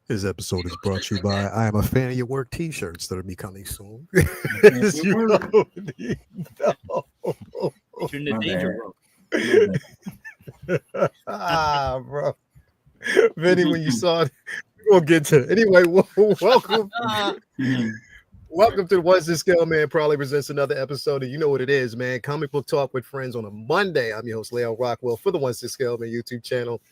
This episode is brought to you by I Am a Fan of Your Work t-shirts that are becoming soon. Okay, As good you word. already know. You're in the My danger bad. room. My Bro. Vinny, when you saw it, we'll get to it. Anyway, welcome. Ah, bad. Welcome to the What's the Scale, man. Probably presents another episode of You Know What It Is, man. Comic book talk with friends on a Monday. I'm your host, Leo Rockwell, for the What's the Scale, man, YouTube channel.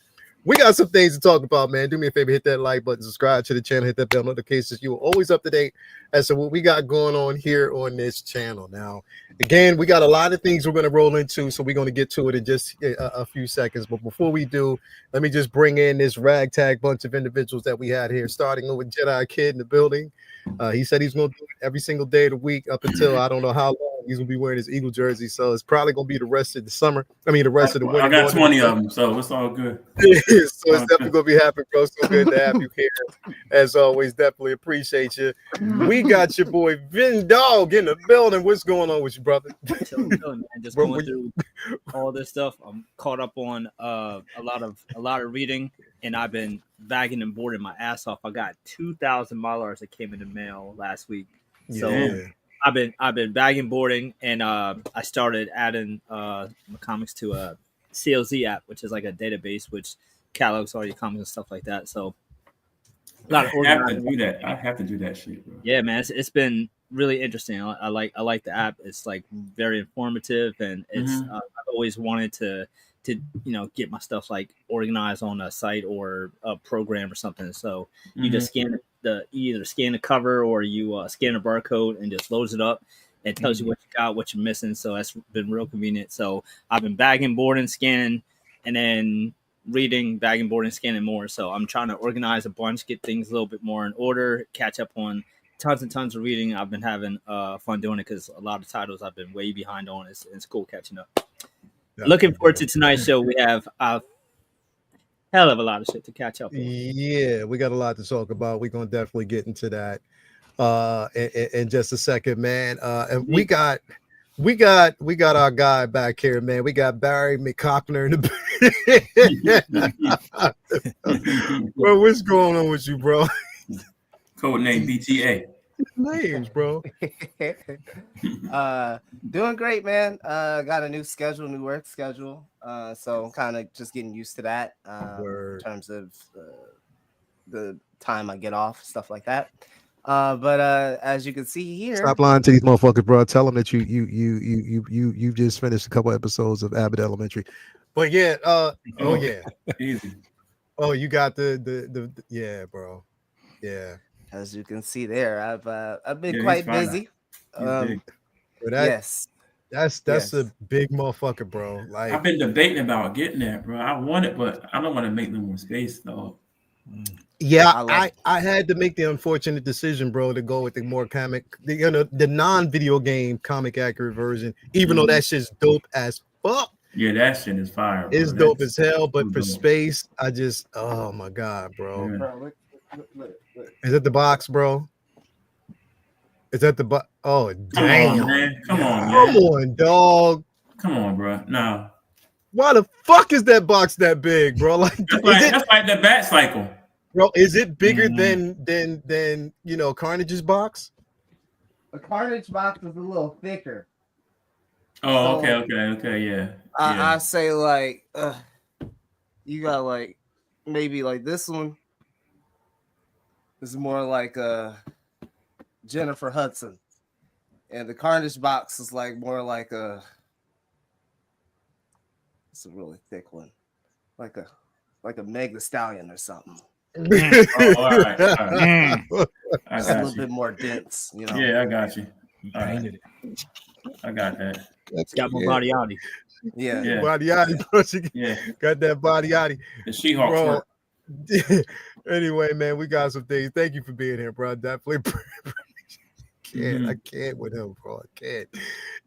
We got some things to talk about, man. Do me a favor, hit that like button, subscribe to the channel, hit that bell notifications. You're always up to date as to what we got going on here on this channel. Now, again, we got a lot of things we're going to roll into, so we're going to get to it in just a few seconds. But before we do, let me just bring in this ragtag bunch of individuals that we had here, starting with Jedi Kid in the building. He said he's going to do it every single day of the week up until I don't know how long he's going to be wearing his Eagle jersey. So it's probably going to be the rest of the summer. I mean, the rest of the winter. I got going 20 into of them, so it's all good. so it's definitely gonna be happening, bro. So good to have you here. As always, definitely appreciate you. We got your boy Vin Dog in the building. What's going on with you, brother? chilling, man. Just Bro, going through all this stuff. I'm caught up on a lot of reading, and I've been bagging and boarding my ass off. I got 2,000 milers that came in the mail last week, so Yeah. I've been bagging boarding, and I started adding my comics to a CLZ app, which is like a database which catalogs all your comics and stuff like that. So a lot of I have to organizing. do that. I have to do that shit, bro. Yeah, man, it's been really interesting. I like the app. It's like very informative, and it's I've always wanted to get my stuff like organized on a site or a program or something. So you just you either scan the cover or you scan a barcode and just loads it up. It tells you what you got, what you're missing. So that's been real convenient. So I've been bagging, boarding, scanning, and then reading, bagging, boarding, scanning more. So I'm trying to organize a bunch, get things a little bit more in order, catch up on tons and tons of reading. I've been having fun doing it because a lot of titles I've been way behind on. It's cool catching up. Looking forward to tonight's show. We have a hell of a lot of shit to catch up on. Yeah, we got a lot to talk about. We're gonna definitely get into that in just a second, man. And we got our guy back here, man. We got Barry McCockner in the bro. What's going on with you, bro? Code name BTA. Names, bro. Doing great, man. Got a new schedule, new work schedule. So I'm kind of just getting used to that in terms of the time I get off, stuff like that. But as you can see here, Stop lying to these motherfuckers, bro. Tell them that you just finished a couple episodes of Abbott Elementary. But yeah, Easy. Oh, you got the yeah, bro. Yeah. As you can see there, I've been Yeah, quite he's fine. busy. Big. Yes. That's Yes. a big motherfucker, bro. Like I've been debating about getting that, bro. I want it, but I don't want to make no more space, though. yeah, I I had to make the unfortunate decision, bro, to go with the more the non-video game comic accurate version, even though that shit's dope as fuck. Yeah, that shit is fire, bro. It's dope as hell, but too for dope. space, I just oh my god, bro. Yeah. Bro, look. Is that the box, bro? Is that the box? Oh, Come damn. on, man. Come on, Come man. on, dog. Come on, bro. No. Why the fuck is that box that big, bro? Like, That's like the bat cycle. bro, is it bigger than Carnage's box? The Carnage box is a little thicker. Oh, So, okay, yeah. I say like you got like maybe like this one is more like Jennifer Hudson, and the Carnage box is like more like it's a really thick one, like a Meg the Stallion or something. Oh, all right. I It's a got little you. bit more dense, you know. Yeah, I got you. All right. Painted it. I got that. It's got more body on it. Yeah. Yeah. Body yaddy, bro. She Yeah. got that body yaddy. The She-Hulk Bro. twerk. Anyway, man, we got some things. Thank you for being here, bro. Definitely I can't with him, bro. I can't.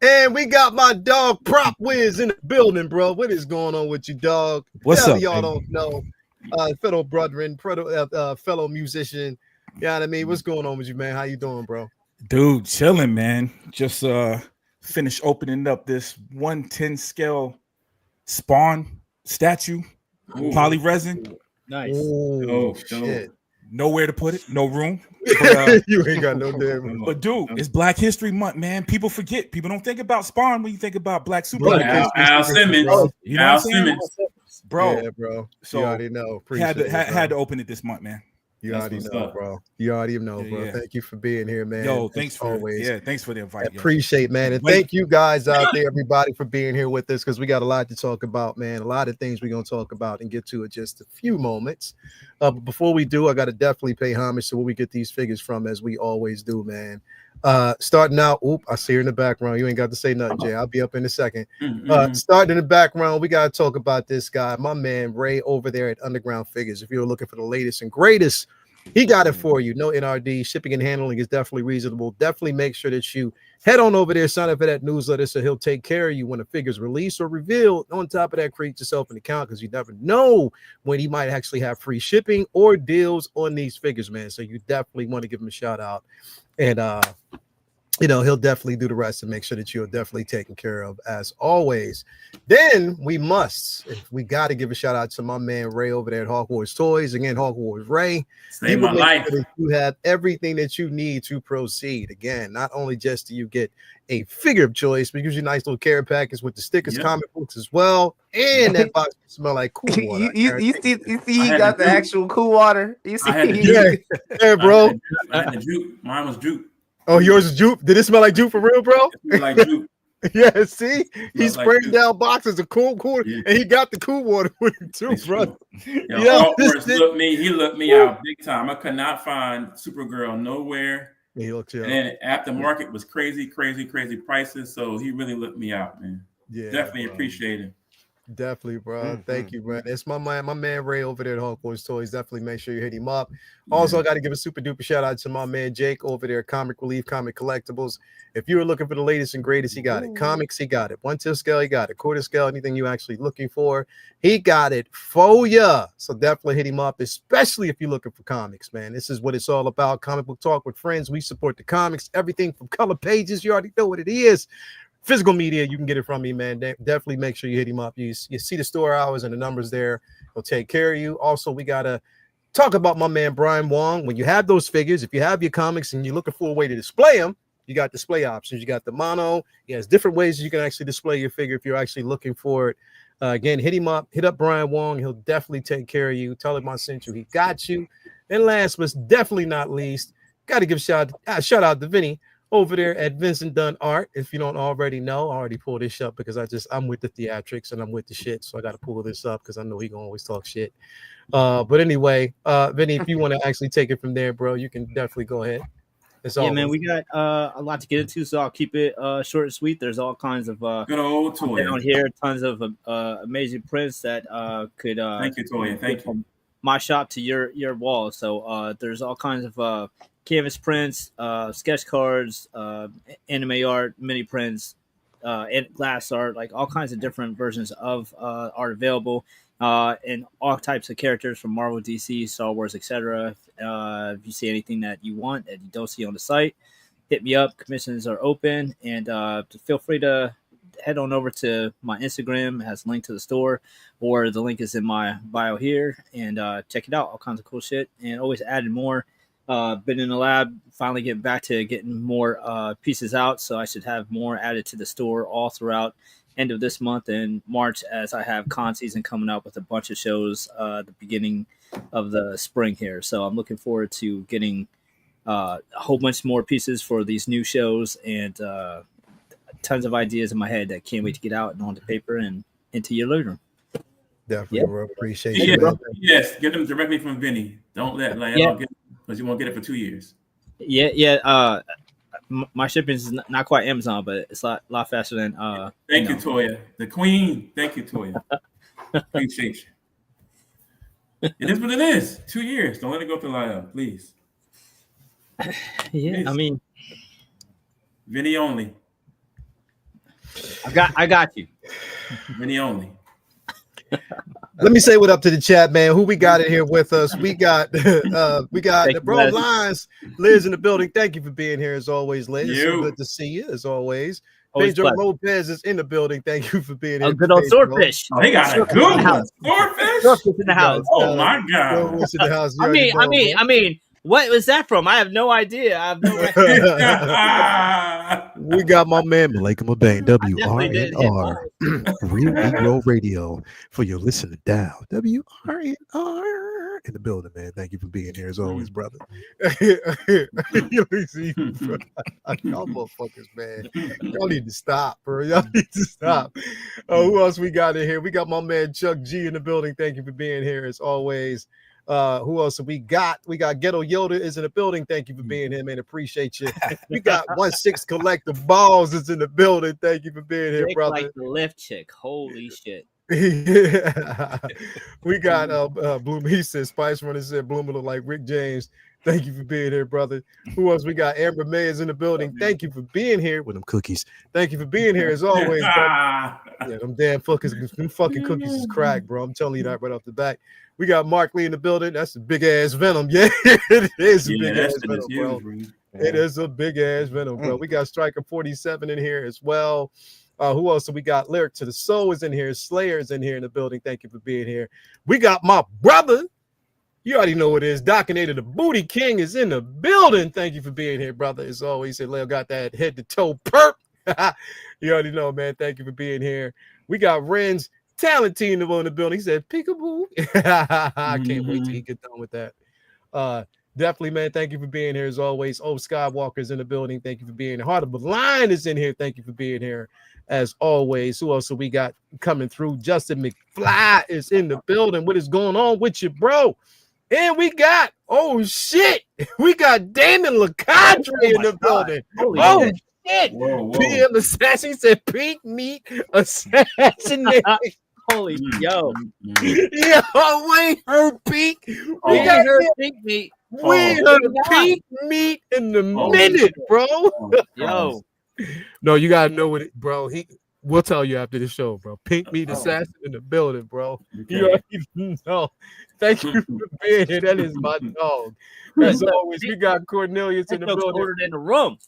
And we got my dog Prop Wiz in the building, bro. What is going on with you, dog? What's Tell up, y'all baby? don't know. Fellow brethren, fellow musician. You know what I mean? What's going on with you, man? How you doing, bro? Dude, chilling, man. Just finished opening up this 110 scale Spawn statue, Ooh. poly resin. Nice. Oh, Oh, shit. nowhere to put it, no room. But, you ain't got no damn room. but dude, it's Black History Month, man. People forget. People don't think about Spawn when you think about Black Black superheroes. History Al Month, Simmons. bro. You know Al what I'm saying? Simmons. Bro. Yeah, bro. So you already know. had Appreciate it, had to bro. open it this month, man. You That's already what's know, up. bro. You already know, Yeah, bro. yeah. Thank you for being here, man. Yo, As thanks always. thanks for the invite. Yo. Appreciate, man. And Wait. thank you guys out there, everybody, for being here with us, because we got a lot to talk about, man. A lot of things we're going to talk about and get to in just a few moments. But before we do, I got to definitely pay homage to where we get these figures from, as we always do, man. Starting out, I see her in the background. You ain't got to say nothing, Jay. I'll be up in a second. Starting in the background, we got to talk about this guy, my man Ray over there at Underground Figures. If you're looking for the latest and greatest, he got it for you. No NRD. Shipping and handling is definitely reasonable. Definitely make sure that you head on over there, sign up for that newsletter, so he'll take care of you when the figure's released or revealed. On top of that, create yourself an account, because you never know when he might actually have free shipping or deals on these figures, man. So you definitely want to give him a shout out. And he'll definitely do the rest and make sure that you're definitely taken care of, as always. Then we got to give a shout out to my man Ray over there at Hawk Wars Toys. Again, Hawk Wars Ray. Save my life. Sure that you have everything that you need to proceed. Again, not only just do you get a figure of choice, but gives you nice little care package with the stickers, comic books as well, and that box smell like cool water. You see he got the actual cool water. You see, yeah, bro. I had the juke. Mine was juke. Oh, yours is jupe. Did it smell like jupe for real, bro? Like juke. Yeah, see, he's like spraying juke. down boxes of cool, Yeah. and he got the cool water with him too, It's bro. true. Yo, Yeah, he looked me out big time. I could not find Supergirl nowhere. He looked you And then aftermarket was crazy prices. So he really looked me out, man. Yeah, Definitely bro. appreciate it. Definitely, bro. Thank you, man. It's my man Ray over there at Hawk Wars Toys. Definitely make sure you hit him up. Also, I got to give a super duper shout out to my man Jake over there at Comic Relief Comic Collectibles. If you were looking for the latest and greatest, he got it. Comics, he got it. 1/10 scale, he got it. Quarter scale, anything you actually looking for, he got it for ya. So definitely hit him up, especially if you're looking for comics, man. This is what it's all about. Comic book talk with friends. We support the comics, everything from color pages. You already know what it is. Physical media, you can get it from me, man. Definitely make sure you hit him up. You see the store hours and the numbers there. He'll take care of you. Also, we got to talk about my man Brian Wong. When you have those figures, if you have your comics and you're looking for a way to display them, you got display options. You got the mono. He has different ways you can actually display your figure if you're actually looking for it. Again, hit him up. Hit up Brian Wong. He'll definitely take care of you. Tell him I sent you. He got you. And last but definitely not least, got to give shout out to Vinny over there at Vincent Dunn Art. If you don't already know, I already pulled this up because I'm with the theatrics and I'm with the shit. So I got to pull this up because I know he gonna always talk shit. But anyway, Vinny, if you want to actually take it from there, bro, you can definitely go ahead. Man, we got a lot to get into, so I'll keep it short and sweet. There's all kinds of good old Toya down here, tons of amazing prints that could thank you, Toya. Thank you. From my shop to your wall. So there's all kinds of canvas prints, sketch cards, anime art, mini prints, and glass art, like all kinds of different versions of art available, and all types of characters from Marvel, DC, Star Wars, etc. If you see anything that you want and you don't see on the site, hit me up. Commissions are open, and feel free to head on over to my Instagram. It has a link to the store, or the link is in my bio here, and check it out. All kinds of cool shit, and always adding more. Been in the lab, finally getting back to getting more pieces out, so I should have more added to the store all throughout end of this month and March, as I have con season coming up with a bunch of shows the beginning of the spring here. So I'm looking forward to getting a whole bunch more pieces for these new shows, and tons of ideas in my head that can't wait to get out and onto paper and into your living room. Definitely, bro. Appreciate you, bro. Yes, get them directly from Vinny. Don't let get them, because you won't get it for 2 years. My shipping is not quite Amazon, but it's a lot faster than. Thank you, Toya, the queen. Thank you, Toya. Appreciate you. It is what it is. 2 years. Don't let it go to Lyle, please. Yeah, please. I mean, Vinny only. I got you. Vinny only. Let me say what up to the chat, man. Who we got in here with us? We got the bro Lines, Liz in the building. Thank you for being here as always, Liz. So good to see you as always. Always Pedro pleasure. Lopez is in the building. Thank you for being Oh, here. good old Pedro. swordfish. Oh, they got a Swordfish in good the one. house. Swordfish? Swordfish in the house. Oh my God. What's in the house? You I already mean, what was that from? I have no idea. I have no recollection. know. We got my man Malika Mabane, definitely didn't hit WRNR, Real Negro Radio for your listening dial. WRNR in the building, man. Thank you for being here as always, brother. Y'all motherfuckers, man. Y'all need to stop, bro. Y'all need to stop. Who else we got in here? We got my man Chuck G in the building. Thank you for being here as always. Who else have we got? We got Ghetto Yoda is in the building. Thank you for being here, man. Appreciate you. We got 1-6 Collective Balls is in the building. Thank you for being here, Dick brother. like the lift chick. Holy shit. Yeah. We got Bloom. He said Spice Runner said Bloom look like Rick James. Thank you for being here, brother. Who else? We got Amber May is in the building. Thank you for being here with them cookies. Thank you for being here as always, brother. Yeah, them damn fucking cookies is crack, bro. I'm telling you that right off the bat. We got Mark Lee in the building. That's a big ass Venom. Yeah, it is a big ass Venom, bro. It is a big ass Venom, bro. We got Striker 47 in here as well. Who else? So we got Lyric to the Soul is in here. Slayer is in here in the building. Thank you for being here. We got my brother. You already know what it is. Docinator the Booty King is in the building. Thank you for being here, brother. As always, said Leo got that head to toe perp. You already know, man. Thank you for being here. We got Ren's talent team in the building. He said peekaboo. I can't wait till he get done with that. Definitely, man. Thank you for being here as always. Oh, Skywalker's in the building. Thank you for being here. Heart of the Lion is in here. Thank you for being here as always. Who else have we got coming through? Justin McFly is in the building. What is going on with you, bro? And we got, oh shit, we got Damon LeCadre in the building. Oh shit. Whoa. PM Assassin said pink meat assassinate. Holy yo. Yeah, we ain't heard pink. We got her pink meat. We ain't heard pink meat in the minute, bro. Yo. No, you gotta know what it, bro. We'll tell you after the show, bro. Pink meat assassin in the building, bro. You already know. Thank you for being here. That is my dog. As always, we got Cornelius in the building. Ordered in the room.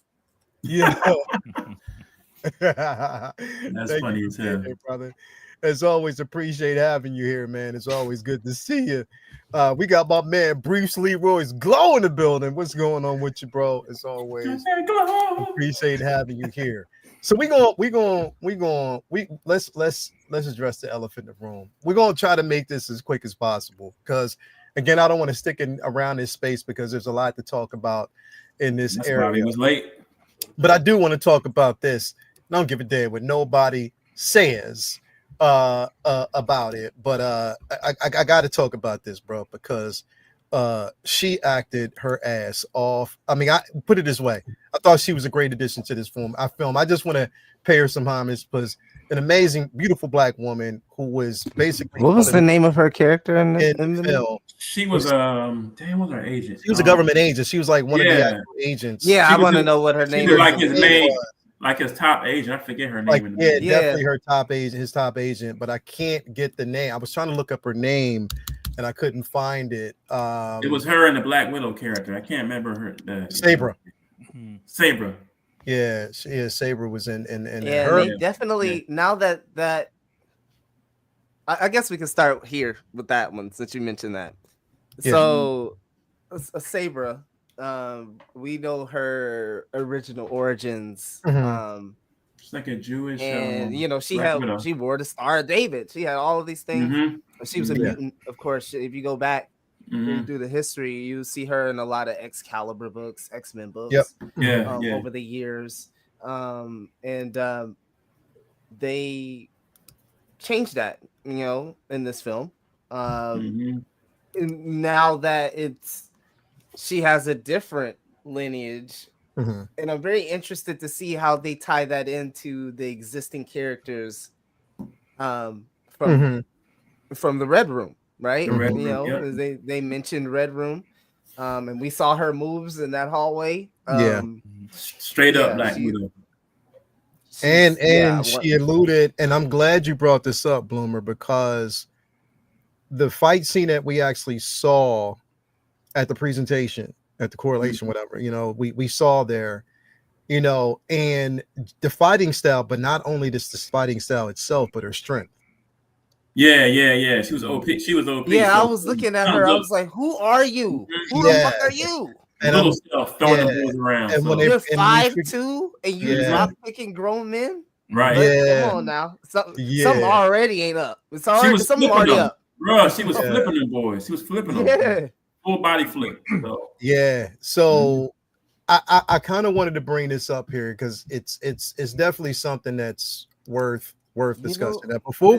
Yeah. That's funny as hell, brother. As always, appreciate having you here, man. It's always good to see you. We got my man Bruce Leroy's Glow in the building. What's going on with you, bro? As always, appreciate having you here. So let's address the elephant in the room. We're gonna try to make this as quick as possible because again, I don't want to stick around this space because there's a lot to talk about in this area. He was late, but I do want to talk about this. I don't give a damn what nobody says about it, but I got to talk about this, bro, because she acted her ass off. I mean, I put it this way. I thought she was a great addition to this film. I just want to pay her some homage because an amazing, beautiful black woman who was basically. What was the name of her character in the film? She was damn, what was her agent? She was a government agent. She was like one of the actual agents. Yeah, I want to know what her name was. Like his name, like his top agent. I forget her name. Like, definitely her top agent, his top agent, but I can't get the name. I was trying to look up her name and I couldn't find it. It was her and the Black Widow character. I can't remember her. Sabra. Sabra. Yeah, Sabra was in yeah, her. They definitely now that I guess we can start here with that one since you mentioned that. Yeah. So Sabra, we know her original origins. She's like a Jewish, and she wore the Star of David. She had all of these things. She was a mutant, of course. If you go back through the history, you see her in a lot of Excalibur books, X-Men books. Over the years, they changed that, in this film. Now that she has a different lineage. And I'm very interested to see how they tie that into the existing characters from the Red Room, right? They mentioned Red Room, and we saw her moves in that hallway. Straight up Black Widow. And she alluded, and I'm glad you brought this up, Bloomer, because the fight scene that we actually saw at the presentation, at the correlation, whatever, we saw there, you know, and the fighting style, but not only just the fighting style itself, but her strength. Yeah. She was OP. She was OP. Yeah, so, I was looking at her. I was like, "Who are you? Who the Yeah. fuck are you? And little I'm, stuff throwing yeah. the balls around. And so. when they- You're and we 5'2" and you Yeah. drop kicking grown men? right. Like, Yeah. come on now. Something Yeah. already ain't up. It's She already was something flipping already them. up. Bro, she was Yeah. flipping them boys. She was flipping them. Yeah. Full body flip. So. Yeah. So I kind of wanted to bring this up here because it's definitely something that's worth discussing. Now, before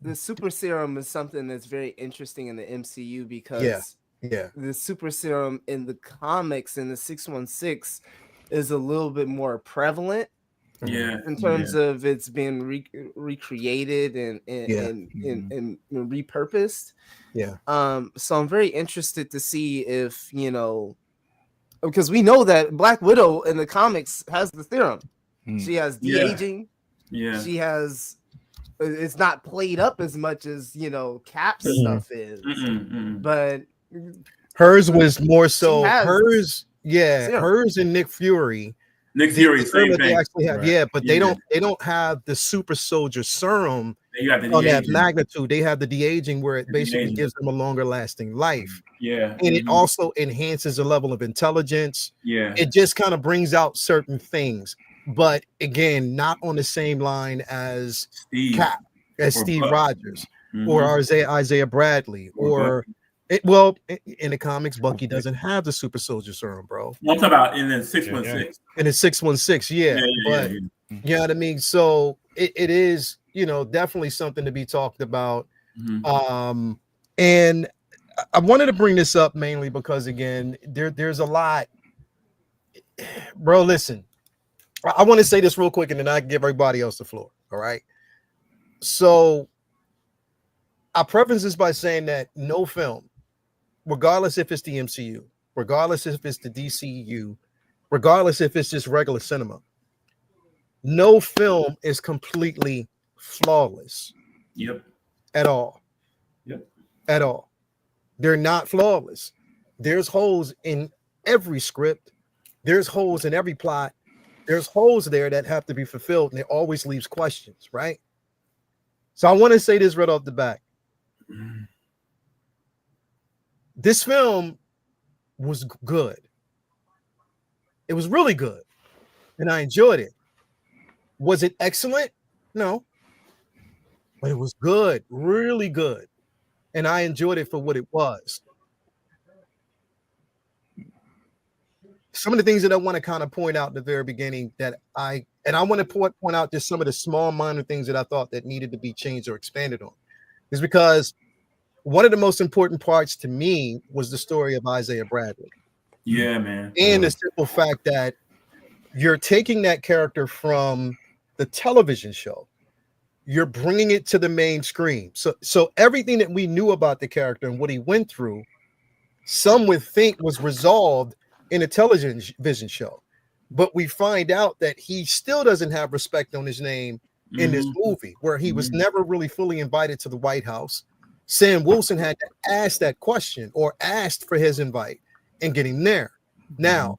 the super serum is something that's very interesting in the MCU because the super serum in the comics in the 616 is a little bit more prevalent. Yeah. In terms of it's being recreated and repurposed. Yeah. So I'm very interested to see if, you know, because we know that Black Widow in the comics has the serum. She has de-aging. Yeah. She has, it's not played up as much as, you know, Cap's stuff is. But hers was more so hers and Nick Fury. Nick Fury, same they thing. actually have, but they don't have the super soldier serum on that magnitude. They have the de-aging where it basically gives them a longer lasting life. Yeah. And it also enhances the level of intelligence. Yeah. It just kind of brings out certain things. But again, not on the same line as Steve Rogers or Isaiah Bradley or in the comics, Bucky doesn't have the super soldier serum, bro. I'm talking about in the 616. In the 616, but you know what I mean? So it is, you know, definitely something to be talked about. And I wanted to bring this up mainly because again, there's a lot, bro. Listen, I want to say this real quick and then I give everybody else the floor. All right. So I preface this by saying that no film, regardless if it's the MCU, regardless if it's the DCU, regardless if it's just regular cinema, no film is completely flawless. At all. At all. They're not flawless. There's holes in every script. There's holes in every plot. There's holes there that have to be fulfilled, and it always leaves questions, right? So I want to say this right off the bat. This film was good. It was really good, and I enjoyed it. Was it excellent? No. But it was good, really good. And I enjoyed it for what it was. Some of the things that I want to kind of point out at the very beginning that I want to point out just some of the small minor things that I thought that needed to be changed or expanded on is because one of the most important parts to me was the story of Isaiah Bradley. Yeah, man. And the simple fact that you're taking that character from the television show, you're bringing it to the main screen. So everything that we knew about the character and what he went through, some would think was resolved in a television show, but we find out that he still doesn't have respect on his name in this movie, where he was never really fully invited to the White House. Sam Wilson had to ask that question or asked for his invite and get him there. Now,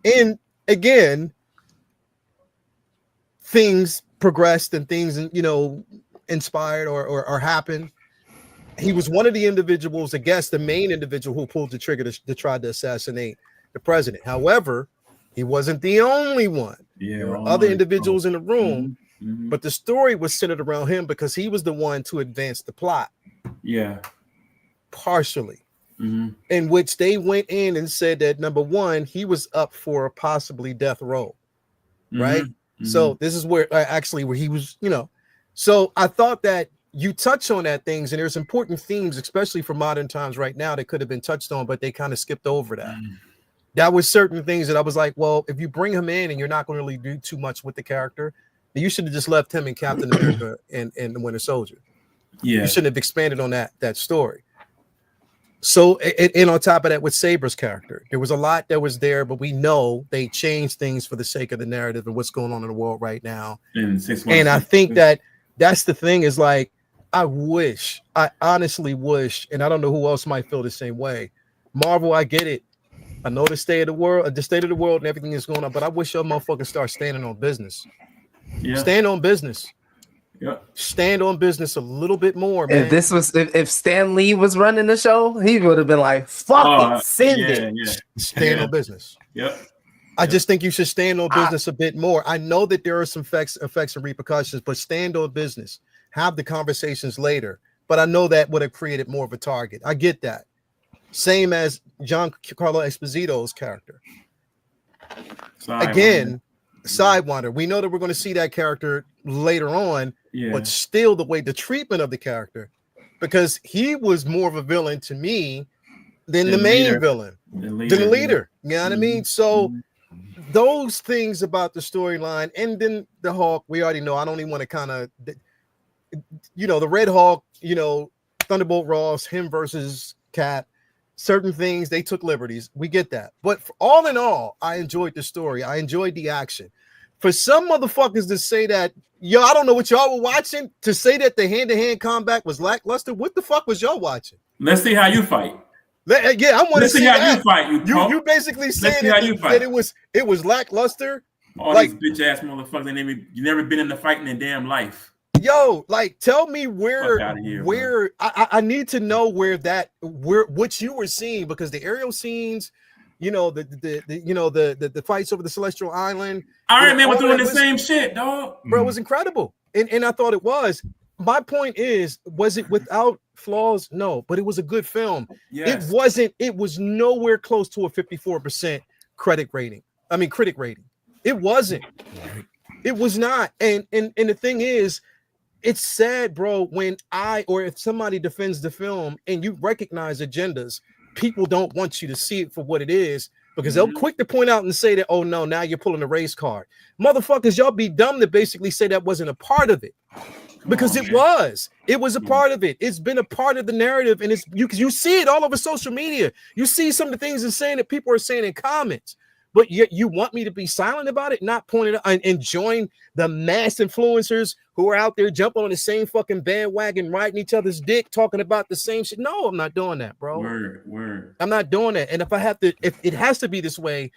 and again, things progressed and things, you know, inspired or happened. He was one of the individuals, I guess, the main individual who pulled the trigger to try to assassinate the president. However, he wasn't the only one. There were other individuals in the room, but the story was centered around him because he was the one to advance the plot. Partially. In which they went in and said that number one, he was up for a possibly death row. Right. So this is where where he was, you know. So I thought that you touch on that things, and there's important themes, especially for modern times right now, that could have been touched on, but they kind of skipped over that. That was certain things that I was like, well, if you bring him in and you're not going to really do too much with the character, then you should have just left him in Captain America and the Winter Soldier. You shouldn't have expanded on that story. So, and on top of that, with Saber's character, there was a lot that was there, but we know they changed things for the sake of the narrative and what's going on in the world right now. And I think that's the thing is like, I honestly wish, and I don't know who else might feel the same way. Marvel, I get it. I know the state of the world, and everything is going on, but I wish your motherfuckers start standing on business. Yeah. Stand on business. Yeah. Stand on business a little bit more, man. If Stan Lee was running the show, he would have been like, "Fuck it, send it." Yeah. Stand on business. Yep. I just think you should stand on business a bit more. I know that there are some effects and repercussions, but stand on business. Have the conversations later. But I know that would have created more of a target. I get that. Same as Giancarlo Esposito's character. Sidewinder. We know that we're going to see that character later on, but still the treatment of the character, because he was more of a villain to me than the main villain, than the leader. You know what I mean? So those things about the storyline, and then the Hawk, we already know. I don't even want to kind of, the Red Hawk, Thunderbolt Ross, him versus Cap. Certain things they took liberties. We get that. But all in all, I enjoyed the story. I enjoyed the action. For some motherfuckers to say that, I don't know what y'all were watching, to say that the hand-to-hand combat was lackluster, what the fuck was y'all watching? Let's see how you fight. Yeah, I want to see how you fight. You basically saying that it was lackluster. All these bitch ass motherfuckers, you never been in the fight in their damn life. Yo, tell me where I need to know where what you were seeing, because the aerial scenes, the fights over the Celestial Island. Iron Man was doing the same shit, dog. Bro, it was incredible. And I thought it was. My point is, was it without flaws? No, but it was a good film. Yes. It was nowhere close to a 54% critic rating. It wasn't. It was not. And the thing is, it's sad, bro, when if somebody defends the film and you recognize agendas, people don't want you to see it for what it is, because they'll quick to point out and say that, oh no, now you're pulling a race card. Motherfuckers, y'all be dumb to basically say that wasn't a part of it. Because it was a part of it. It's been a part of the narrative, and you see it all over social media. You see some of the things they're saying that people are saying in comments. But you want me to be silent about it, not point it out, and join the mass influencers who are out there jumping on the same fucking bandwagon, riding each other's dick, talking about the same shit. No, I'm not doing that, bro. Word. I'm not doing that. And if it has to be this way,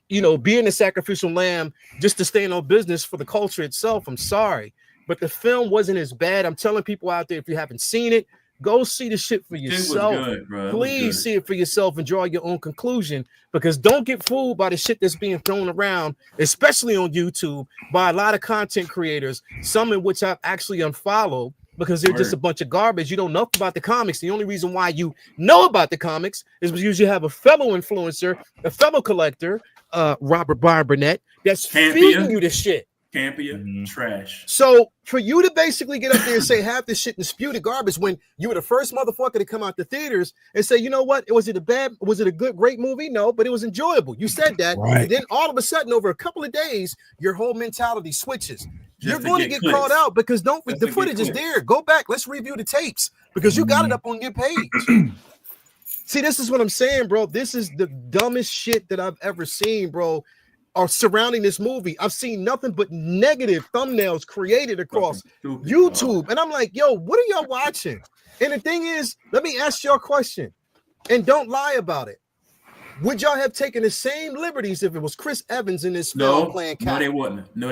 being a sacrificial lamb just to stay on business for the culture itself, I'm sorry. But the film wasn't as bad. I'm telling people out there, if you haven't seen it, go see the shit for yourself. It was good, bro. Please see it for yourself and draw your own conclusion, because don't get fooled by the shit that's being thrown around, especially on YouTube, by a lot of content creators, some in which I've actually unfollowed because they're just a bunch of garbage. You don't know about the comics. The only reason why you know about the comics is because you have a fellow influencer, a fellow collector, Robert Burnett, that's feeding you this shit. Campia, trash. So for you to basically get up there and say half this shit and spew the garbage when you were the first motherfucker to come out the theaters and say, you know what, was it a great movie? No, but it was enjoyable. You said that, right. And then all of a sudden, over a couple of days, your whole mentality switches. You're going to get called out because the footage is there. Go back, let's review the tapes, because you got it up on your page. See, this is what I'm saying, bro. This is the dumbest shit that I've ever seen, bro. Are surrounding this movie. I've seen nothing but negative thumbnails created across YouTube. And I'm like, yo, what are y'all watching? And the thing is, let me ask y'all a question, and don't lie about it. Would y'all have taken the same liberties if it was Chris Evans in this film playing Cap? No,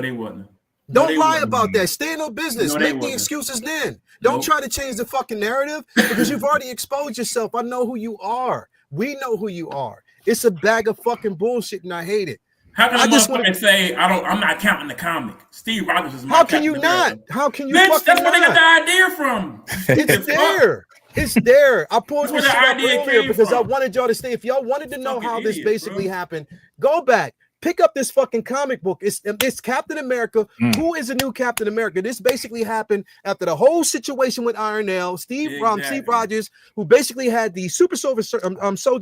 they wouldn't. Don't lie about that. Stay in no business. Make the excuses then. Don't try to change the fucking narrative, because you've already exposed yourself. I know who you are. We know who you are. It's a bag of fucking bullshit, and I hate it. How can I motherfucker say I'm not counting the comic? Steve Rogers is my. How can you not? How can you? Bitch, that's where they got the idea from. It's there. It's there. I pulled this shit up earlier because I wanted y'all to stay. If y'all wanted to know how this basically happened, go back. Pick up this fucking comic book. It's Captain America. Who is a new Captain America? This basically happened after the whole situation with Iron Man. Steve Rogers, who basically had the super soldier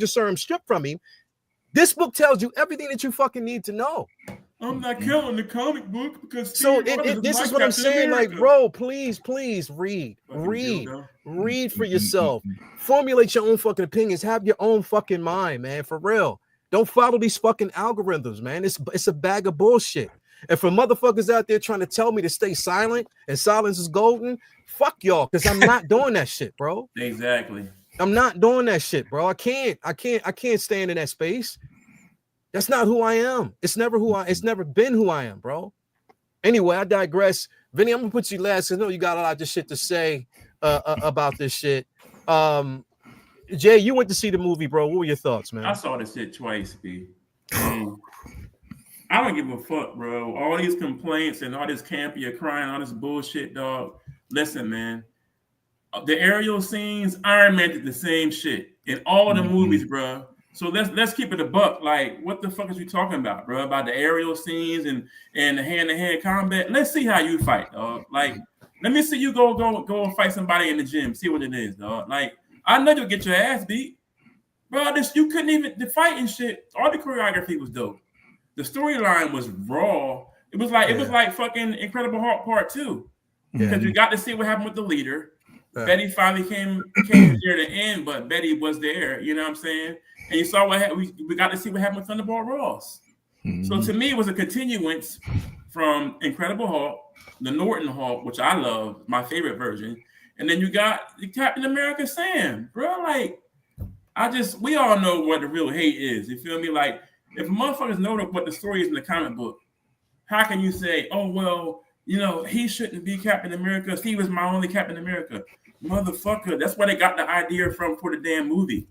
serum stripped from him. This book tells you everything that you fucking need to know. I'm not killing the comic book because this is what I'm saying. America. Like, bro, please read for yourself. Formulate your own fucking opinions. Have your own fucking mind, man. For real. Don't follow these fucking algorithms, man. It's a bag of bullshit. And for motherfuckers out there trying to tell me to stay silent and silence is golden, fuck y'all, because I'm not doing that shit, bro. Exactly. I'm not doing that shit, bro. I can't stand in that space. That's not who I am. It's never been who I am, bro. Anyway, I digress. Vinny, I'm gonna put you last. I know you got a lot of shit to say about this shit. Jay, you went to see the movie, bro. What were your thoughts, man? I saw this shit twice, B. And I don't give a fuck, bro. All these complaints and all this campy crying, all this bullshit, dog. Listen, man. The aerial scenes, Iron Man did the same shit in all the movies, bro. So let's keep it a buck. Like, what the fuck is you talking about, bro? About the aerial scenes and the hand-to-hand combat? Let's see how you fight, dog. Like, let me see you go and fight somebody in the gym. See what it is, dog. Like, I know you'll get your ass beat, bro. You couldn't even the fighting shit. All the choreography was dope. The storyline was raw. It was like fucking Incredible Hulk Part 2 because you got to see what happened with the leader. Betty finally came near the end, but Betty was there. You know what I'm saying? And you saw what happened. We got to see what happened with Thunderbolt Ross. So to me, it was a continuance from Incredible Hulk, the Norton Hulk, which I love, my favorite version, and then you got the Captain America Sam, bro. Like, we all know what the real hate is. You feel me? Like, if motherfuckers know what the story is in the comic book, how can you say, oh well, you know, he shouldn't be Captain America? He was my only Captain America. Motherfucker, that's where they got the idea from for the damn movie.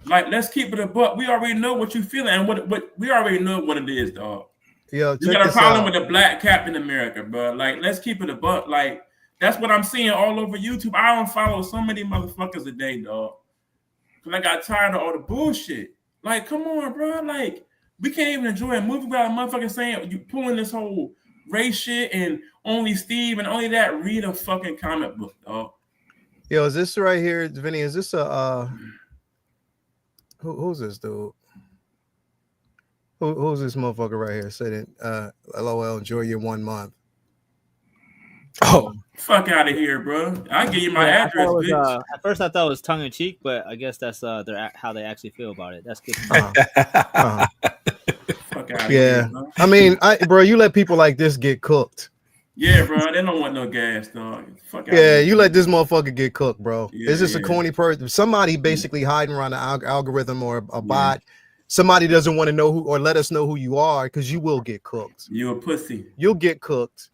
Like, let's keep it a buck. We already know what you feeling, and what we already know what it is, dog. Yo, you got a problem with the black Captain America, bro. Like, let's keep it a buck. Like, that's what I'm seeing all over YouTube. I don't follow so many motherfuckers a day, dog. Because I got tired of all the bullshit. Like, come on, bro. Like, we can't even enjoy a movie without a motherfucker saying you pulling this whole race shit and only Steve and only that. Read a fucking comic book, dog. Yo, is this right here, Vinny? Is this a who's this dude? Who's this motherfucker right here? Saying, LOL, enjoy your 1 month. Oh, fuck out of here, bro. I'll give you my address, bitch. At first, I thought it was tongue in cheek, but I guess that's how they actually feel about it. That's good. Fuck out of here, bro. I mean, bro, you let people like this get cooked. Yeah, bro, they don't want no gas, dog. Fuck out Yeah, you let this motherfucker get cooked, bro. Yeah, It's just a corny person. Somebody basically hiding around the algorithm or a bot. Somebody doesn't want to know who or let us know who you are because you will get cooked. You a pussy. You'll get cooked.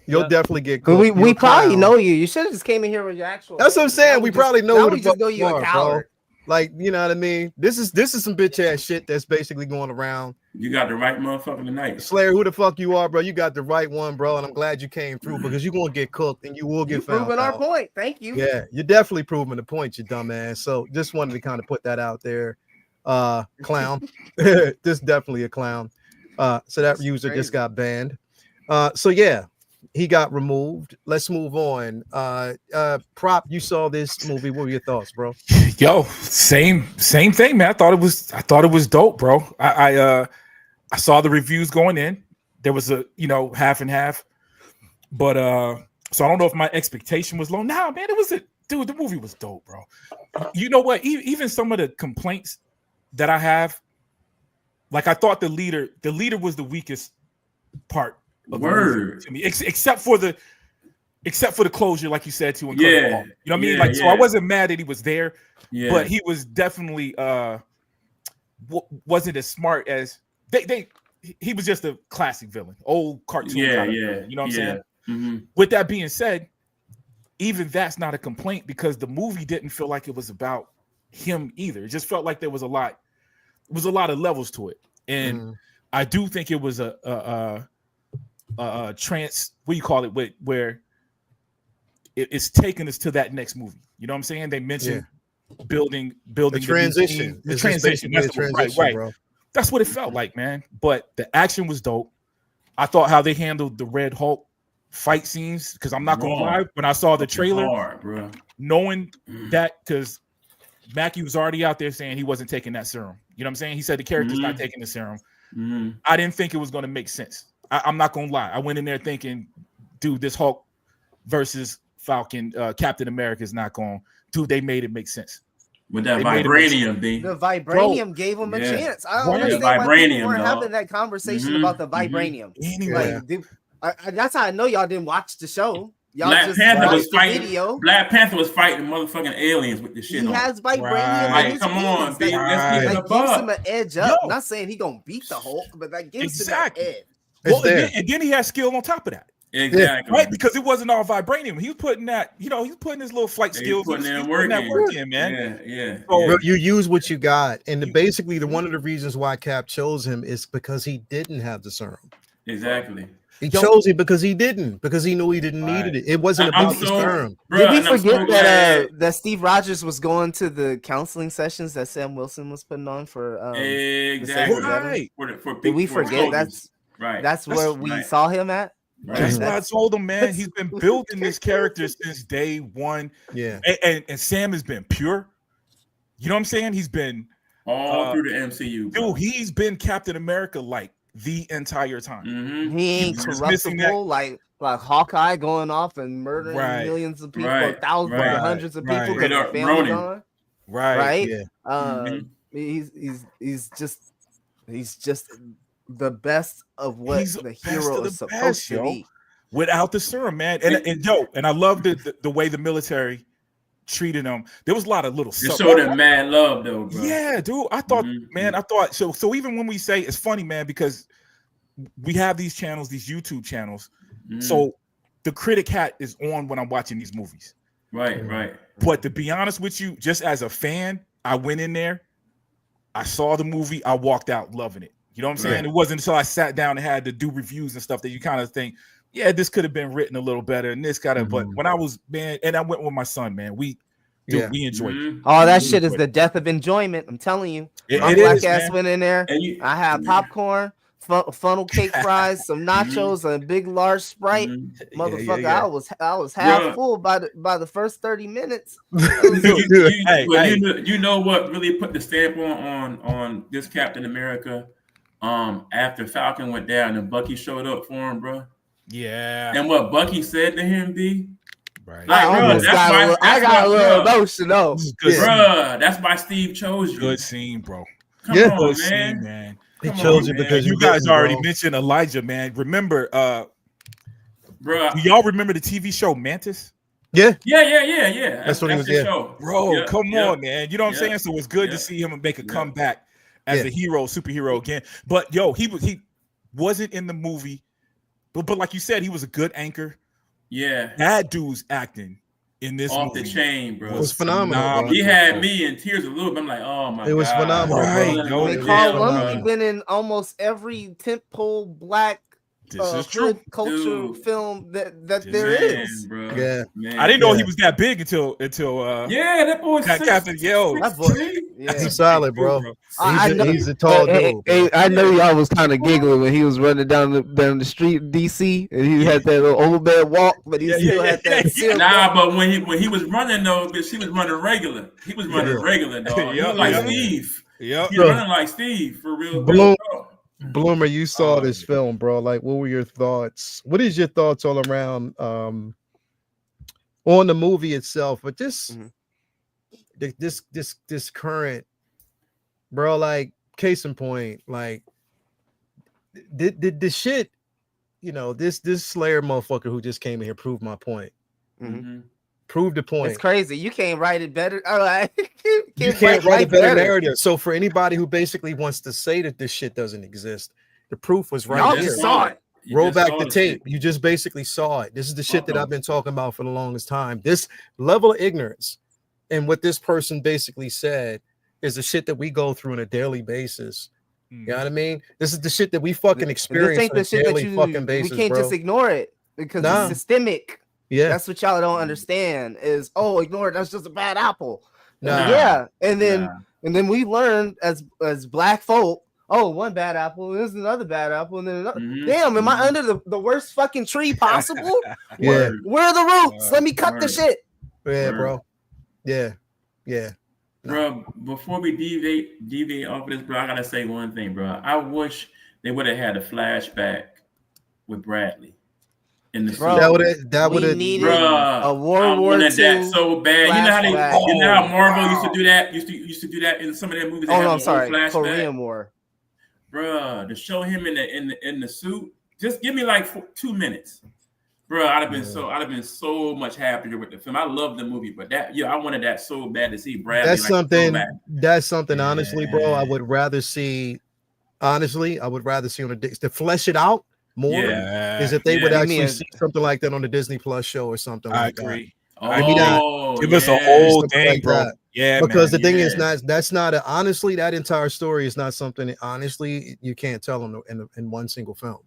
You'll definitely get cooked. We probably know you. You should have just came in here with your actual. That's what I'm saying. We probably know who the fuck know you are, a coward. bro. Like, you know what I mean? This is some bitch ass shit that's basically going around. You got the right motherfucker tonight. Slayer, who the fuck you are, bro? You got the right one, bro, and I'm glad you came through because you're gonna get cooked and you will get found. Proving our point. Thank you. Yeah, you're definitely proving the point, you dumbass. So just wanted to kind of put that out there. Clown. This definitely a clown. So that user just got banned. So yeah, he got removed. Let's move on. Prop, you saw this movie. What were your thoughts, bro? Yo, same thing, man. I thought it was dope, bro. I saw the reviews going in. There was a half and half, but so I don't know if my expectation was low. Nah, man, the movie was dope, bro. You know what? Even some of the complaints that I have, like I thought the leader was the weakest part of the movie to me, except for the closure, like you said, to Incredible Hulk. You know what I mean? Like, so I wasn't mad that he was there, but he was definitely wasn't as smart as he was just a classic villain, old cartoon kind of villain, you know what I'm saying? Mm-hmm. With that being said, even that's not a complaint because the movie didn't feel like it was about him either. It just felt like there was a lot of levels to it, and I do think it was a trans, what do you call it, where it's taking us to that next movie. You know what I'm saying? They mentioned building the transition. The transition. That's the transition, right. Bro. That's what it felt like, man. But the action was dope. I thought how they handled the Red Hulk fight scenes, because I'm not gonna lie, when I saw the trailer, knowing that, because Mackie was already out there saying he wasn't taking that serum. You know what I'm saying? He said the character's not taking the serum. I didn't think it was going to make sense. I'm not going to lie. I went in there thinking, dude, this Hulk versus Falcon, Captain America is not going. Dude, they made it make sense. With that vibranium, B. The vibranium gave him a chance. I don't understand why people weren't having that conversation about the vibranium. Anyway, like, that's how I know y'all didn't watch the show. Y'all Black just Panther watched was the fighting. video. Black Panther was fighting motherfucking aliens with this shit He on. has vibranium Right. in his Come on, wings. B, let's keep it That a gives him buck. an edge up. Yo. Not saying he gonna beat the Hulk, but that gives Exactly. him an edge. It's Well, there. and then he has skill on top of that. Exactly. Right, because it wasn't all vibranium. He was putting that, he's putting his little flight skills. putting He's that putting that work work in, man. Yeah. So- Bro, you use what you got, and basically one of the reasons why Cap chose him is because he didn't have the serum. Exactly. He chose it because he didn't, because he knew he didn't Right. need it. It wasn't I'm about the so- serum. Bruh, Did we and I'm forget so that glad. that Steve Rogers was going to the counseling sessions that Sam Wilson was putting on for Exactly. Right. For Did we for forget soldiers. Right. that's where we right. saw him at? Right. That's Right. why I told him, man. He's been building this character since day one. Yeah. And Sam has been pure. You know what I'm saying? He's been all through the MCU. Bro. dude, he's been Captain America like the entire time. Mm-hmm. He ain't He was missing corruptible like Hawkeye going off and murdering Right. millions of people, Right. or thousands, Right. or hundreds of Right. people because Right. their family Ronin. gone. Right. Yeah. Mhm. He's just the best of what He's the best hero of the is supposed best, to yo. be. Without the serum, man. And I love the way the military treated him. There was a lot of little It showed him mad love though, bro. Yeah, dude. I thought, Mhm. man, so even when we say it's funny, man, because we have these channels, these YouTube channels. Mhm. So the critic hat is on when I'm watching these movies. Right. But to be honest with you, just as a fan, I went in there, I saw the movie, I walked out loving it. You know what I'm saying? Right. It wasn't until I sat down and had to do reviews and stuff that you kind of think, yeah, this could have been written a little better, and this kind of. But when I was, man, and I went with my son, man, we enjoyed it. Mhm. Oh, that We shit is enjoyed the death of enjoyment. I'm telling you. My It black is, ass man. went in there. And you, I had popcorn, funnel cake fries, some nachos, and a big large Sprite. Mhm. Motherfucker, Yeah. I was half Bruh. full by the first 30 minutes. You know what really put the stamp on this Captain America? After Falcon went down and Bucky showed up for him, bro. Yeah. And what Bucky said to him, B, Right. like, I bro, almost that's got why, a little, I that's got a why, little bro, emotional. This is good. Bruh, that's why Steve chose you. Good scene, bro. Come Yeah. on, Good man. scene, man. He Come chose on, you man. because You you guys didn't, already bro. mentioned Elijah, man. Remember, Bruh. do y'all remember the TV show Mantis? Yeah. Yeah. That's what he was, his yeah. show. Bro, Yep, come yep. on, man. You know what I'm saying? So it's good to Yep. see him make a Yep. comeback as Yeah. a hero, superhero again. But yo, he wasn't in the movie, but like you said, he was a good anchor. Yeah. That dude's acting in this Off movie the chain, bro. was phenomenal, bro. He had me in tears a little bit. I'm like, oh my god. It was phenomenal, Right, bro. yo. And It Carl was Lumpy phenomenal. been in almost every tentpole black This is true. hood culture Dude. film that This there is. Bro. Yeah. Man. I didn't know he Yeah. was that big until Yeah, that boy's That Captain, yo. That boy, yeah. He's solid, bro. I know- He's a tall dude. bro. I know y'all was kind of giggling when he was running down the street in DC and he had that little old man walk, but he still had that silk Nah, but when he was running though, bitch, he was running regular. He was running Yeah. regular, dog. He Yeah, was like yeah. Steve. Yep. He's Bro. running like Steve for real. Bloom. talk. Bloomer, you saw Oh, this yeah. film, bro. Like, what were your thoughts? What is your thoughts all around on the movie itself? But this, Mhm. this current, bro. Like, case in point, like, did the shit, this Slayer motherfucker who just came in here proved my point. Mhm. Proved the point. It's crazy. You can't write it better. All right. You can't write a better narrative. So for anybody who basically wants to say that this shit doesn't exist, the proof was right Y'all here. just saw it. You Roll just back saw the the tape. shit. You just basically saw it. This is the shit that Uh-oh. I've been talking about for the longest time. This level of ignorance and what this person basically said is the shit that we go through on a daily basis. You know what I mean? This is the shit that we fucking This experience ain't on a the shit that daily fucking basis, we can't bro. just ignore it because Nah. it's systemic. Yeah. That's what y'all don't understand is, ignore it. That's just a bad apple. Nah. Yeah. And then Nah. we learned as black folk, one bad apple, there's another bad apple, and then another. Mhm. Damn, am I Mhm. under the worst fucking tree possible? Yeah. Word. Where are the roots? Let me cut the Word. shit. Yeah, Word. bro. Yeah. Bro, before we deviate off of this, bro, I gotta say one thing, bro. I wish they would have had a flashback with Bradley in the Bro, suit. That would we have needed Bruh, a World I War wanted that II so bad. You know how flashback. you know how Marvel used to do that. Used to do that in some of their movies. They Oh have no, an I'm sorry. old flashback. Korean War. Bruh, to show him in the suit. Just give me like 2 minutes. Bro, I'd have been so much happier with the film. I love the movie, but I wanted that so bad to see Bradley. That's like, something. That's something. Honestly, bro, I Yeah. would rather see. Honestly, I would rather see on the to flesh it out more. Yeah. Is if they would Yeah. actually see something like that on the Disney Plus show or something I like agree. Oh, Give us a whole thing, like bro. that. Yeah, because man. the thing is that's not honestly that entire story is not something honestly you can't tell in one single film.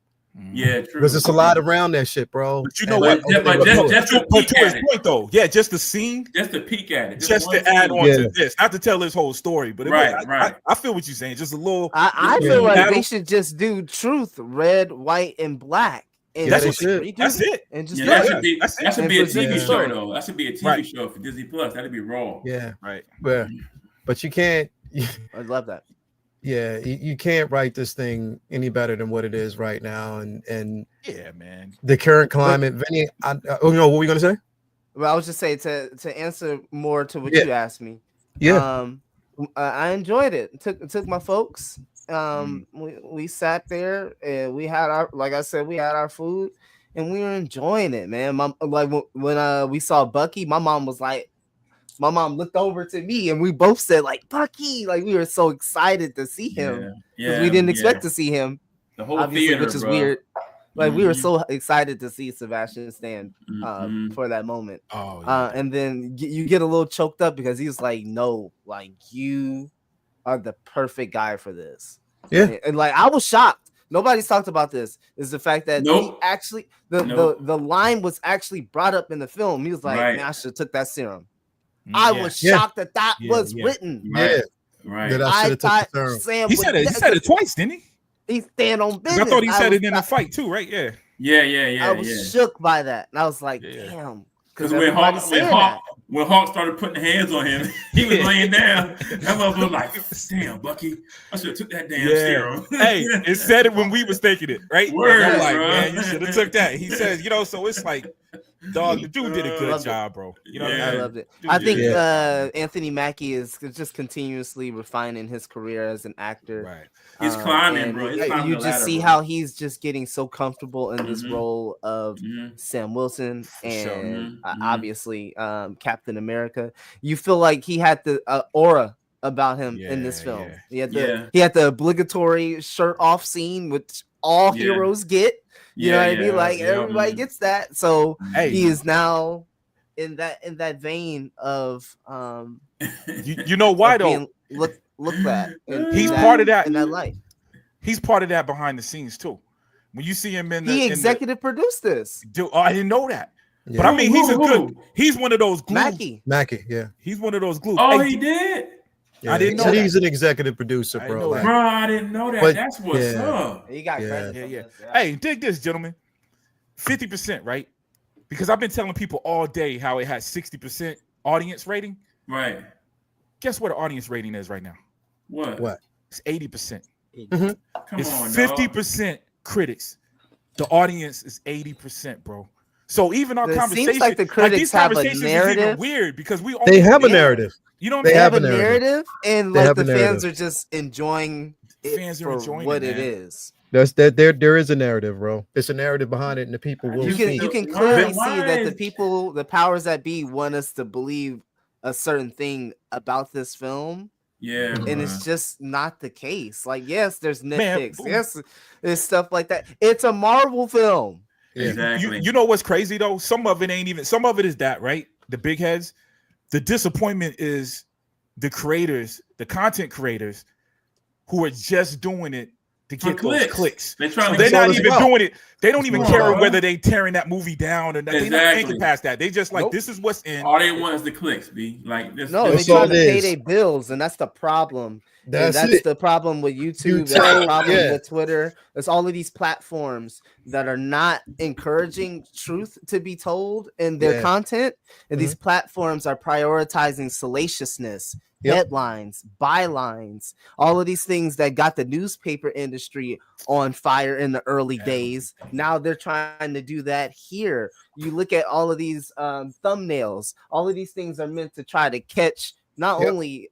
Yeah, true. Because it's a lot around that shit, bro. But you know what? Just to his point, though, just the scene, just to peek at it, just to add on to this, not to tell his whole story, but right. I feel what you're saying. Just a little. I feel like they should just do truth, red, white, and black. And that's it. And just that should be a TV show, it. though. That should be a TV show for Disney Plus. That'd be raw. Yeah, right. But you can't. I love that. Yeah, you can't write this thing any better than what it is right now, and yeah, man, the current climate. Vinny, what were you gonna say? Well, I was just saying to answer more to what you asked me. Yeah, I enjoyed it. Took my folks. We sat there and we had our food and we were enjoying it, man. When we saw Bucky, my mom looked over to me and we both said like Bucky, like we were so excited to see him because we didn't expect to see him. The whole theater, which is weird. Like we were so excited to see Sebastian Stan for that moment. And then you get a little choked up because he was like, "No, like you are the perfect guy for this." Yeah, and like I was shocked. Nobody's talked about this. Is the fact that he actually the line was actually brought up in the film. He was like, "Man, I should have took that serum." I was shocked that was written. Right. That I should have took the Sam. He said it twice, didn't he? He stand on business. I thought he said it in a fight too, right? Yeah. Yeah. I was shook by that, and I was like, "Damn!" Because when Hawk started putting hands on him, he was laying down. That motherfucker was like, "Damn, Bucky, I should have took that damn serum." Hey, it said it when we was thinking it, right? Word, I'm like, bro. man, you should have took that. He says, so it's like, dog, the dude did a good job, bro. You know, I loved it. I think Anthony Mackie is just continuously refining his career as an actor. Right. He's climbing, bro. You just see how he's just getting so comfortable in this role of Sam Wilson and obviously Captain America. You feel like he had the aura about him in this film. He had the obligatory shirt off scene, which all heroes get. You know what I mean? Like everybody gets that. So he is now in that vein of you know why though? Look at he's part of that in that life. He's part of that behind the scenes too. When you see him he executive produced this. Dude, I didn't know that. Yeah. But I mean, he's one of those glue. Mackie, yeah. He's one of those glue. Oh, he did? Yeah, I didn't know he's an executive producer, bro. Bro, I didn't know that. But, that's what's up. He got credit. Yeah. Hey, dig this, gentlemen. 50%, right? Because I've been telling people all day how it has 60% audience rating. Right. Guess what the audience rating is right now? What? It's 80%. Come it's on, 50% critics. The audience is 80%, bro. So even our conversation, seems like the critics have a narrative. Is even weird because they have a narrative. You know what they I mean? have a narrative, and like the fans are just enjoying it what it is. There is a narrative, bro. There's a narrative behind it, and the people will. You can clearly see that the powers that be, want us to believe a certain thing about this film. Yeah, and it's just not the case. Like, yes, there's nitpicks. Yes, there's stuff like that. It's a Marvel film. Yeah. Exactly. You know what's crazy though? Some of it ain't even. Some of it is that, right? The big heads. The disappointment is the creators, the content creators, who are just doing it to get those clicks. They're not even doing it. They don't even care whether they tearing that movie down or not. They're not thinking past that. They just like, this is what's in. All they want is the clicks, B. Like this. No, they're trying to pay their bills, and that's the problem. That's the problem with YouTube. That's the problem with Twitter. There's all of these platforms that are not encouraging truth to be told in their content, and these platforms are prioritizing salaciousness. Headlines, bylines, all of these things that got the newspaper industry on fire in the early days. Now they're trying to do that here. You look at all of these thumbnails. All of these things are meant to try to catch not Yep. only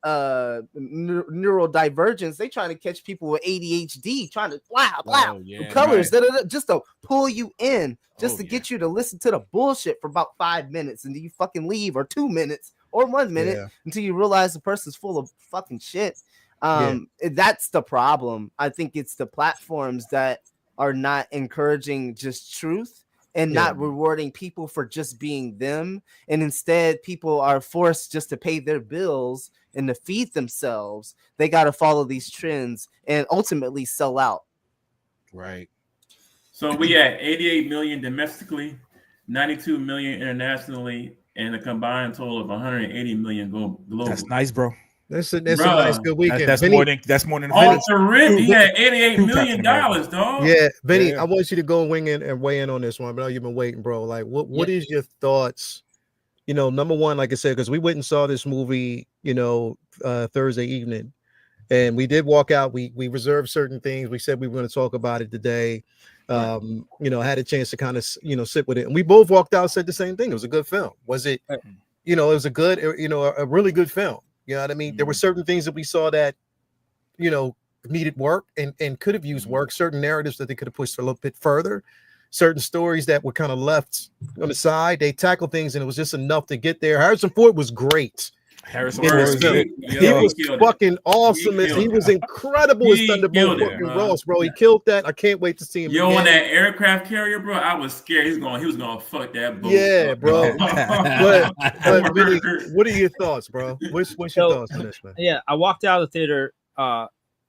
neural divergence, they trying to catch people with ADHD, trying to Oh, yeah, colors just to pull you in, just Oh, to yeah. get you to listen to the bullshit for about 5 minutes, and then you fucking leave, or 2 minutes or 1 minute Yeah. until you realize the person's full of fucking shit. Yeah. That's the problem. I think it's the platforms that are not encouraging just truth and Yeah. not rewarding people for just being them, and instead people are forced just to pay their bills and to feed themselves. They got to follow these trends and ultimately sell out. Right. So we at 88 million domestically, 92 million internationally, and a combined total of 180 million global. That's nice, bro. That's a nice good weekend. That's Vinny, more than Off Vinny. the rip, he had 88 Two million Captain America. dog. yeah, Vinny, Yeah. I want you to go and weigh in on this one. I know you've been waiting, bro. Like, what is your thoughts? You know, number one, like I said, because we went and saw this movie, you know, Thursday evening, and we did walk out. We reserved certain things. We said we were going to talk about it today. You know, had a chance to kind of, you know, sit with it, and we both walked out, said the same thing. It was a good film. Was it? You know, it was a good, you know, a really good film. You know what I mean? There were certain things that we saw that, you know, needed work and could have used work, certain narratives that they could have pushed a little bit further, certain stories that were kind of left on the side. They tackled things and it was just enough to get there. Harrison Ford was great. Harrison in Ford this is film. it. He was killed it. fucking awesome. He was incredible as He Thunderbolt killed it, fucking bro. Ross, bro. He killed that. I can't wait to see him Yo, on again. that aircraft carrier, bro, I was scared. He was gonna fuck that boat. Yeah, bro. But Vinny, Word. what are your thoughts, bro? What's your thoughts on this, man? Yeah, I walked out of the theater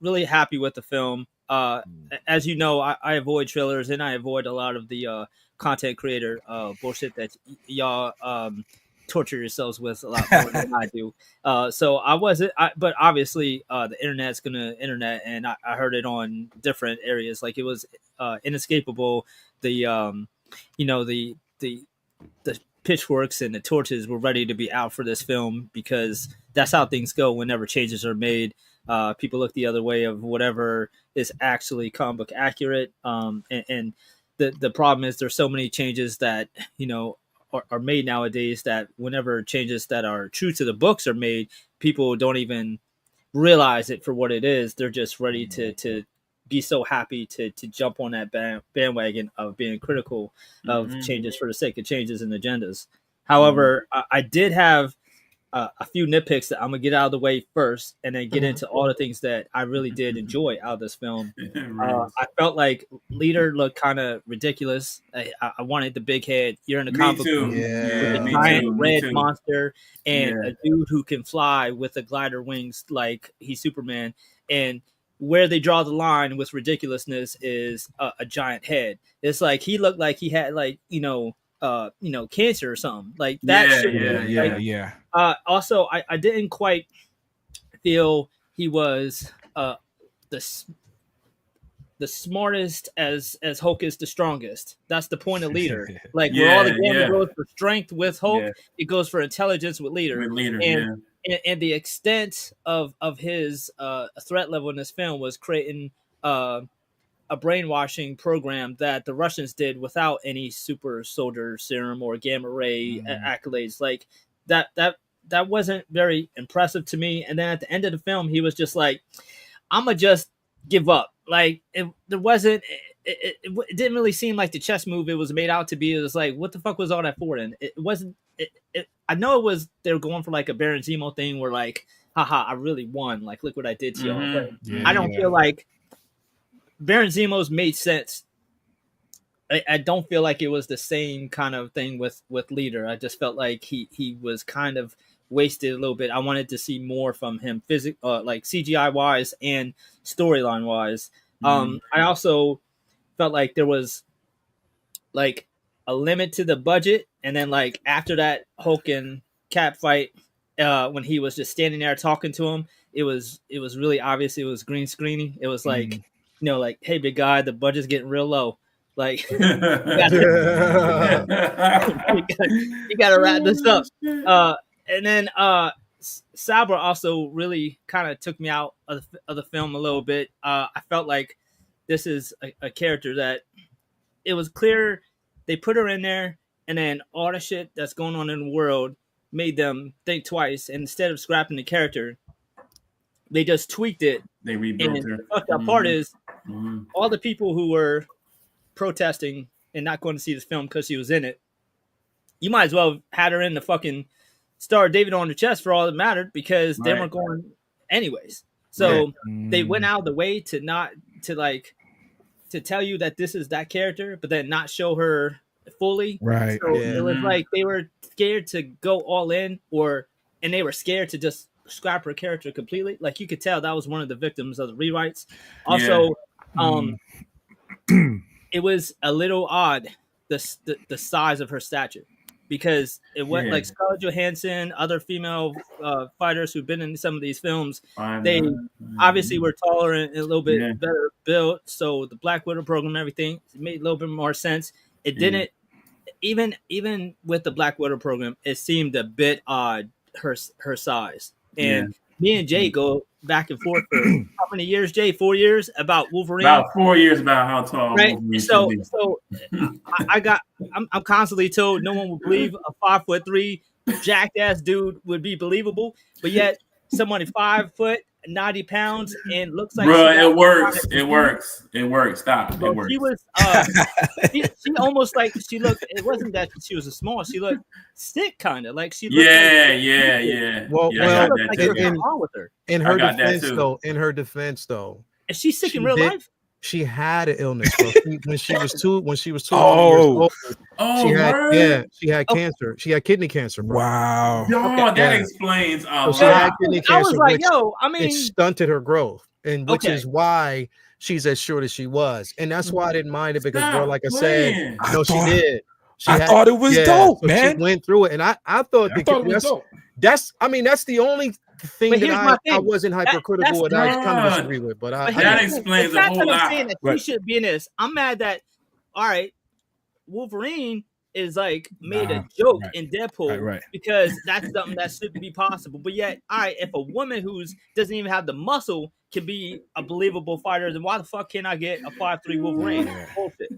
really happy with the film. As you know, I avoid trailers and I avoid a lot of the content creator bullshit that y'all torture yourselves with a lot more than I do. So I wasn't, but obviously the internet's gonna internet, and I heard it on different areas. Like it was inescapable. The you know the pitchforks and the torches were ready to be out for this film because that's how things go whenever changes are made. People look the other way of whatever is actually comic book accurate. And the problem is there's so many changes that, you know, are made nowadays that whenever changes that are true to the books are made, people don't even realize it for what it is. They're just ready to be so happy to jump on that bandwagon of being critical of changes for the sake of changes and agendas. However, I did have a few nitpicks that I'm gonna get out of the way first, and then get into all the things that I really did enjoy out of this film. I felt like Leader looked kind of ridiculous. I wanted the big head. You're in the comic book movie with a giant red monster and a dude who can fly with a glider wings like he's Superman. And where they draw the line with ridiculousness is a giant head. It's like he looked like he had like cancer or something like that. Yeah. Also, I didn't quite feel he was the smartest as Hulk is the strongest. That's the point of Leader. Like where all the gamma goes for strength with Hulk, it goes for intelligence with Leader. And the extent of his threat level in this film was creating a brainwashing program that the Russians did without any super soldier serum or gamma ray accolades. Like that wasn't very impressive to me. And then at the end of the film, he was just like, "I'm gonna just give up." Like it didn't really seem like the chess move it was made out to be. It was like, what the fuck was all that for? And it wasn't. I know it was they were going for like a Baron Zemo thing where like, haha, I really won. Like, look what I did to y'all. But I don't feel like Baron Zemo's made sense. I don't feel like it was the same kind of thing with Leader. I just felt like he was kind of wasted a little bit. I wanted to see more from him, like CGI wise and storyline wise. I also felt like there was like a limit to the budget, and then like after that Hulk and Cap fight, when he was just standing there talking to him, it was really obvious it was green screening. It was like, like, hey, big guy, the budget's getting real low. Like, you gotta wrap this up. And then Sabra also really kind of took me out of the film a little bit. I felt like this is a character that it was clear they put her in there, and then all the shit that's going on in the world made them think twice, and instead of scrapping the character, they just tweaked it. They rebuilt And her. the fucked up part is Mhm. all the people who were protesting and not going to see this film because she was in it. You might as well have had her in the fucking Star of David on the chest for all that mattered, because they Right. weren't going anyways. So they went out of the way to not to tell you that this is that character, but then not show her fully. Right. So Yeah. it was like they were scared to go all in, and they were scared to just scrap her character completely. Like you could tell that was one of the victims of the rewrites. Also, it was a little odd the size of her stature, because it went like Scarlett Johansson, other female fighters who've been in some of these films. They obviously were taller and a little bit better built. So the Black Widow program, everything, it made a little bit more sense. It didn't even with the Black Widow program, it seemed a bit odd her size. And me and Jay go back and forth for how many years, Jay? 4 years about Wolverine. About 4 years about how tall. Right. Wolverine So should be. I'm constantly told no one would believe a 5'3" jackass dude would be believable, but yet somebody 5 foot, 90 pounds, and looks like Bro, it works. It works. It works. Stop. Bro, it works. she was she almost like she looked. It wasn't that she was a small. She looked sick, kind of like she. Looked Yeah. Well, I got that like too. there's something wrong with her. In her defense, though, Is she sick in real life? She had an illness, bro. When she was two years old. She had cancer. She had kidney cancer, bro. Wow. Yo, that explains a lot. She had kidney cancer, I was like, it stunted her growth, and which is why she's as short as she was, and that's why I didn't mind it, because bro, like I said, she did. I thought it was dope, man. She went through it, and I thought it was dope. That's the only thing that I wasn't hypercritical, and I kind of disagree with. But that explains a whole lot. Saying that she should be in this. I'm mad that Wolverine is like made a joke in Deadpool because that's something that shouldn't be possible. But yet, if a woman who's doesn't even have the muscle can be a believable fighter, then why the fuck can't I get a 5'3" Wolverine? Bullshit.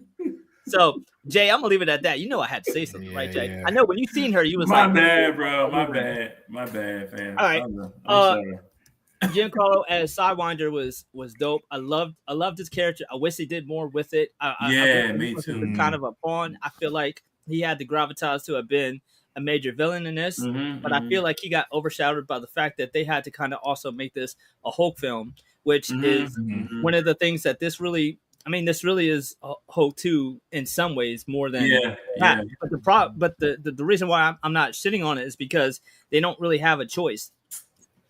So, Jay, I'm gonna leave it at that. You know I had to say something, right, Jay? Yeah. I know when you seen her, you was my bad, bro. My bad, fam. All right. I'm sorry. Giancarlo as Sidewinder was dope. I loved his character. I wish he did more with it. Me too. Kind of a pawn. I feel like he had the gravitas to have been a major villain in this, but I feel like he got overshadowed by the fact that they had to kind of also make this a Hulk film, which is one of the things that this really is Hulk 2 in some ways more than that. But the reason why I'm not shitting on it is because they don't really have a choice.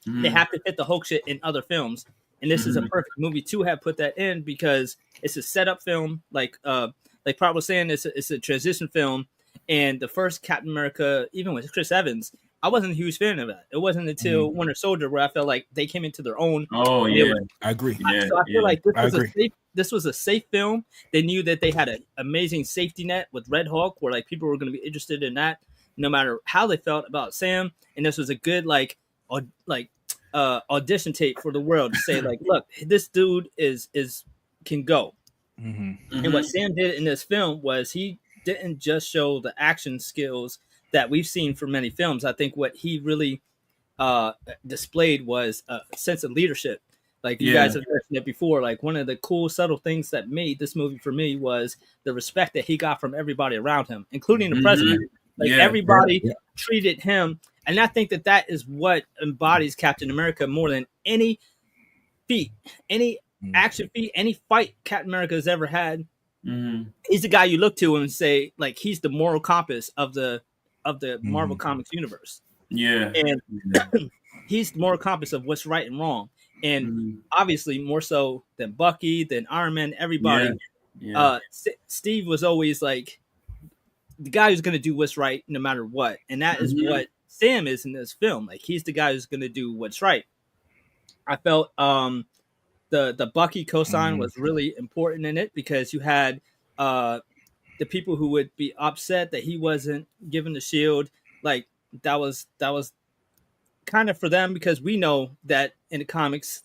They have to fit the Hulk shit in other films, and this is a perfect movie to have put that in, because it's a setup film. Like Prop was saying, it's a transition film, and the first Captain America, even with Chris Evans, I wasn't a huge fan of that. It wasn't until Winter Soldier where I felt like they came into their own. Oh yeah, I agree. So I feel like this was a safe film. They knew that they had an amazing safety net with Red Hulk, where like people were going to be interested in that, no matter how they felt about Sam. And this was a good audition tape for the world to say like, look, this dude can go. And what Sam did in this film was he didn't just show the action skills that we've seen for many films. I think what he really displayed was a sense of leadership. Like you guys have mentioned it before, like one of the cool, subtle things that made this movie for me was the respect that he got from everybody around him, including the president. Like everybody treated him. And I think that is what embodies Captain America more than any feat, any action feat, any fight Captain America has ever had. He's the guy you look to and say, like, he's the moral compass of the Marvel Comics universe. Yeah. And he's the moral compass of what's right and wrong. And obviously more so than Bucky, than Iron Man, everybody. Steve was always like the guy who's going to do what's right no matter what. And that is what Sam is in this film. Like, he's the guy who's going to do what's right. I felt the Bucky cosign was really important in it, because you had the people who would be upset that he wasn't given the shield. Like, that was kind of for them, because we know that in the comics,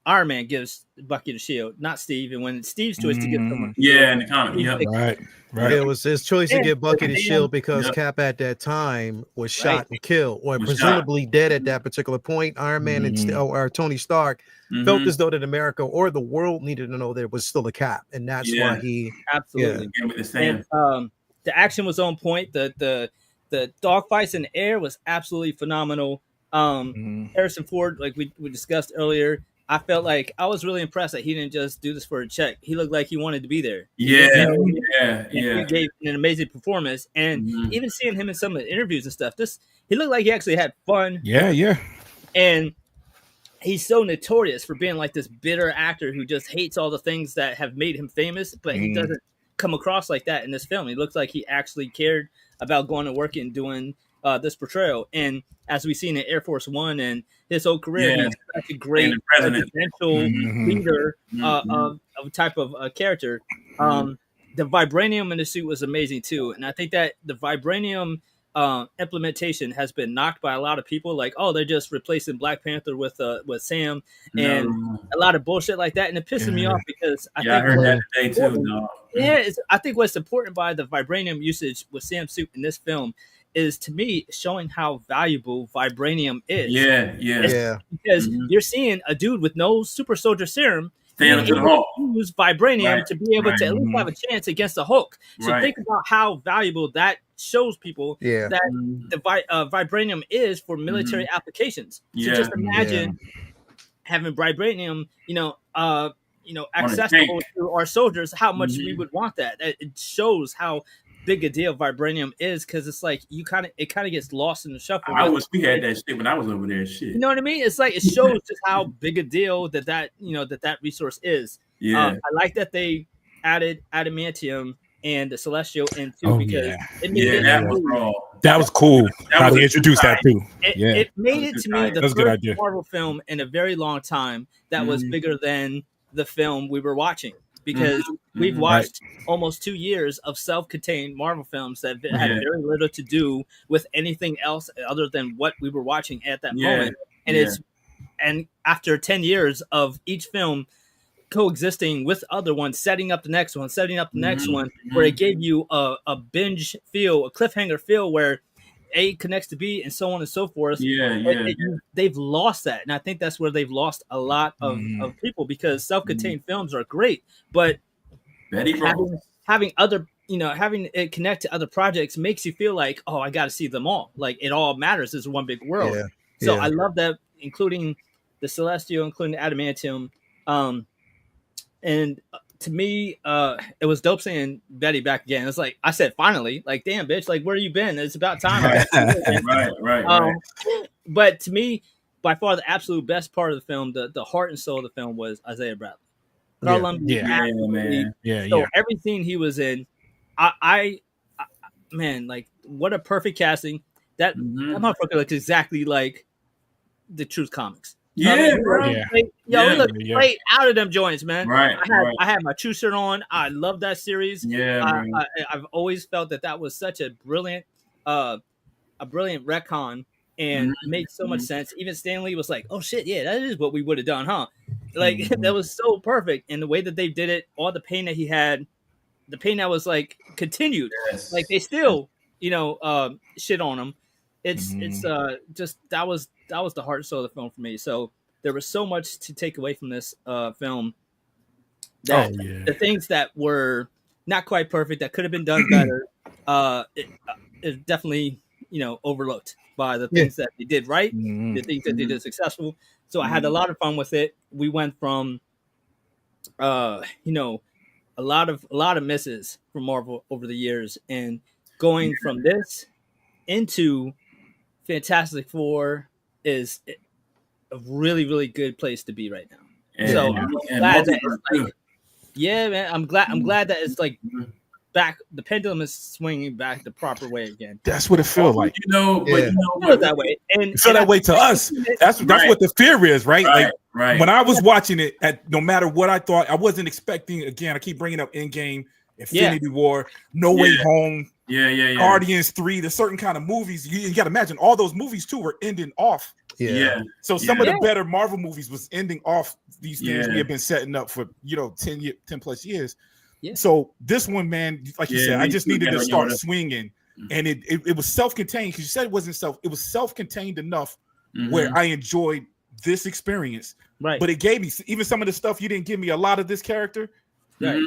Iron Man gives Bucky the shield, not Steve. And when Steve's choice to give someone, in the comic, Right. It was his choice to Yeah. give Bucky the Yeah. shield because Yep. Cap at that time was shot and killed, or Was presumably dead at that particular point. Iron Man or Tony Stark felt as though that America or the world needed to know there was still a Cap, and that's why he absolutely. And, the action was on point. The dogfights in the air was absolutely phenomenal. Harrison Ford, like we discussed earlier, I felt like I was really impressed that he didn't just do this for a check. He looked like he wanted to be there. He gave an amazing performance, and even seeing him in some of the interviews and stuff, he looked like he actually had fun. Yeah. And he's so notorious for being like this bitter actor who just hates all the things that have made him famous, but he doesn't come across like that in this film. He looks like he actually cared about going to work and doing this portrayal. And as we've seen in Air Force One and his whole career, he's such a great presidential leader of a type of character. The vibranium in the suit was amazing too. And I think that the vibranium implementation has been knocked by a lot of people, like, oh, they're just replacing Black Panther with Sam and a lot of bullshit like that, and it pisses me off because I heard that today too. I think what's important by the vibranium usage with Sam's suit in this film is, to me, showing how valuable vibranium is. Because you're seeing a dude with no super soldier serum use vibranium to be able to at least have a chance against the Hulk. So think about how valuable that shows people that the vibranium is for military applications. So just imagine having vibranium, accessible to our soldiers, how much we would want that. It shows how big a deal vibranium is, because it's like it kind of gets lost in the shuffle. We had that shit when I was over there. Shit, you know what I mean? It's like it shows just how big a deal that resource is. I like that they added adamantium and the celestial in too, because it made that was cool. How they introduced that too. It made it to me the first Marvel film in a very long time that was bigger than the film we were watching. Because we've watched almost 2 years of self-contained Marvel films that had very little to do with anything else other than what we were watching at that moment. And after 10 years of each film coexisting with other ones, setting up the next one, where it gave you a binge feel, a cliffhanger feel, where A connects to B and so on and so forth. They've lost that. And I think that's where they've lost a lot of people, because self-contained films are great, but having other, having it connect to other projects makes you feel like, oh, I got to see them all. Like it all matters. It's one big world. So I love that, including the Celestial, including the Adamantium. And to me, it was dope seeing Betty back again. It's like I said, finally, like, damn, bitch, like, where you been? It's about time. Right. But to me, by far the absolute best part of the film, the heart and soul of the film, was Isaiah Bradley. So every scene he was in, I man, like, what a perfect casting. That motherfucker looks exactly like the Truth Comics. He looked straight out of them joints, man. I had my True shirt on. I love that series. I've always felt that was such a brilliant retcon, and made so much sense. Even Stan Lee was like, "Oh shit, yeah, that is what we would have done, huh?" Like that was so perfect, and the way that they did it, all the pain that he had, the pain that was like continued, like they still, shit on him. It's just that was the heart and soul of the film for me. So there was so much to take away from this film. That the things that were not quite perfect, that could have been done better, it definitely overlooked by the things that they did right, the things that they did successful. So I had a lot of fun with it. We went from a lot of misses from Marvel over the years, and going from this into Fantastic Four is a really, really good place to be right now. So I'm glad that it's like, man, I'm glad that it's like back. The pendulum is swinging back the proper way again. That's what it feels like. But that way, and feel that way to us. That's what the fear is, right? When I was watching it, no matter what I thought, I wasn't expecting. Again, I keep bringing up Endgame, Infinity War, No Way Home, Guardians 3. There's certain kind of movies you got to imagine. All those movies too were ending off Yeah. So some of Yeah. the better Marvel movies was ending off these things we Yeah. have been setting up for 10 plus years. Yeah. So this one, man, like you said, I me just too, needed to Ghetto start Yoda. swinging, and it was self-contained because you said it wasn't it was self-contained enough Mhm. where I enjoyed this experience. Right. But it gave me even some of the stuff you didn't give me a lot of this character. Right.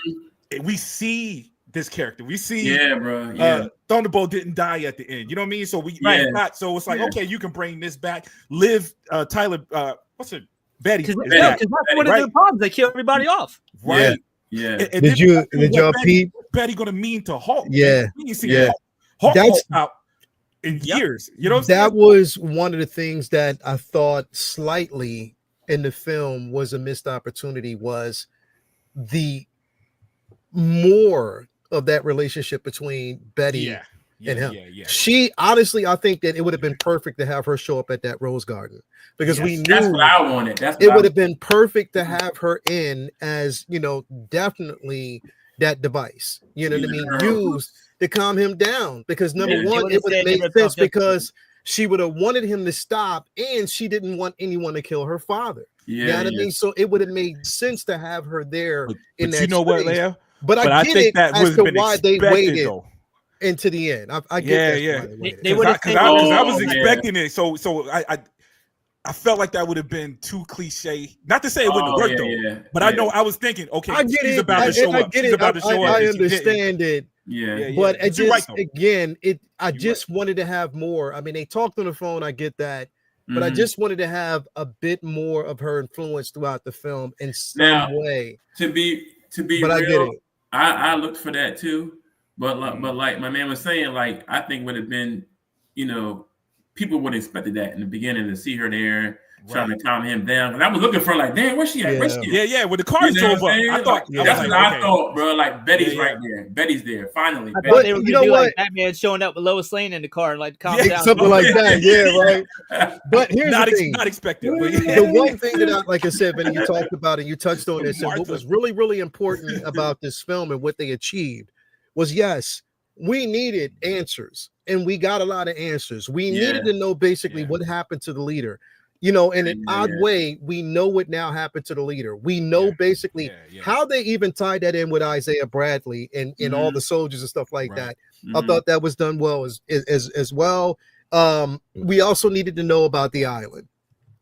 We see this character. We see Yeah, bro. Yeah. Thunderbolt didn't die at the end. You know what I mean? So we Yeah. got, so it's like, Yeah. okay, you can bring this back. Liv, Tyler, what's her? Betty. Because is that's back, one of the problems. They kill everybody off. right? Yeah. And Did y'all peep? What's Betty gonna mean to Hulk? Yeah. We ain't seen Yeah. Hulk That's- out in Yep. years. You know what I'm That saying? was one of the things that I thought slightly in the film was a missed opportunity, was the more of that relationship between Betty and him. Yeah. She honestly, I think that it would have been perfect to have her show up at that Rose Garden, because we That's knew what I wanted. That's it what would have been perfect to have her in as, definitely that device, you know what I mean, used to calm him down, because number Yeah. one, They it would have would've said made they ripped sense off Justin. because she would have wanted him to stop, and she didn't want anyone to kill her father. Yeah. You know what I mean? So it would have made sense to have her there in But that you know what, space. Leah? But I get think it that as would to have been why they expected, waited though. into the end. I get Yeah, that's yeah. why they waited. They would've Because said- I was Oh, yeah. expecting it. So I felt like that would have been too cliche. Not to say it wouldn't have worked though, but I know I was thinking, okay, I get she's it. about to show up. She's about to show up. I and she didn't. understand it. Yeah. But it you're right, just though. again, I You're just wanted to have more. I mean, they talked on the phone, I get that, but I Mhm. just wanted to have a bit more of her influence throughout the film in some Now, way. to be But real, I get it. I looked for that too, but like my man was saying, like I think would have been, people would have expected that in the beginning to see her there trying to calm him down. Because I was looking for her, like, damn, where's she at? Where's she at? Yeah. When the car You know drove what up, I'm I saying? thought Like, that's I was what like, I thought, bro. Like Betty's Yeah. right there. Betty's there. Finally, I Betty. thought But they were you gonna know do what? like Batman showing up with Lois Lane in the car and like calm Yeah, down. Something like that, yeah, right. But here's not the thing. not expected. But The one thing that like I said, Benny, you talked about and you touched on this, and what Martha. was really, really important about this film and what they achieved was, yes, we needed answers, and we got a lot of answers. We needed to know basically what happened to the leader. In an odd way, we know what now happened to the leader. We know basically how they even tied that in with Isaiah Bradley and all the soldiers and stuff like that. I thought that was done well as well. We also needed to know about the island.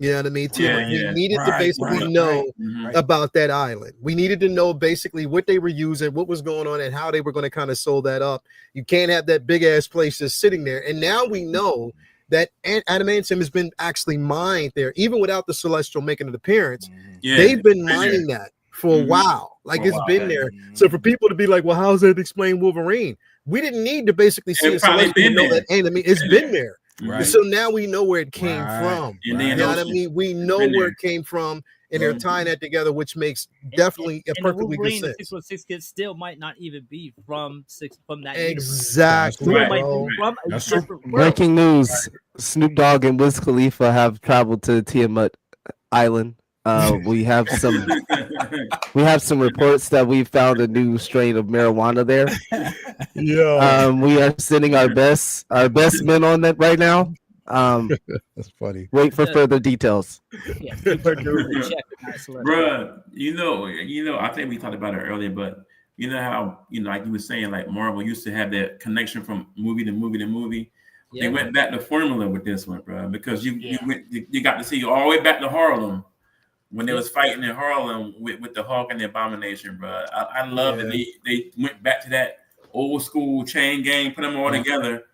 You know what I mean? We needed to basically know about that island. We needed to know basically what they were using, what was going on, and how they were going to kind of sew that up. You can't have that big ass place just sitting there. And now we know that adamantium has been actually mined there, even without the Celestial making an appearance. They've been mining that for a while. Like it's been there. So for people to be like, well, how's that explain Wolverine? We didn't need to basically see a Celestial to know that enemy. It's been there. Right. So now we know where it came from. You know what I mean? We know where it came from, and they're tying that together, which makes definitely a perfectly good sense. 616 kids still might not even be from that exactly. Right. From a different world. Breaking news: Snoop Dogg and Wiz Khalifa have traveled to Tiamat Island. We have some reports that we found a new strain of marijuana there. We are sending our best men on that right now. That's funny. Wait for further details. Yeah, bruh, I think we talked about it earlier, but you know how like you were saying, like Marvel used to have that connection from movie to movie to movie. They went back to formula with this one, bro, because you got to see all the way back to Harlem. When they was fighting in Harlem with the Hulk and the Abomination, bro. I love that they went back to that old school chain gang, put them all together.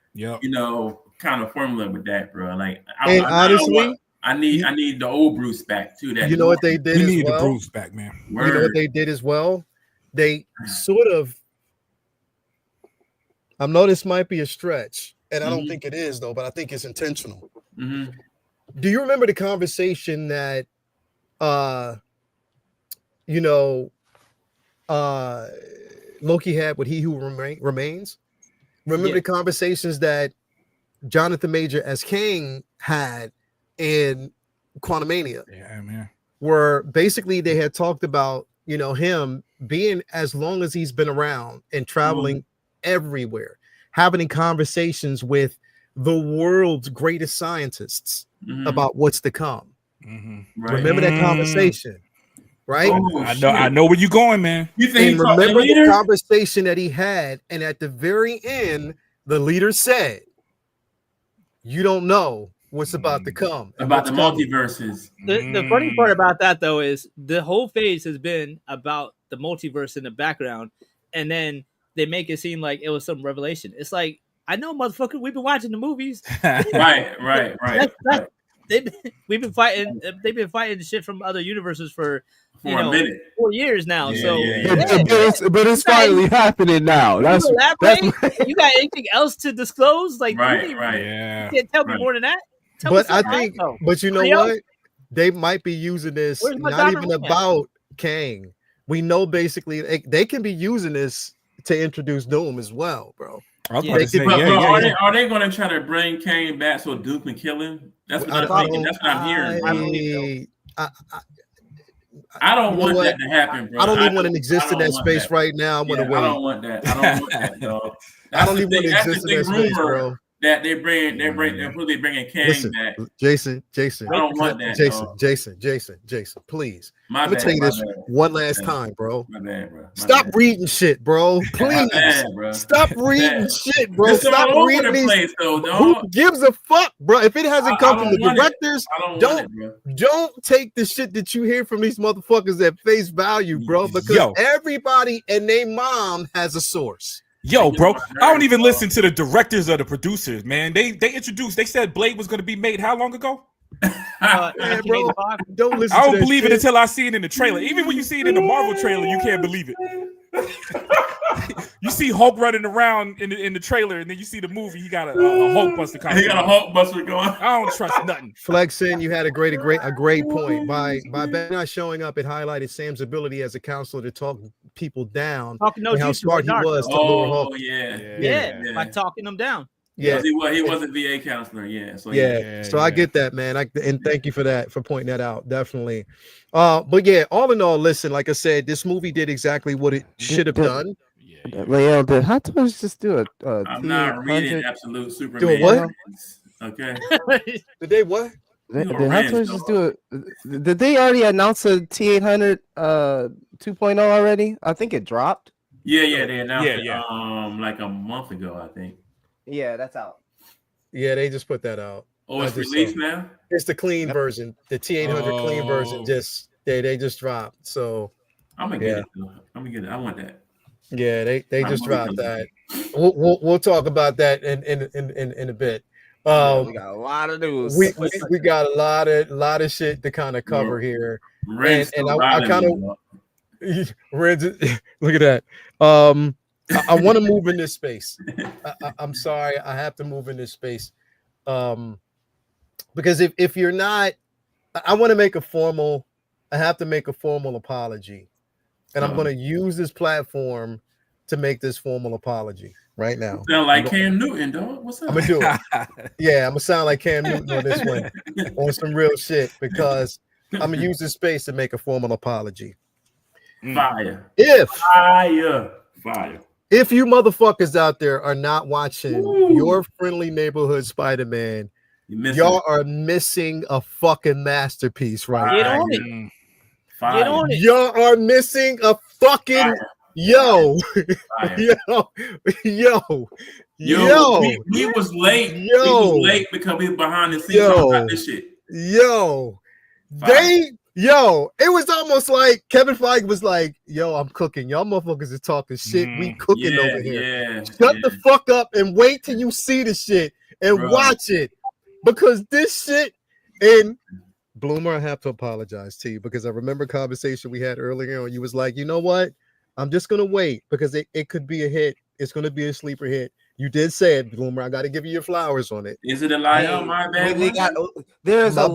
Kind of formula with that, bro. Like, honestly, I need the old Bruce back too. That what they did? We need the Bruce back, man. You know what they did as well? They sort of. I know this might be a stretch, and I don't think it is though, but I think it's intentional. Do you remember the conversation that? Loki had with He Who Remains. Remember the conversations that Jonathan Major as King had in Quantumania? Yeah, man. Where basically they had talked about, him being as long as he's been around and traveling everywhere, having conversations with the world's greatest scientists about what's to come. Mm-hmm. Right. Remember that conversation, right? Oh, I know where you're going, man. You think And remember the conversation that he had, and at the very end, the leader said, "You don't know what's about to come about the coming." multiverses. The funny part about that though is the whole phase has been about the multiverse in the background, and then they make it seem like it was some revelation. It's like, I know, motherfucker, we've been watching the movies. right. We've been fighting. They've been fighting shit from other universes for a minute, 4 years now. But it's finally happening now. That's you got anything else to disclose? Like, right. You can't tell me more than that. Tell But me I think, but you know what? They might be using this not even about Kang. We know basically they can be using this to introduce Doom as well, bro. Are they going to try to bring Kang back so Doom can kill him? That's what I'm thinking. That's what I'm hearing. I don't want that to happen, bro. I don't even want to exist in that space right now. I'm gonna wait. I don't want that. I don't want that, dog. I don't even want to exist in that space, bro. That they're bringing Kang back. Jason, I don't want that. Jason, please. Let me tell you this one last time, bro. My bad, bro. Stop reading shit, bro. Please. Stop reading shit, bro. Stop reading these. Place, though, who gives a fuck, bro? If it hasn't come from the directors, don't take the shit that you hear from these motherfuckers at face value, bro. Because everybody and their mom has a source. Yo, bro, I don't even listen to the directors or the producers, man. They said Blade was going to be made how long ago? Man, bro, don't listen. I don't believe it until I see it in the trailer. Even when you see it in the Marvel trailer, you can't believe it. You see Hulk running around in the trailer, and then you see the movie. He got a Hulk buster. He got a Hulk buster going. I don't trust nothing. Flexin, you had a great point. By Ben not showing up, it highlighted Sam's ability as a counselor to talk people down. And how smart he was to lure Hulk. Yeah, by talking them down. Yeah, he was a VA counselor. So I get that, man. And thank you for pointing that out. Definitely. But yeah, all in all, listen, like I said, this movie did exactly what it should have done. Leon, did Hot Toys just do I'm not reading Absolute Superman. Do what? Okay. Did they what? Did Hot Toys just do it? Did they already announce a T800 2.0 already? I think it dropped. Yeah, they announced it like a month ago, I think. Yeah, that's out. Yeah, they just put that out. Oh, it's released now? It's the clean version. The T800 clean version they just dropped. So I'm gonna get it. I'm gonna get it. I want that. Yeah, they just dropped that. We'll talk about that in a bit. We got a lot of news. We got a lot of shit to kind of cover here. And I kind of look at that. I want to move in this space. I'm sorry, I have to move in this space. Because if you're not, I want to make a formal. I have to make a formal apology. And I'm going to use this platform to make this formal apology right now. Sound like Cam Newton, dog. What's up? I'm going to do it. Yeah, I'm going to sound like Cam Newton on this one, on some real shit, because I'm going to use this space to make a formal apology. Fire. Fire. If you motherfuckers out there are not watching Your Friendly Neighborhood Spider-Man, y'all are missing a fucking masterpiece right Get now. on it. Get on it. Y'all are missing a fucking yo. He was late. He was late because he was behind the scenes about this shit. It was almost like Kevin Feige was like, yo, I'm cooking. Y'all motherfuckers are talking shit. We cooking over here. Shut the fuck up and wait till you see the shit and watch it. Because this shit, and Bloomer, I have to apologize to you because I remember a conversation we had earlier on. You was like, you know what? I'm just going to wait because it could be a hit. It's going to be a sleeper hit. You did say it, Bloomer. I got to give you your flowers on it. Is it a lie on my bad? There's a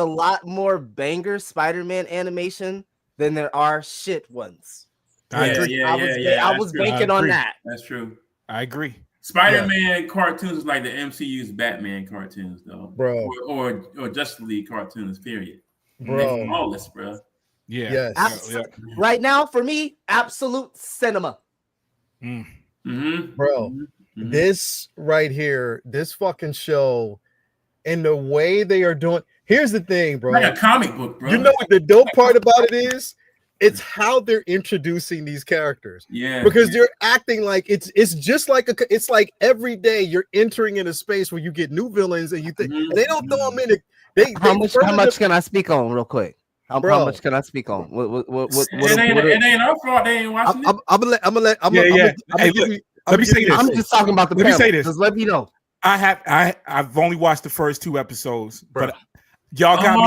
lot more banger Spider-Man animation than there are shit ones. I was banking on that. That's true. I agree. Spider-Man cartoons is like the MCU's Batman cartoons, though, bro, or Justice League cartoons. Period, bro. Flawless, bro. Yeah. Yes. Right now, for me, absolute cinema. Bro. This right here, this fucking show, and the way they are doing. Here's the thing, bro. Like a comic book, bro. You know what the dope part about it is? It's how they're introducing these characters. Yeah. Because they're acting like it's just like it's like every day you're entering in a space where you get new villains and you think and they don't throw them in it. How much can I speak on real quick? How much can I speak on? It ain't our fault. They ain't watching it. I'm gonna let. Hey, look, let me say this. I'm just talking about the. Let me say this. Just let me know. I've only watched the first 2 episodes, but y'all got me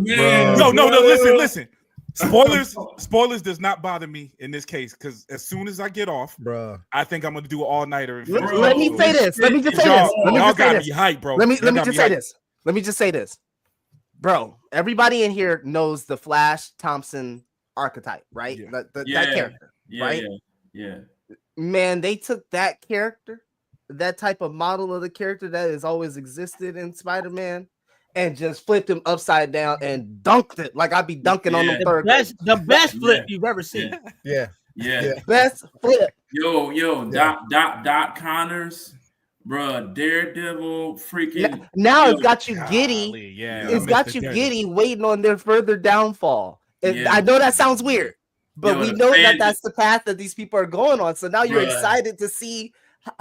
hyped. No. Listen. Spoilers does not bother me in this case because as soon as I get off, bro, I think I'm gonna do all nighter. Let me say this. Let me just say this. Y'all got me hyped, bro. Let me just say this. Let me just say this, bro. Everybody in here knows the Flash Thompson archetype, right? Yeah. That character, right? Yeah. Man, they took that character, that type of model of the character that has always existed in Spider-Man, and just flipped him upside down and dunked it like I'd be dunking on the third. The best flip you've ever seen. Yeah. Best flip. Yo, Doc Connors, bro, Daredevil, freaking. Now it's got you giddy. Yeah, it's got you giddy, waiting on their further downfall. I know that sounds weird, but we know that that's the path that these people are going on. So now you're excited to see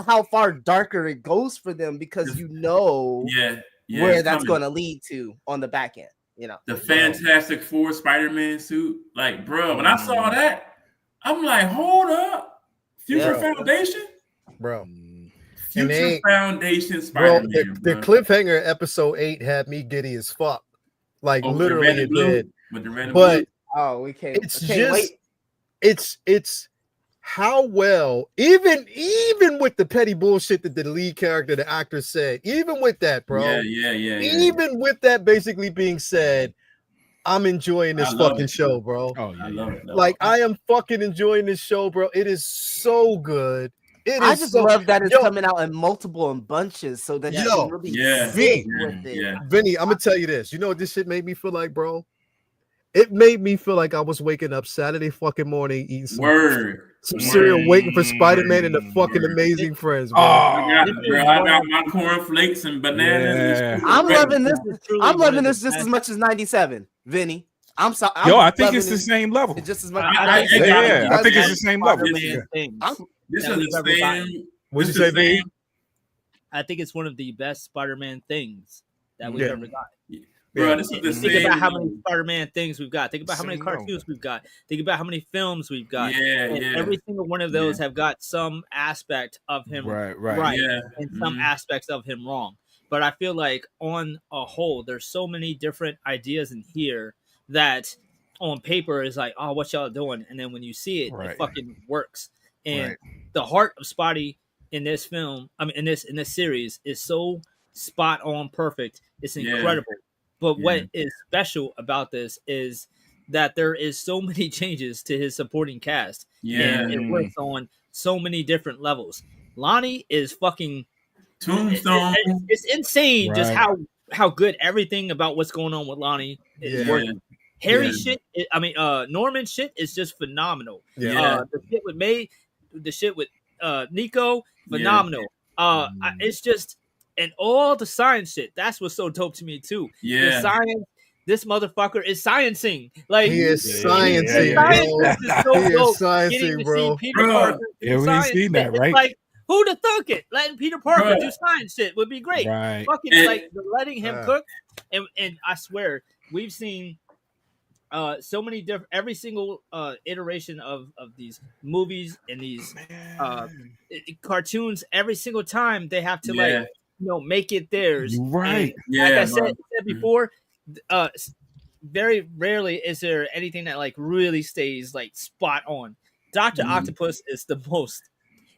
how far darker it goes for them because you know where that's going to lead to on the back end. You know, the Fantastic Four Spider-Man suit. Like, bro, when I saw that, I'm like, hold up, Future Foundation, bro. Future Foundation Spider-Man. The cliffhanger episode 8 had me giddy as fuck. Like literally it did. But we can't. It's just wait. It's how well even with the petty bullshit that the lead character, the actor said, even with that, bro. Yeah. Even with that basically being said, I'm enjoying this fucking show, bro. Oh, yeah. I love it. Like I am fucking enjoying this show, bro. It is so good. I just love that it's coming out in multiple and bunches so that you can really sit with it. Vinny, I'm gonna tell you this. You know what this shit made me feel like, bro? It made me feel like I was waking up Saturday fucking morning eating some cereal, waiting for Spider-Man and the fucking Amazing Friends, bro. I got my cornflakes and bananas. Yeah. I'm loving this. I'm loving this just as much as 97, Vinny. I'm sorry. I think it's the same level. Just as much. I think it's the same level. This is the same. What'd you say, Vinny? I think it's one of the best Spider-Man things that we've ever got. Bro, this is the same. Think about how many Spider-Man things we've got. Think about how many cartoons we've got. Think about how many films we've got. Every single one of those have got some aspect of him right and some aspects of him wrong. But I feel like on a whole, there's so many different ideas in here that on paper is like, oh, what y'all doing? And then when you see it, it fucking works. And the heart of Spotty in this film, in this series, is so spot on perfect. It's incredible. But what is special about this is that there is so many changes to his supporting cast. And it works on so many different levels. Lonnie is fucking Tombstone. It's insane just how good everything about what's going on with Lonnie is working. Harry shit, Norman shit is just phenomenal. The shit with May, the shit with Nico, phenomenal. It's just, and all the science shit, that's what's so dope to me too. The science, this motherfucker is sciencing. Like he is sciencing, bro. He is sciencing, bro. We've seen that, right? Like, who'd have thunk it? Letting Peter Parker do science shit would be great. Fucking like letting him cook, and I swear we've seen so many different, every single iteration of these movies and these cartoons. Every single time they have to make it theirs. Right. And like I said before, very rarely is there anything that like really stays like spot on. Dr. Octopus is the most.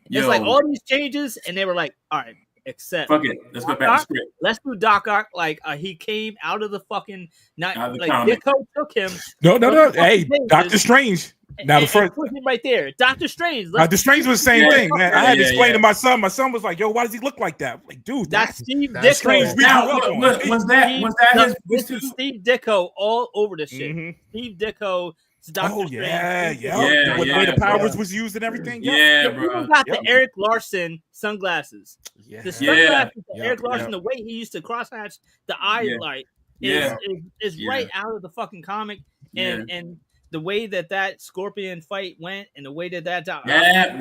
It's like all these changes, and they were like, all right, except fuck it. Let's go back to script. Let's do Doc Ock like he came out of the fucking Ditko took him. No. Hey, Doctor Strange. Now the first put him right there. Doctor Strange. Doctor Strange was the same thing, man. I had to explain to my son. My son was like, "Yo, why does he look like that?" I'm like, dude, that's Steve Ditko. Strange. Was that this is Steve Ditko all over the shit. Steve Ditko Doctor Strange. The way the powers was used and everything. Yeah, He bro. got the Eric Larson sunglasses. Yeah. The sunglasses that Yeah. Eric Larson, the way he used to crosshatch the eye light is right out of the fucking comic. And the way that Scorpion fight went and the way that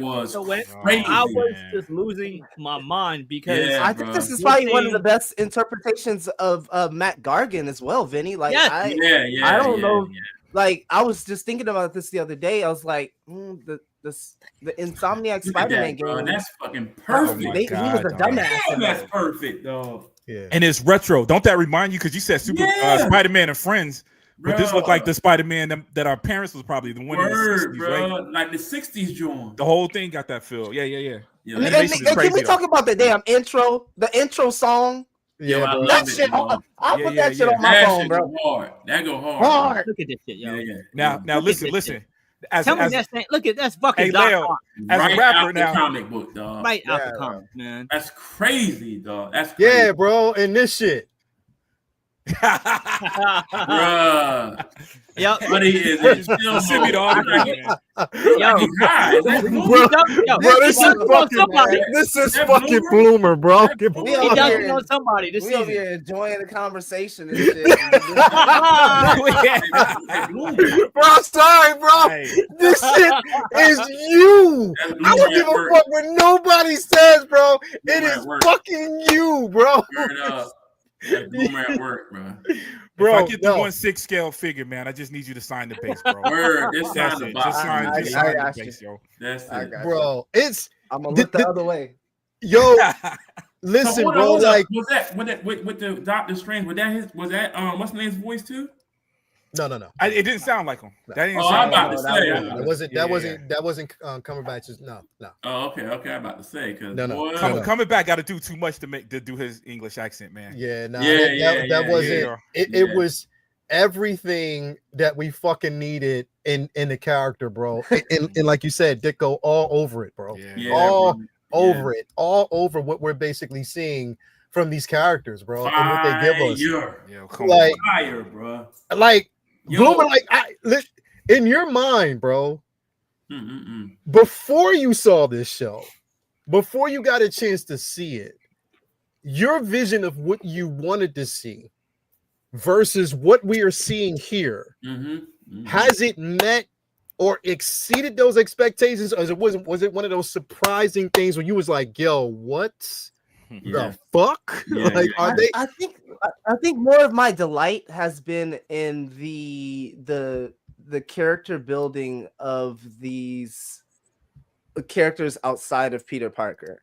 was crazy. I was just losing my mind because I think this is probably one of the best interpretations of Matt Gargan as well, Vinny. Like, I don't know. Like, I was just thinking about this the other day. I was like, the Insomniac Spider-Man game. That's fucking perfect. He was a dumbass. That's perfect, dog. Yeah. And it's retro. Don't that remind you? Because you said Spider-Man and Friends. But this looked like the Spider-Man that our parents was probably the one in the 60s, bro. right? Like the 60s joint. The whole thing got that feel. Yeah. And can we talk about the damn intro? The intro song? Yeah, bro. That shit. I'll put that shit on my phone, bro. That go hard. Look at this shit, yo. Now listen. Tell me that's that's fucking Leo, as right a rapper out now. The comic book, dog. Right out the comic, man. That's crazy, dog. That's crazy. Yeah, bro. And this shit. Bruh. Yep. But he is still send me the autograph, man. Bro, this is fucking Bloomer, bro. He doesn't know somebody. This we over season. here enjoying the conversation and shit. Bro, sorry, bro. Hey. This shit is you. I don't give a fuck what nobody says, bro. It is fucking you, bro. That's Bloomer at work, bro. Bro, if I get the 1/6 scale figure, man, I just need you to sign the base, bro. Word, That's it. Just sign the base, yo. That's it. Bro, it's I'm gonna look the other way. Yo, listen, bro. Like, was that with the Doctor Strange? Was that what's the name's voice too? No. It didn't sound like him. That didn't I'm sound about like to him. say that wasn't Cumberbatch's. No. Oh, okay. I'm about to say because Coming back got to do too much to do his English accent, man. Yeah, that wasn't. It was everything that we fucking needed in the character, bro. and like you said, Dicko all over it, bro. All over what we're basically seeing from these characters, bro, and what they give us. Like fire, bro. Like Bloomer, in your mind, bro. Before you saw this show, before you got a chance to see it, your vision of what you wanted to see versus what we are seeing here, has it met or exceeded those expectations, or was it one of those surprising things where you was like, yo, what the fuck? I think more of my delight has been in the character building of these characters outside of Peter Parker.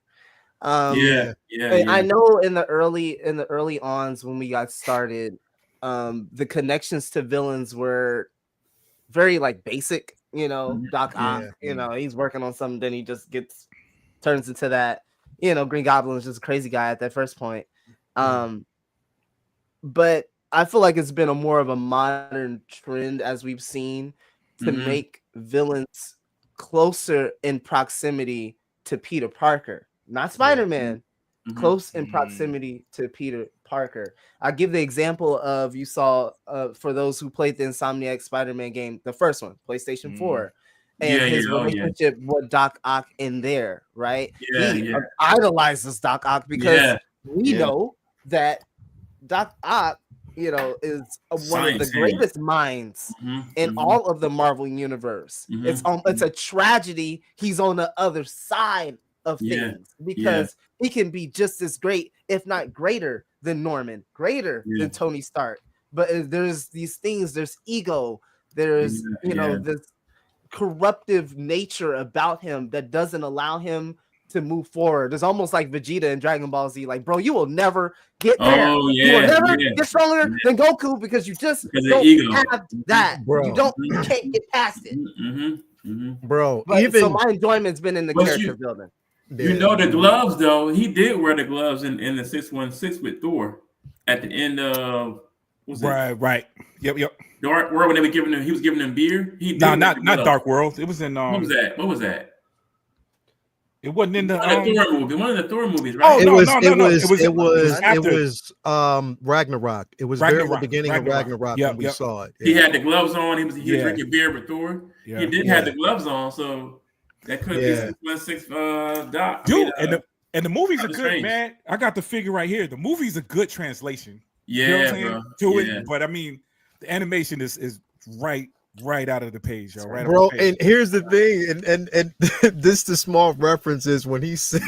I know in the early ons when we got started, the connections to villains were very like basic, Doc Ock, he's working on something, then he just turns into that, Green Goblin is just a crazy guy at that first point. But I feel like it's been more of a modern trend as we've seen to make villains closer in proximity to Peter Parker, not Spider-Man, close in proximity to Peter Parker. I'll give the example of, you saw, for those who played the Insomniac Spider-Man game, the first one, PlayStation 4, and his relationship with Doc Ock in there, right? He idolizes Doc Ock because we know that Doc Ock, is one of the greatest minds in all of the Marvel universe. It's a tragedy he's on the other side of things because he can be just as great, if not greater than Norman, greater than Tony Stark. But there's these things, there's ego, there's this corruptive nature about him that doesn't allow him to move forward. It's almost like Vegeta in Dragon Ball Z. Like, bro, you will never get there. You will never get stronger than Goku because you just don't have that. Bro. You can't get past it. Bro. So my enjoyment's been in the character building. The gloves though. He did wear the gloves in the 616 with Thor at the end of right. Yep. Dark World, when they were giving him, he was giving them beer. Not Dark World. It was in What was that? It wasn't in the One of the Thor movies, right? Oh, It no, was, no, it no, no. was, it was, after. it was Ragnarok. It was very in the beginning of Ragnarok when we saw it. He had the gloves on. He was drinking beer with Thor. Yeah. He did have the gloves on, so that could be 616 Doc. Dude, and the movies are good, man. I got the figure right here. The movie's a good translation. Yeah, you know what I'm saying? Bro. To it, but I mean, the animation is right out of the page, yo. Right, bro. And here's the thing, and this the small reference is when he said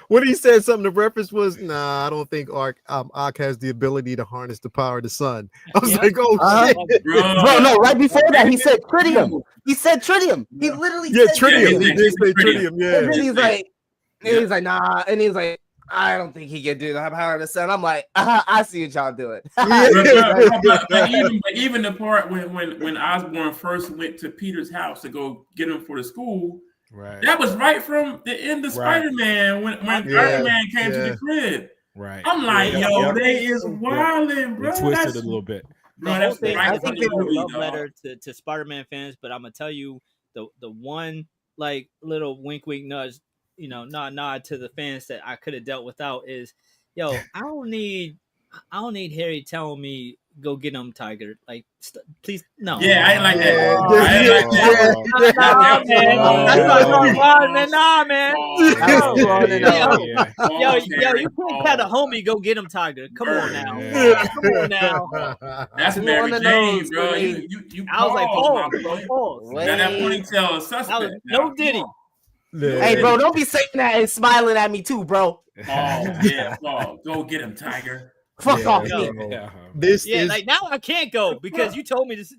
when he said something. The reference was, "Nah, I don't think Ak has the ability to harness the power of the sun." I was like, "Oh shit, bro!" No, right before that, he said tritium. He said tritium. He literally said tritium. He did say tritium. Yeah, and then he's like, nah, and he's like, I don't think he can do the power of the sun. I'm like, I see what y'all doing. but even the part when Osborn first went to Peter's house to go get him for the school, right? That was right from the end of Spider-Man when Spider-Man came to the crib. Right. I'm like, they is wilding, bro. They twisted it a little bit. Bro, that's right. I think it's a love letter to Spider-Man fans, but I'm gonna tell you the one like little wink nudge, nod to the fans that I could have dealt without is, I don't need Harry telling me go get him, Tiger. Like, please, no. Yeah, I ain't like that. Nah, man. Yo, you can't have a homie go get him, Tiger. Come on now. Come on now. That's Mary Jane, bro. You I was like, pause. Now that ponytail is suspect. No Diddy. Hey, bro, don't be saying that and smiling at me too, bro. Oh, yeah. Go get him, Tiger. Fuck off me. This is like now I can't go because you told me this. Say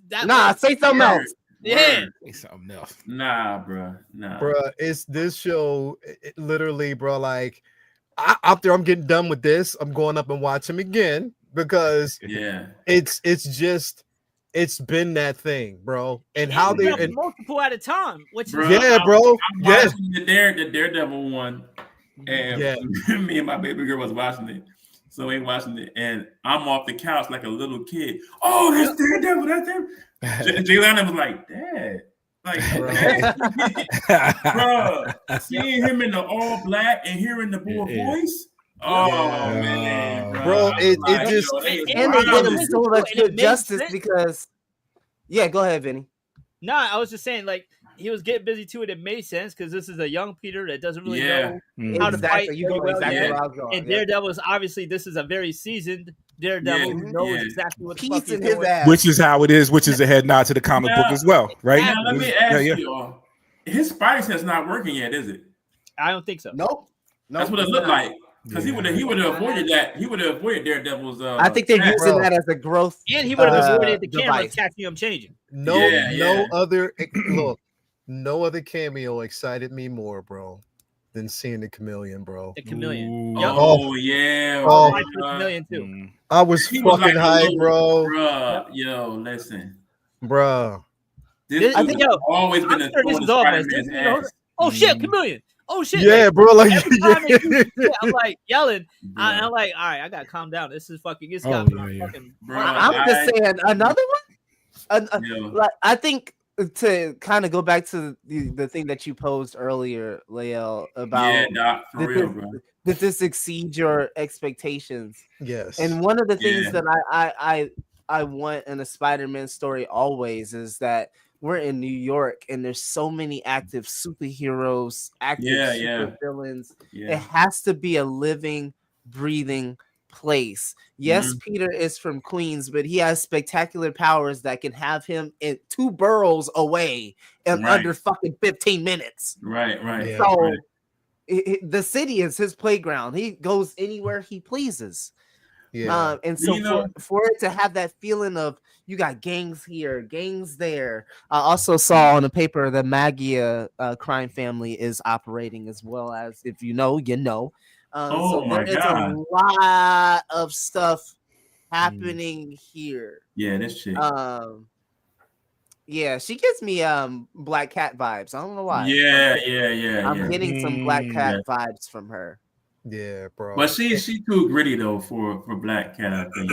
something else. Yeah, say something else. Nah, bro. It's this show. Literally, bro. Like after I'm getting done with this, I'm going up and watching him again because it's been that thing, bro. And how they multiple at a time. Which bro, I'm watching the Daredevil one, and me and my baby girl was watching it. So we watching it, and I'm off the couch like a little kid. Oh, that's Daredevil. That's him. Jaylana was like, Dad. Like, bro, seeing him in the all black and hearing the boy voice. Oh man, bro, it just and they did him so much good justice because. Yeah, go ahead, Vinny. Nah, I was just saying, like, he was getting busy too, and it made sense because this is a young Peter that doesn't really know how to fight. You go exactly where I was going. And Daredevil is obviously this is a very seasoned Daredevil who knows exactly what the fuck he's doing. Which is how it is, which is a head nod to the comic book as well, right? Now, let me ask you, his spider sense not working yet, is it? I don't think so. Nope. That's what it looked like. Because he would have avoided that. He would have avoided Daredevil's. I think they're using that as a growth. And he would have avoided the camera catching him changing. No other cameo excited me more, bro, than seeing the Chameleon, bro. The Chameleon. The Chameleon too. I was fucking hyped, bro. Yo, listen, bro. I think always been a Spider-Man's ass. Oh shit, Chameleon. Oh shit! Yeah, bro. Like, I'm like yelling. I'm like, all right, I gotta calm down. This is fucking. It's got fucking. Bro, I'm just saying another one. Like, I think to kind of go back to the thing that you posed earlier, Lael, about for real, bro. Did this exceed your expectations? Yes. And one of the things that I want in a Spider-Man story always is that we're in New York and there's so many active superheroes, active super villains. It has to be a living, breathing place. Yes, Peter is from Queens, but he has spectacular powers that can have him in 2 boroughs away in under fucking 15 minutes. Right. So the city is his playground. He goes anywhere he pleases. Yeah. And so for it to have that feeling of you got gangs here, gangs there. I also saw on the paper the Magia crime family is operating as well as, if you know, you know. So there is a lot of stuff happening here. Yeah, this shit. Yeah, she gives me Black Cat vibes. I don't know why. Yeah. I'm getting some Black Cat vibes from her. Yeah, bro. But she's too gritty though for Black Cat. I think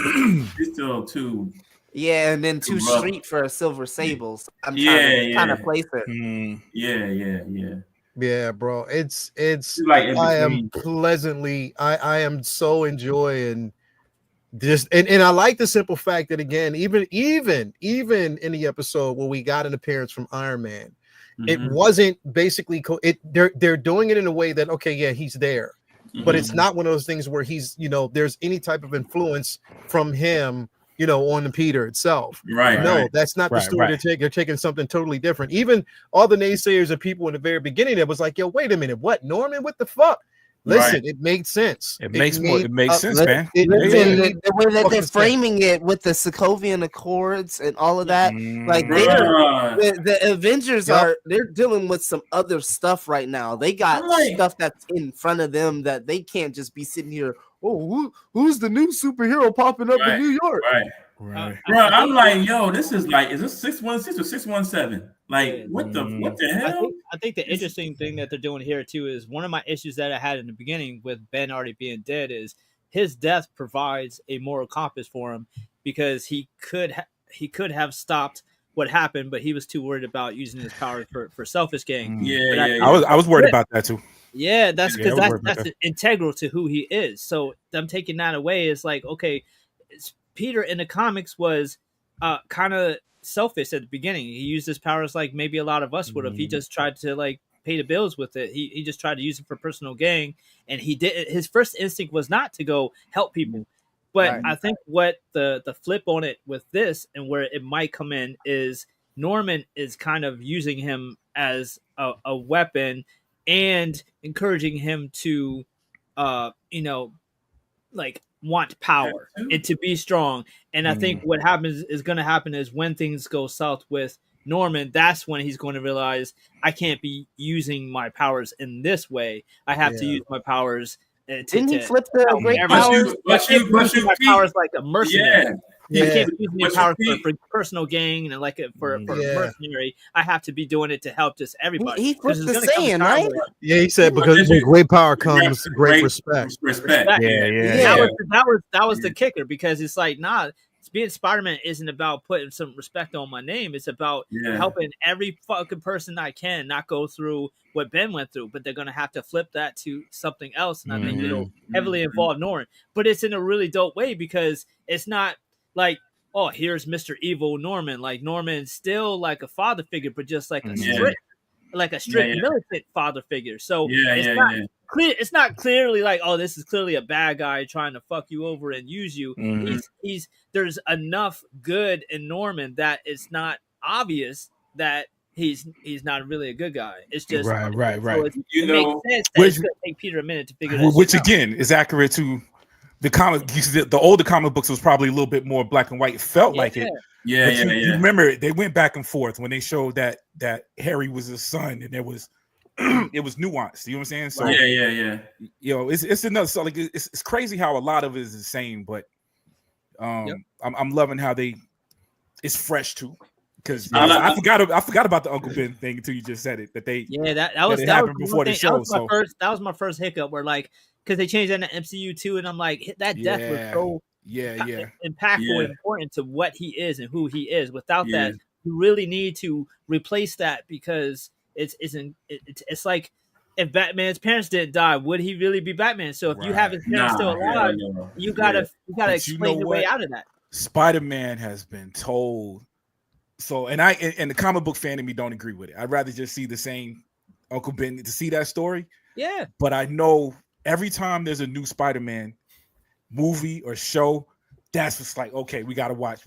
she's still too. Yeah, and then too street for a Silver Sable. So I'm trying to kind of place it. Yeah. Yeah, bro. It's like in I am between. pleasantly I am so enjoying just and I like the simple fact that again, even in the episode where we got an appearance from Iron Man, it wasn't basically they're doing it in a way that okay, yeah, he's there. But it's not one of those things where he's, there's any type of influence from him, on the Peter itself. Right. No, right. that's not the story they're taking. They're taking something totally different. Even all the naysayers and people in the very beginning that was like, yo, wait a minute, what, Norman? What the fuck? Listen, it made sense. It makes sense, man. The way that they're framing it with the Sokovian Accords and all of that, like the Avengers they're dealing with some other stuff right now. They got stuff that's in front of them that they can't just be sitting here. Oh, who's the new superhero popping up in New York? Right. Bro, I'm like, yo, this is like, is this 616 or 617? Like, what the hell? I think the interesting thing that they're doing here too is one of my issues that I had in the beginning with Ben already being dead is his death provides a moral compass for him because he could have stopped what happened, but he was too worried about using his power for selfish gain. I was worried about that too. Yeah, that's because that's integral to who he is. So them taking that away is like, okay, Peter in the comics was kind of selfish at the beginning. He used his powers like maybe a lot of us would have. He just tried to like pay the bills with it. He just tried to use it for personal gain, and he did. His first instinct was not to go help people. But I think what the flip on it with this and where it might come in is Norman is kind of using him as a weapon and encouraging him to, like want power and to be strong. And I think what is going to happen is when things go south with Norman, that's when he's going to realize I can't be using my powers in this way. I have to use my powers. Didn't he flip the great powers? But you my powers like a mercenary. Yeah. I can't be using my powers for personal gain and like for a mercenary. I have to be doing it to help just everybody. He flipped the saying, right? Yeah, he said because with great power comes great respect. That was the kicker because it's like, nah, being Spider-Man isn't about putting some respect on my name. It's about helping every fucking person I can not go through what Ben went through, but they're going to have to flip that to something else. And I think it'll heavily involve Norman, but it's in a really dope way because it's not like, oh, here's Mr. Evil Norman. Like Norman's still like a father figure, but just like a strict militant father figure. So it's not clearly like, oh, this is clearly a bad guy trying to fuck you over and use you. There's enough good in Norman that it's not obvious that he's not really a good guy. It's just right. So it makes sense that it's going to take Peter a minute to figure that which out. Again is accurate to the comic. The older comic books was probably a little bit more black and white. It felt like it. You remember they went back and forth when they showed that Harry was his son, and there was it was nuanced. You know what I'm saying? So it's another. So like it's crazy how a lot of it is the same, but I'm loving how it's fresh too. Because I forgot about the Uncle Ben thing until you just said it. That happened before the show. That was my first hiccup. Where like because they changed that in the MCU too, and I'm like that death was so impactful and important to what he is and who he is. Without that, you really need to replace that because it's like if Batman's parents didn't die, would he really be Batman? So if you have his parents still alive, you gotta explain your way out of that. Spider-Man has been told. So and the comic book fan in me don't agree with it. I'd rather just see the same Uncle Ben to see that story. Yeah. But I know every time there's a new Spider-Man movie or show, that's just like, okay, we gotta watch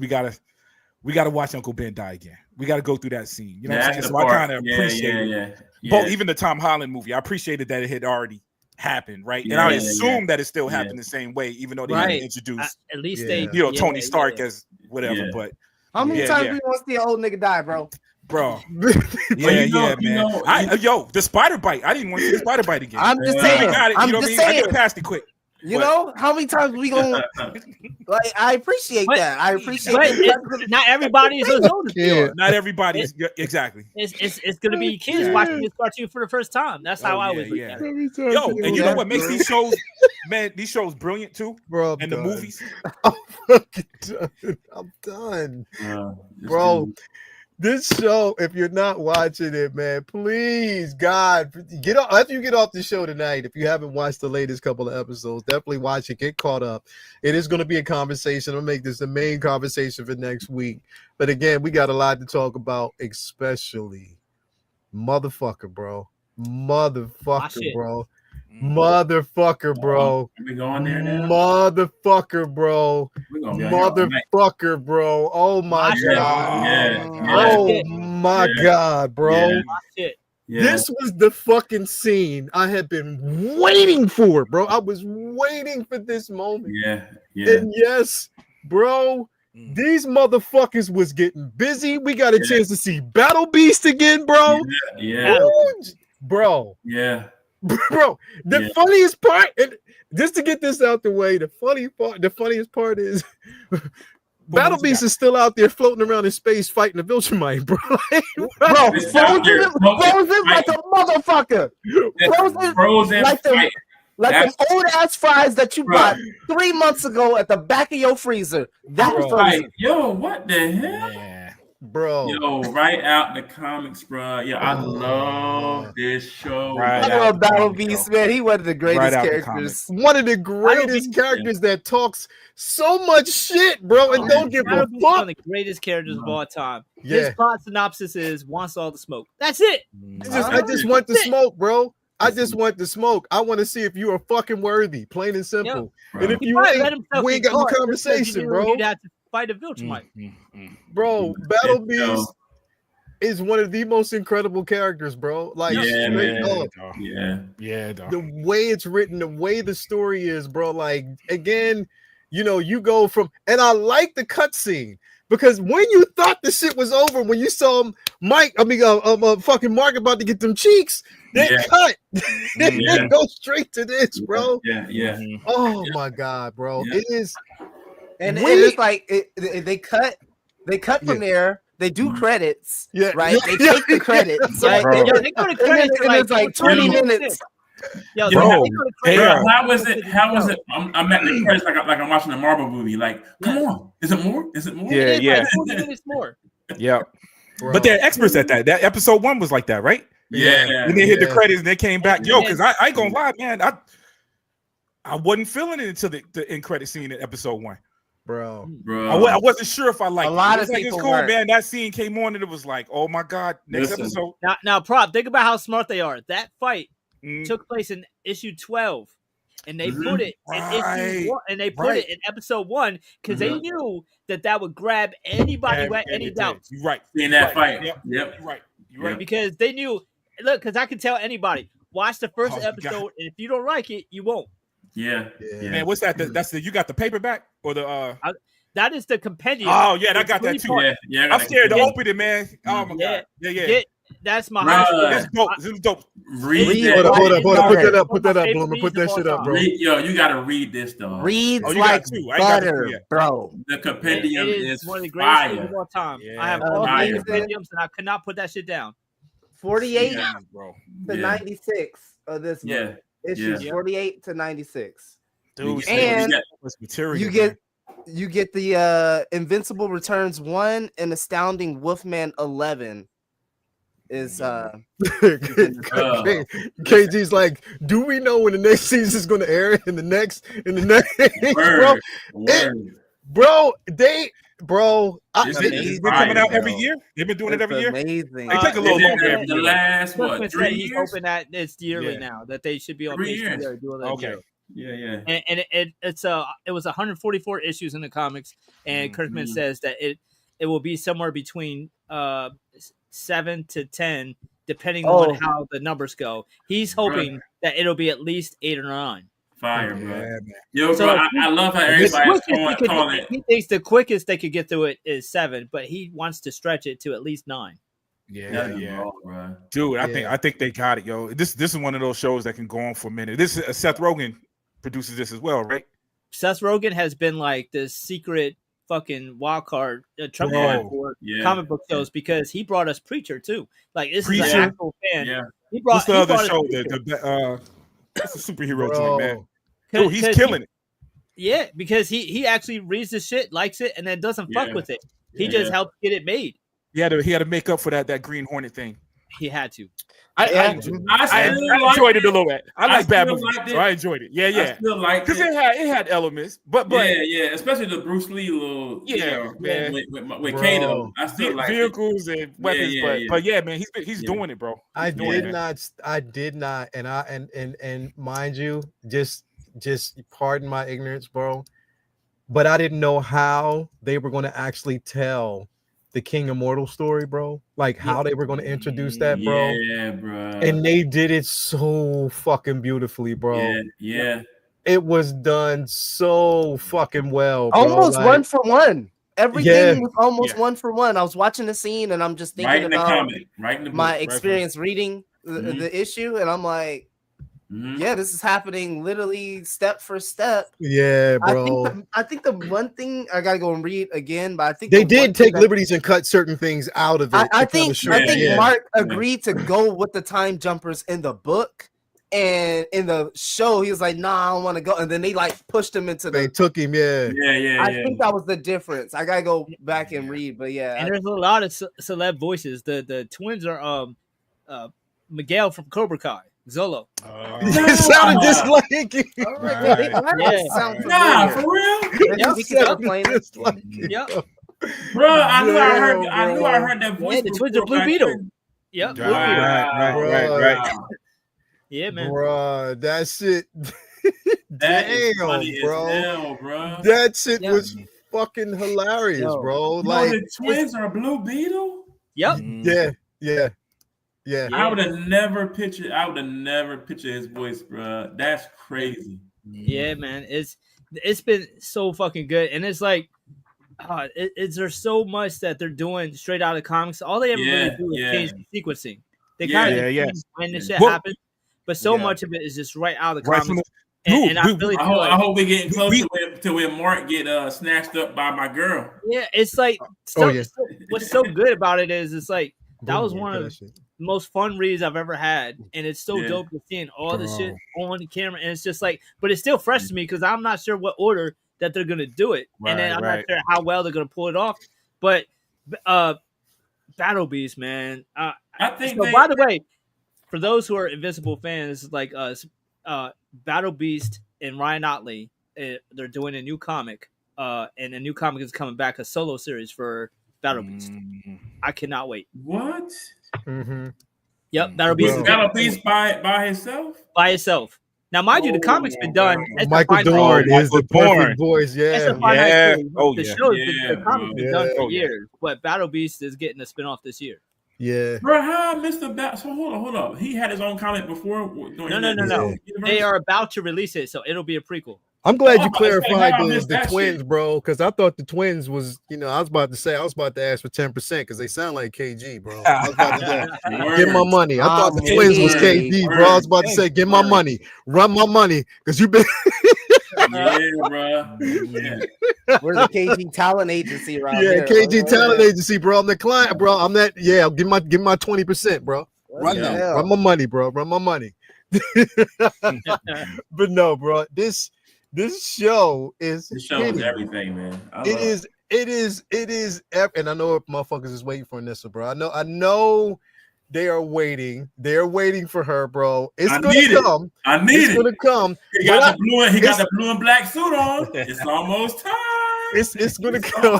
Uncle Ben die again. We gotta go through that scene. You know what I'm saying? So I kind of appreciate it. But even the Tom Holland movie, I appreciated that it had already happened, right? And I assume that it still happened the same way, even though they hadn't introduced at least they Tony Stark as whatever. But how many times do you want to see an old nigga die, bro? Bro, man. The spider bite. I didn't want to see the spider bite again. I'm just saying. I get past it quick. You know how many times we gonna like? I appreciate that. I appreciate that. Not everybody is as old as you. Not everybody is exactly. It's gonna be kids watching this cartoon for the first time. That's how I was. Yo, and you know what makes these shows, man? These shows brilliant too, bro. And the movies. I'm done, bro. This show, if you're not watching it, man, please, God, get off after you get off the show tonight. If you haven't watched the latest couple of episodes, definitely watch it. Get caught up. It is going to be a conversation. I'll make this the main conversation for next week. But again, we got a lot to talk about, especially motherfucker, bro. Motherfucker, bro. Motherfucker, bro. We going there now? Motherfucker, bro. Motherfucker, bro. Oh my God. Oh my God, bro. This was the fucking scene I had been waiting for, bro. I was waiting for this moment. And yes, bro, these motherfuckers was getting busy. We got a chance to see Battle Beast again, bro. Bro. Bro, the funniest part, and just to get this out the way, the funniest part is Battle Beast is still out there floating around in space fighting the Viltrumite, bro. Frozen like a motherfucker. Frozen like them old ass fries that you bought 3 months ago at the back of your freezer. That was frozen. Yo, what the hell? Bro. Yo, right out the comics, bro. Yeah, I love this show. I love Battle Beast, man. He one of the greatest characters. One of the greatest characters that talks so much shit, bro, and don't give a fuck. One of the greatest characters of all time. His plot synopsis is wants all the smoke. That's it. I just want the smoke, bro. I just want the smoke. I want to see if you are fucking worthy, plain and simple. And if you ain't, we ain't got no conversation, bro. You'd have to fight a Viltrumite. Bro, Battle Beast is one of the most incredible characters, bro. Like, the way it's written, the way the story is, bro. Like, again, you know, you go from, and I like the cutscene because when you thought the shit was over, when you saw fucking Mark about to get them cheeks, they cut. They go straight to this, bro. Oh my God, bro, it is. And it's like they cut from there. They do credits, right? They take the credits, right? They go to credits it's like 20 minutes. How was it? I'm at the credits like I'm watching a Marvel movie. Like, come on, is it more? Yeah. 40 minutes more. Yeah, but they're experts at that. That episode 1 was like that, right? Yeah. And they hit the credits and they came back. Because I ain't gonna lie, man. I wasn't feeling it until the end credit scene in episode 1. Bro. I wasn't sure if I liked a lot of people. It's cool, man. That scene came on and it was like, oh my God, next episode. Now, Prop, think about how smart they are. That fight took place in issue 12, and they put it in issue 1, and they put it in episode 1 because they knew that would grab anybody who had any doubts. You're right. In that fight. Yep. You're right. Because they knew. Look, because I can tell anybody, watch the first episode, and if you don't like it, you won't. Yeah. Man, what's that? That's you got the paperback or the that is the compendium. Oh yeah, I got that too. Yeah. I'm scared to open it, man. Oh my God. Yeah. That's my high school. This is dope. Read that. Hold up. Put that up, Bloomer. Put that shit up, bro. You gotta read this though. Reads like butter, bro. The compendium is one of the greatest things of all time. I have all the compendiums and I could not put that shit down. 48 to 96 of this one. Yeah. Issues 48 to 96. Dude, and material, you get the Invincible Returns 1 and Astounding Wolfman 11 is KG's like, do we know when the next season is going to air in the next Bro, they've been coming out every year. They've been doing it every year. Amazing. They take a little longer. The last 3 years. He's hoping that it's yearly now that they should be on 3 years. Okay. Yeah. And it was 144 issues in the comics, and Kirkman says that it will be somewhere between 7 to 10, depending on how the numbers go. He's hoping that it'll be at least 8 or 9. Fire, bro. Yo, bro, I love how everybody's calling it. He thinks the quickest they could get through it is 7, but he wants to stretch it to at least 9. Yeah. Dude, I think they got it, yo. This is one of those shows that can go on for a minute. This is Seth Rogen produces this as well, right? Seth Rogen has been like the secret fucking wild card trump card for comic book shows because he brought us Preacher too. Like this is an actual fan. Yeah. What's the other show? That's a superhero joint, man. Dude, he's killing it. Yeah, because he actually reads the shit, likes it, and then doesn't fuck with it. He just helps get it made. He had to make up for that Green Hornet thing. He had to. I enjoyed it a little bit. I like bad movies, so I enjoyed it. Yeah. I still liked it. Because it had elements, but yeah, especially the Bruce Lee little man. with Kato. I still like vehicles and weapons, but yeah, man, he's doing it, bro. I did not, and mind you, just pardon my ignorance, bro, but I didn't know how they were going to actually tell the King Immortal story, bro. Like how they were going to introduce that, bro. Yeah, bro. And they did it so fucking beautifully, bro. Yeah. It was done so fucking well, bro. Almost like, 1 for 1. Everything was almost 1 for 1. I was watching the scene and I'm just thinking about my experience reading the issue, and I'm like, this is happening literally step for step. Yeah, bro. I think the one thing I gotta go and read again, but I think they did take liberties and cut certain things out of it. I think Mark agreed to go with the time jumpers in the book, and in the show he was like, "Nah, I don't want to go," and then they like pushed him into. They took him, yeah. I think that was the difference. I gotta go back and read, but yeah. And there's a lot of celeb voices. The twins are Miguel from Cobra Kai. Zolo. It sounded just like it. Nah, for real? Yep. Bro, I knew I heard that voice. Yeah, the twins are Blue Beetle. Yep. Right. Yeah, man. Bro, that shit. Damn, bro. That shit was fucking hilarious, bro. Like the twins are Blue Beetle? Yep. Yeah. I would have never pictured his voice, bro. That's crazy. Yeah, man. It's been so fucking good, and it's like, there's so much that they're doing straight out of comics. All they ever really do is change the sequencing. They kind of when this shit happens, but so much of it is just right out of the comics. And I really feel I hope we're getting close to when Mark get snatched up by my girl. Yeah, it's like what's so good about it is it's like that was one of the most fun reads I've ever had, and it's so dope to seeing all the shit on the camera, and it's just like, but it's still fresh to me because I'm not sure what order that they're gonna do it, and then I'm not sure how well they're gonna pull it off. But Battle Beast, man, I think. So by the way, for those who are Invincible fans, like us, Battle Beast and Ryan Otley, they're doing a new comic, and a new comic is coming back, a solo series for Battle Beast. I cannot wait. What? Mm-hmm. Yep, Battle Beast. Battle Beast by himself. By itself. Now, mind you, the comic's been done. Michael Dorn is the perfect voice. Yeah. The comic's been done for years, but Battle Beast is getting a spinoff this year. Yeah. Bro, how I missed the bat? So hold up. He had his own comic before. No. They are about to release it, so it'll be a prequel. I'm glad you clarified the twins, bro, because I thought the twins was, I was about to ask for 10% because they sound like KG, bro. I was about to get my money. I thought the twins was KG, bro. I was about to say, get my money, run my money, because you've been. Yeah, bro. Yeah. We're the KG talent agency, right? Yeah, KG talent agency, bro. I'm the client, bro. I'm that. Yeah, give my 20%, bro. Run my money, bro. Run my money. But no, bro. This show is everything, man. It is, and I know motherfuckers is waiting for Nissa, bro. I know they are waiting. They're waiting for her, bro. It's gonna come. It's gonna come. He got the blue and black suit on. It's almost time. It's gonna come.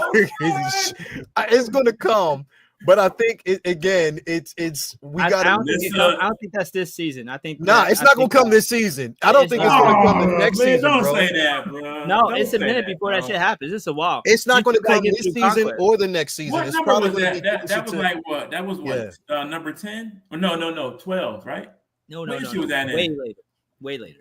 It's gonna come. But I think I don't think that's this season. I think it's not gonna come this season. I don't think it's gonna come the next season. Don't say that, bro. No, it's a minute before that shit happens. It's a while. It's not gonna come this season or the next season. What number was that? That was like what? That was what? Number 10? No, 12, right? No. She was at way later.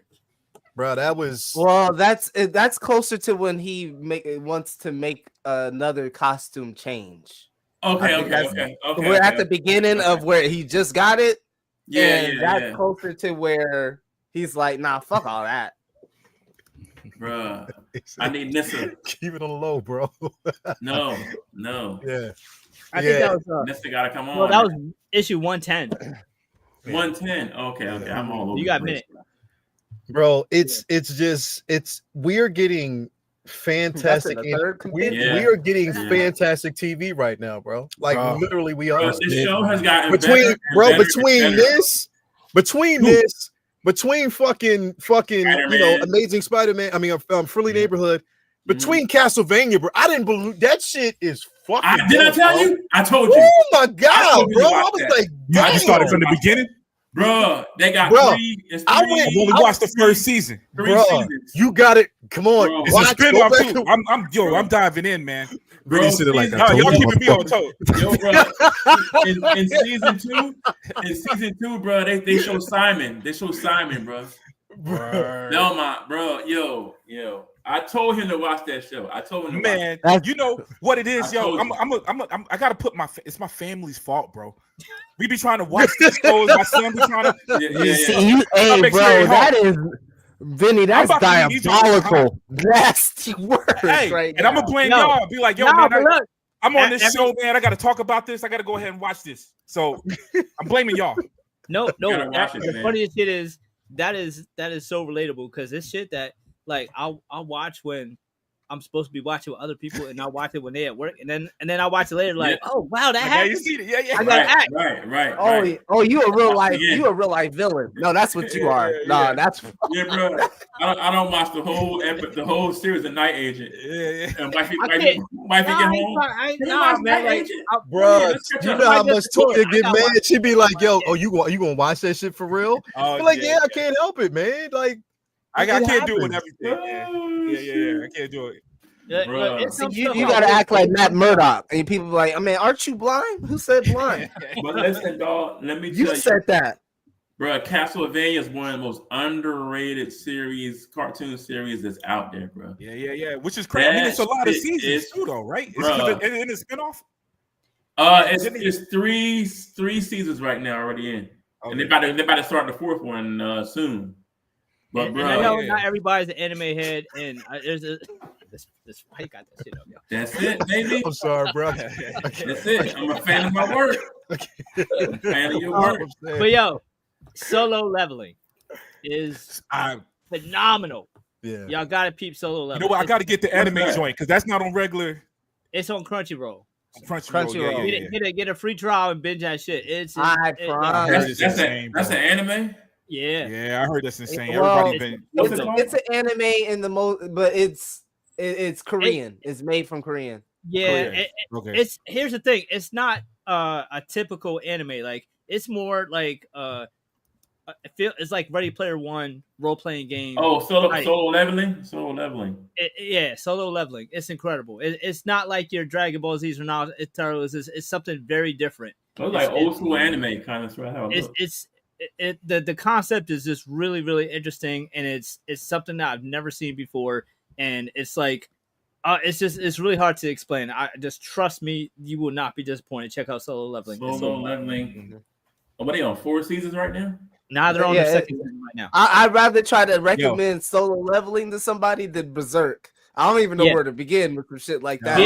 Bro, that was that's closer to when he wants to make another costume change. Okay. We're at the beginning of where he just got it. That's closer to where he's like, nah, fuck all that. Bro, I need Nissa. Keep it on the low, bro. No. Yeah. I think that was Nissa gotta come on. Well, that was issue 110. 110. Okay. I'm all over. You got a minute. Bro, we're getting fantastic. We are getting fantastic TV right now, bro. Like literally, we are. This show has gotten between fucking Spider-Man. Amazing Spider-Man. I mean, Friendly Neighborhood. Between Castlevania, bro, I didn't believe that shit is fucking. Did I tell you? I told you. Oh my god, bro! I was like, you started from the beginning. Bro, they got three. I've only watched the first season. Bro, you got it. Come on, bro. It's a spinoff too. I'm diving in, man. Bro, y'all keeping me on toe. Yo, bro. in season two, bro, they show Simon. They show Simon, bro. Belmont, bro. Yo. I told him to watch that show. I told him, man. You know what it is, yo. I gotta put it's my family's fault, bro. We be trying to watch these shows. My son be trying to. Hey, bro, that is Vinny. That's diabolical. Nasty words, right? And I'm gonna blame y'all. Be like, yo, man, I'm on this show, man. I gotta talk about this. I gotta go ahead and watch this. So I'm blaming y'all. No. The funniest shit is that is so relatable because it's shit that. Like I'll watch when I'm supposed to be watching with other people, and I'll watch it when they at work, and then I watch it later. Like, oh wow, that happened. You see it? Yeah. I gotta act. Right. Oh, you a real life villain. No, that's what you are. No, that's bro. I don't watch the whole series of Night Agent. Yeah. And wife get home. Bro, you know how much Toya get mad? She be like, yo, you gonna watch that shit for real? Like, I can't help it, man. Like. I can't do it with everything. Yeah. I can't do it. So you gotta act like Matt Murdock, and people be like, I mean, aren't you blind? Who said blind? But listen, dog. Let me tell you said that, bro. Castlevania is one of the most underrated cartoon series that's out there, bro. Yeah. Which is crazy. I mean, it's a lot of seasons too, though, right? Is it a spinoff? It's three seasons right now already in, and they're about to start the fourth one soon. But bro, I know not everybody's an anime head, and there's this I got that shit up, yo. That's it, baby. I'm sorry, bro. That's it. I'm a fan of my work. I'm a fan of your work. But yo, Solo Leveling is phenomenal. Yeah, y'all gotta peep Solo Leveling. You know what? I gotta get the anime joint because that's not on regular. It's on Crunchyroll. Crunchyroll. Get a free trial and binge that shit. That's an anime. Yeah, I heard that's insane. Well, it's an anime in the most, but it's Korean. It's made from Korean. Yeah, it's here's the thing. It's not a typical anime. Like it's more like it's like Ready Player One role playing game. Oh, solo leveling. Solo leveling. It's incredible. It's not like your Dragon Ball Z's or not. It's something very different. It's like old school anime kind of. The concept is just really, really interesting, and it's something that I've never seen before, and it's like it's really hard to explain. I just trust me, you will not be disappointed. Check out Solo Leveling. Solo Leveling. What are they on 4 seasons right now? Nah, they're on the second season right now. I'd rather try to recommend Solo Leveling to somebody than Berserk. I don't even know where to begin with some shit like that.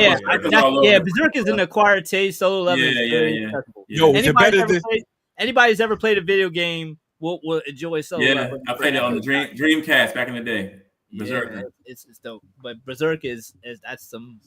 Berserk is an acquired taste. Solo Leveling is very accessible. Yo, anybody's ever played a video game will enjoy Solo Leveling. I played it on the Dreamcast back in the day. Berserk. It's dope. But Berserk is that's some.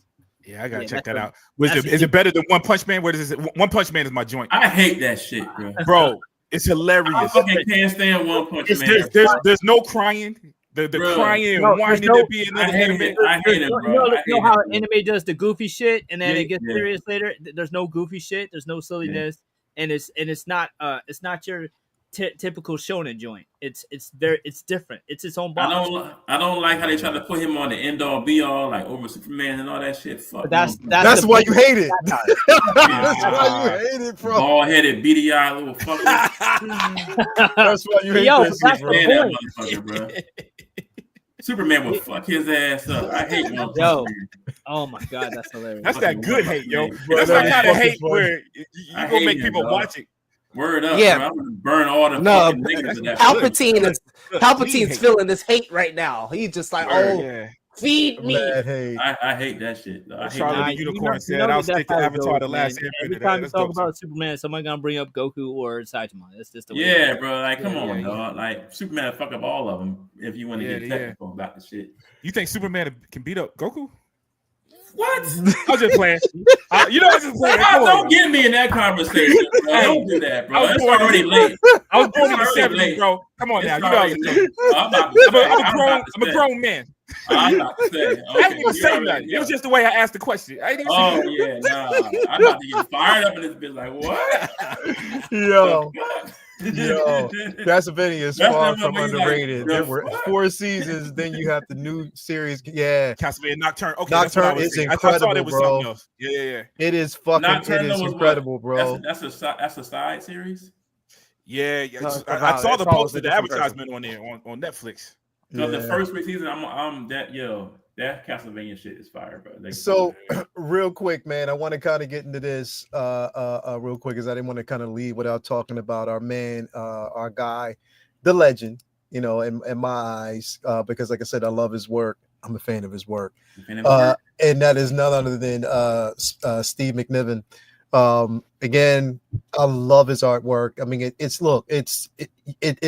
Yeah, I gotta check that out. Is it better than One Punch Man? What is it? One Punch Man is my joint. I hate that shit, bro. It's hilarious. I fucking can't stand One Punch Man. There's no crying. The crying and whining that be in anime. I hate it, bro. You know how anime does the goofy shit and then it gets serious later. There's no goofy shit. There's no silliness, and it's not your typical shonen joint. It's different. It's its own box. I don't like how they try to put him on the end all be all like over Superman and all that shit. Fuck. That's why you hate it. That's why you hate it, bro. Bald headed, beady eyed little fucker. That's why you hate that motherfucker, bro. Superman would fuck his ass up. I hate him. Yo, oh my god, that's hilarious. That's that good hate, yo. That's that kind of hate where you gonna make people watch it. Word up, bro. I'm gonna burn all the fucking niggas in that. Palpatine's feeling this hate right now. He's just like, Feed me. Mad hate. I hate that shit. Though. I hate Charlotte that. the Unicorn said, "I'll stick to Avatar: The Last Airbender." Every time you That's talk dope, about Superman, somebody gonna bring up Goku or Saitama. That's just the way. Yeah, bro. Like, come Yeah, on, yeah. dog. Like, Superman fuck up all of them. If you want to get technical about the shit. You think Superman can beat up Goku? What? I was just playing. I was just playing. Don't get me in that conversation, bro. Don't do that, bro. It's already late. I was born in the 70s, bro. Come on now. You know I was I'm a grown man. I'm about to say. Okay, I didn't even say nothing. It was just the way I asked the question. I didn't even say yeah, nah. I'm about to get fired up in this bitch. Like, what? Yo, Castlevania is far from underrated. There were 4 seasons. Then you have the new series. Yeah, Castlevania Nocturne. Okay, Nocturne is incredible, I thought it was bro. something else. Yeah. It is fucking. Nocturne it is incredible, bro. That's a side series. Yeah. I saw the poster, the advertisement on there on Netflix. So the first 3 seasons, that Castlevania shit is fire, bro. So real quick, man, I want to kind of get into this real quick, because I didn't want to kind of leave without talking about our man, our guy, the legend, in my eyes, because like I said, I love his work. I'm a fan of his work. And that is none other than Steve McNiven. Again, I love his artwork. I mean, it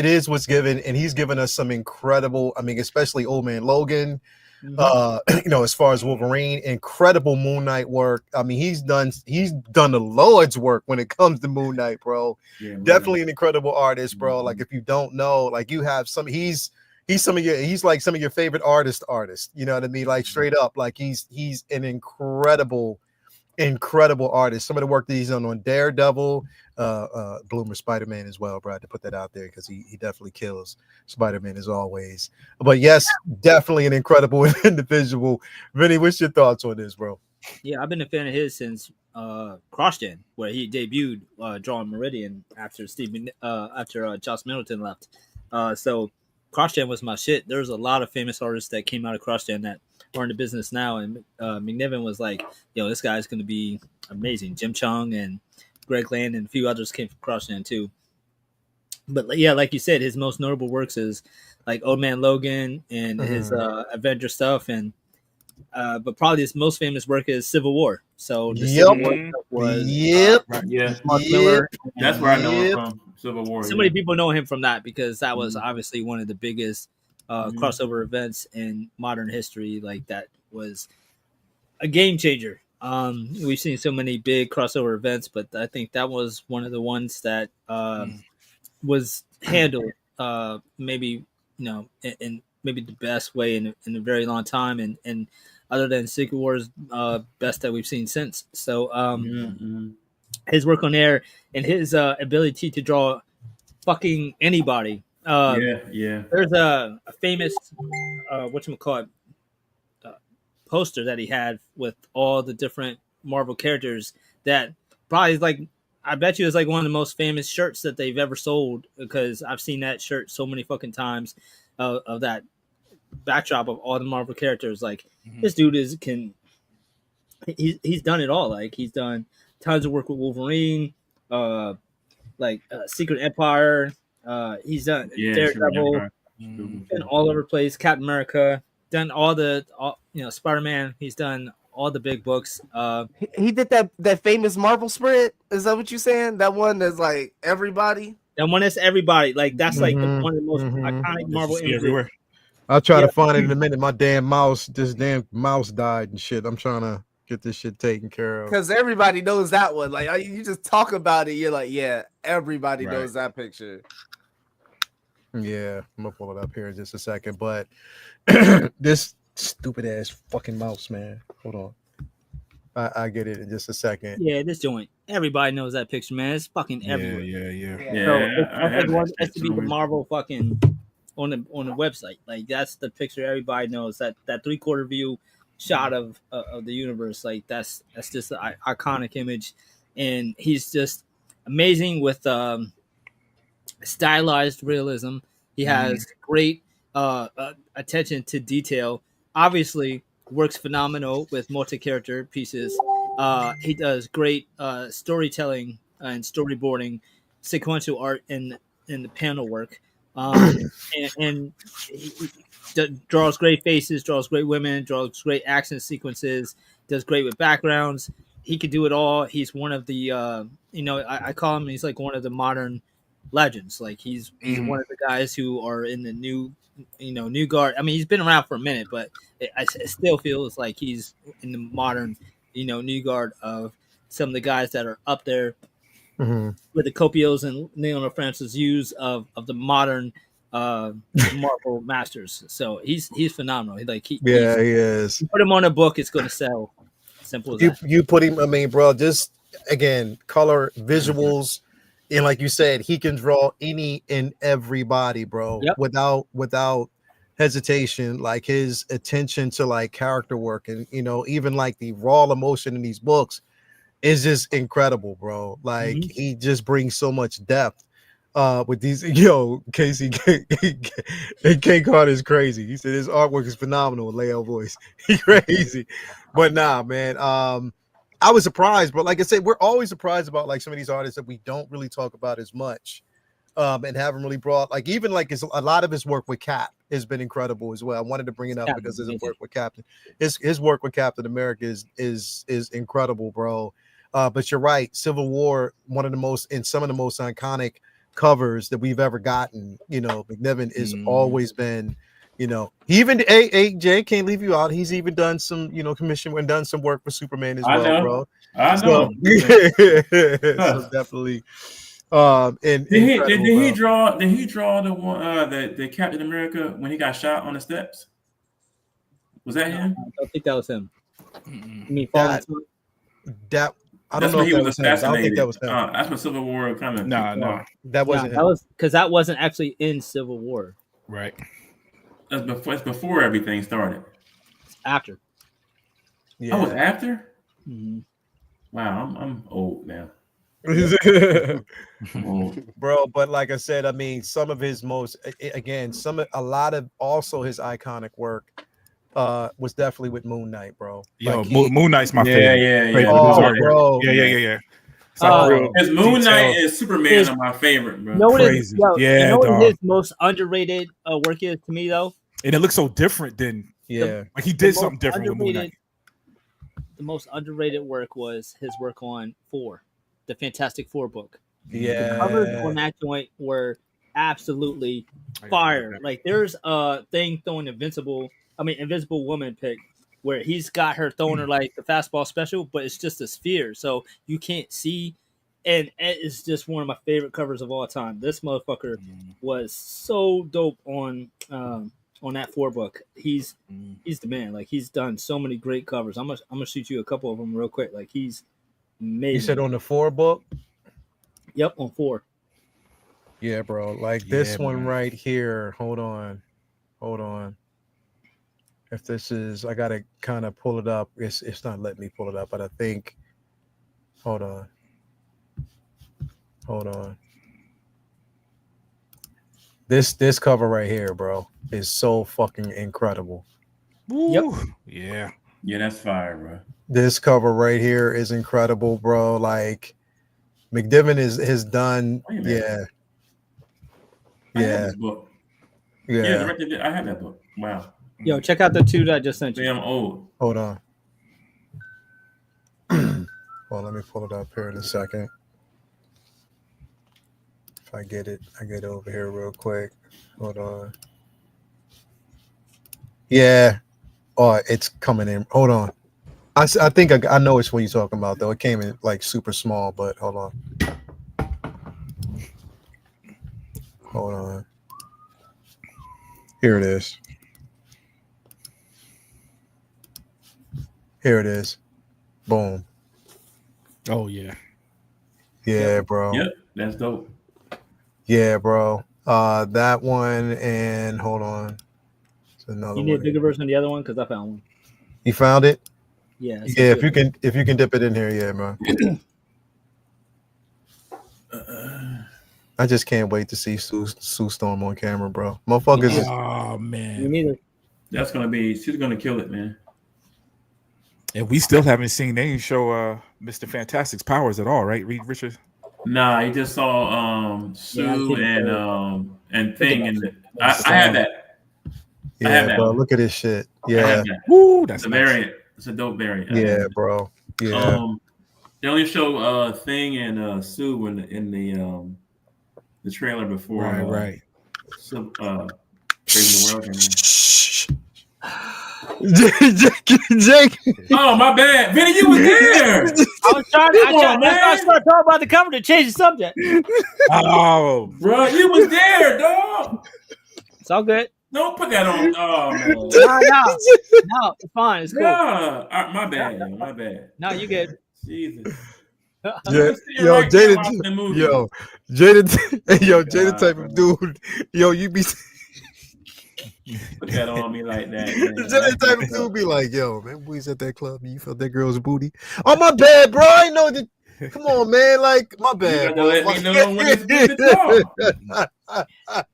is what's given, and he's given us some incredible, I mean, especially Old Man Logan, as far as Wolverine, incredible Moon Knight work. I mean, he's done the Lord's work when it comes to Moon Knight, bro. Yeah, definitely an incredible artist, bro. Like, if you don't know, like, you have he's like some of your favorite artists, you know what I mean? Like, straight up, like, he's an incredible artist. Some of the work that he's done on Daredevil, Bloomer, Spider-Man as well, bro. I had to put that out there because he definitely kills Spider-Man as always. But yes, definitely an incredible individual. Vinny, what's your thoughts on this, bro? Yeah, I've been a fan of his since CrossGen, where he debuted drawing Meridian after Joss Middleton left. So CrossGen was my shit. There's a lot of famous artists that came out of CrossGen that are in the business now, and McNiven was like, this guy's going to be amazing. Jim Chung and Greg Land and a few others came from CrossGen too. But yeah, like you said, his most notable works is like Old Man Logan and his Avenger stuff, and but probably his most famous work is Civil War. So the Civil War stuff was Mark Miller. That's where I know him from. Civil War. So many people know him from that, because that was obviously one of the biggest crossover events in modern history. Like, that was a game changer. We've seen so many big crossover events, but I think that was one of the ones that was handled maybe in maybe the best way in a very long time, and other than Secret War's best that we've seen since. So his work on there and his ability to draw fucking anybody. There's a famous whatchamacallit poster that he had with all the different Marvel characters that probably is like, I bet you it's like one of the most famous shirts that they've ever sold, because I've seen that shirt so many fucking times of that backdrop of all the Marvel characters. Like, this dude he's done it all. Like, he's done tons of work with Wolverine, Secret Empire. He's done Daredevil, been all over the place. Captain America, done all Spider-Man. He's done all the big books. He did that famous Marvel spread. Is that what you're saying? That one that's like everybody. That one that's everybody. Like, that's like one of the most iconic Marvel images. Everywhere. I'll try to find it in a minute. My damn mouse died and shit. I'm trying to get this shit taken care of. Because everybody knows that one. Like, you just talk about it, you're like, yeah, everybody knows that picture. Yeah, I'm gonna pull it up here in just a second. But this stupid ass fucking mouse, man. Hold on. I get it in just a second. Yeah, this joint. Everybody knows that picture, man. It's fucking everywhere. Yeah. So it has to be the Marvel fucking on the website. Like, that's the picture everybody knows. That 3/4 view shot of the universe. Like, that's just an iconic image, and he's just amazing with stylized realism. He has great attention to detail. Obviously, works phenomenal with multi-character pieces. He does great storytelling and storyboarding, sequential art in the panel work. and he draws great faces, draws great women, draws great action sequences, does great with backgrounds. He could do it all. He's one of the I call him. He's like one of the modern legends. Like he's one of the guys who are in the new guard. I mean, he's been around for a minute, but it still feels like he's in the modern new guard of some of the guys that are up there with the Copios and Leonardo Francis use of the modern Marvel masters. So he's phenomenal. He is. You put him on a book, it's going to sell. Simple as that. You put him. I mean, bro, just again, color, visuals, and like you said, he can draw any and everybody, bro, without hesitation. Like his attention to like character work and even like the raw emotion in these books is just incredible, bro. Like he just brings so much depth with these. Casey K Carter is crazy. He said his artwork is phenomenal with Leo voice. He crazy. But nah, man. I was surprised, but like I said, we're always surprised about like some of these artists that we don't really talk about as much. And haven't really brought like even like a lot of his work with Cap has been incredible as well. I wanted to bring it up because his work with Captain, his work with Captain America is incredible, bro. But you're right, Civil War, some of the most iconic covers that we've ever gotten. McNiven has always been, even Jay can't leave you out. He's even done some, commission and done some work for Superman as well, bro. I know. So definitely. Did he draw the one the Captain America when he got shot on the steps? Was that him? I don't think that was him. I don't know if that was him. I don't think that was him. That's when Civil War kind of. No, that wasn't him. That was because that wasn't actually in Civil War. Right. That's before everything started. After. Yeah. Oh, it was after. Mm-hmm. Wow, I'm old now. Bro, but like I said, I mean, some of his most a lot of also his iconic work was definitely with Moon Knight, bro. Yo, like Moon Knight's my favorite. Yeah. Oh, bro. Yeah. His Moon Knight and Superman are my favorite, bro. Crazy. What his most underrated work is to me, though? And it looks so different than like he did something different with Moon Knight. The most underrated work was his work on 4. The Fantastic Four book. Yeah, the covers on that joint were absolutely fire. Like there's a thing throwing Invincible Woman pick where he's got her throwing her like the fastball special, but it's just a sphere, so you can't see. And it is just one of my favorite covers of all time. This motherfucker was so dope on that 4 book. He's the man. Like he's done so many great covers. I'm gonna shoot you a couple of them real quick. Like he's amazing. You said on the 4 book? Yep, on 4. Yeah, bro. Like this one right here. Hold on. If this is, I gotta kind of pull it up. It's not letting me pull it up, but I think. Hold on. This cover right here, bro, is so fucking incredible. Yep. Yeah, that's fire, bro. This cover right here is incredible, bro. Like McNiven has done. Yeah. I have this book. Yeah. I have that book. Wow. Yo, check out the 2 that I just sent you. I'm old. Hold on. Well, let me pull it up here in a second. If I get it over here real quick. Hold on. Yeah. Oh, it's coming in. Hold on. I think I know which one you're talking about, though. It came in like super small, but hold on. Here it is. Boom. Oh, yeah. Yeah, bro. Yep, that's dope. Yeah, bro. That one, and hold on. It's another You need one. a bigger version of the other one because I found one. You found it? Yeah. Yeah, if you can dip it in here, yeah, man. I just can't wait to see Sue Storm on camera, bro. Motherfuckers. Oh man. Me neither. She's gonna kill it, man. And we still haven't seen any show Mr. Fantastic's powers at all, right, Reed Richards? Nah, you just saw Sue and Thing, and I have that. Yeah, bro. Look at this shit. Yeah. Woo, that's a nice. variant. It's a dope variant. Yeah, bro. Yeah. They only show Thing and Sue in the trailer before. Right. Saving the World. Jake. Oh, my bad. Vinny, you was there. I was trying to start talking about the cover to change the subject. Oh, bro, you was there, dog. It's all good. Don't put that on. No, it's fine. It's cool. My bad. No, you good. Jesus. Jada type of dude. Yo, you be put that on me like that. Jada type of dude be like, yo, man, we was at that club and you felt that girl's booty. Oh, my bad, bro. I know that. Come on, man. Like, my bad, bro. Let me know when it's good to talk.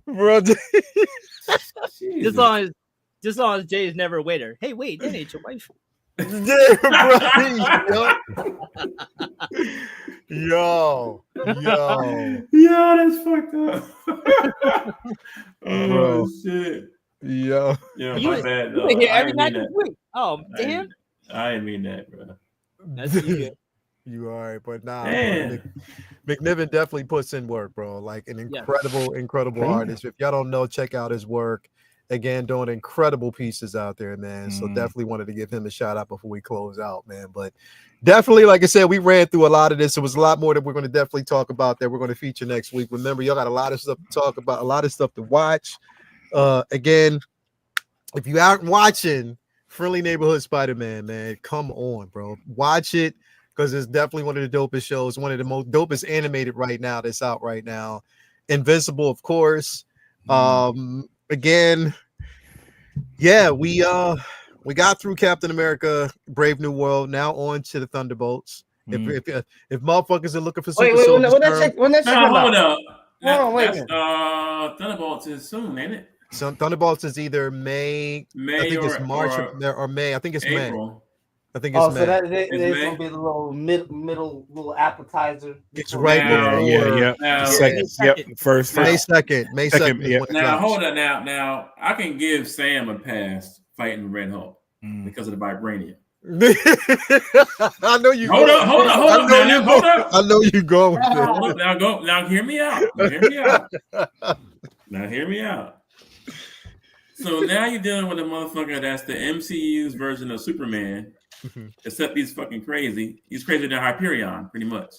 Bro. Just long as Jay is never a waiter. Hey, wait, that ain't your wife. Yeah, bro. Yo, that's fucked up. Bro. Shit. Yeah, my bad. You here every night this week. Oh, damn. I didn't mean that, bro. That's good. You all right, but nah, McNiven definitely puts in work, bro. Like an incredible artist. If y'all don't know, check out his work. Again, doing incredible pieces out there, man. So definitely wanted to give him a shout out before we close out, man. But definitely, like I said, we ran through a lot of this. It was a lot more that we're going to definitely talk about that we're going to feature next week. Remember, y'all got a lot of stuff to talk about, a lot of stuff to watch. Again, if you aren't watching Friendly Neighborhood Spider-Man, man, come on, bro. Watch it because it's definitely one of the dopest shows, one of the most dopest animated right now that's out right now. Invincible, of course. Again, yeah, we got through Captain America, Brave New World. Now on to the Thunderbolts. If motherfuckers are looking for super soldiers, hold up. Thunderbolts is soon, ain't it? So Thunderbolts is either May. I think it's March or May. I think it's April. May. I think it's May. So that is gonna be the little middle little appetizer. It's right before. Second. First. May 2nd. May 2nd. Yeah. Now hold on. Now I can give Sam a pass fighting Red Hulk because of the vibranium. I know you. Hold up. I know you going with it. Hold up. Now hear me out. Now hear me out. So now you're dealing with a motherfucker that's the MCU's version of Superman, except he's fucking crazy. He's crazier than Hyperion, pretty much.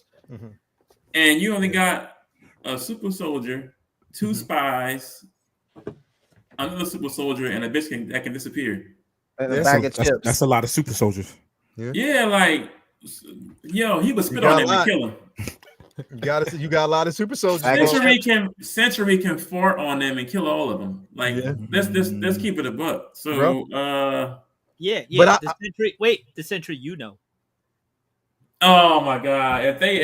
And you only got a super soldier, 2 spies, another super soldier, and a bitch that can disappear. That's a lot of super soldiers. Yeah, like, yo, he would spit on them and kill him. You got a lot of super soldiers. Century can fart on them and kill all of them. Like, let's keep it a buck. So, But the Century, you know. Oh my God! If they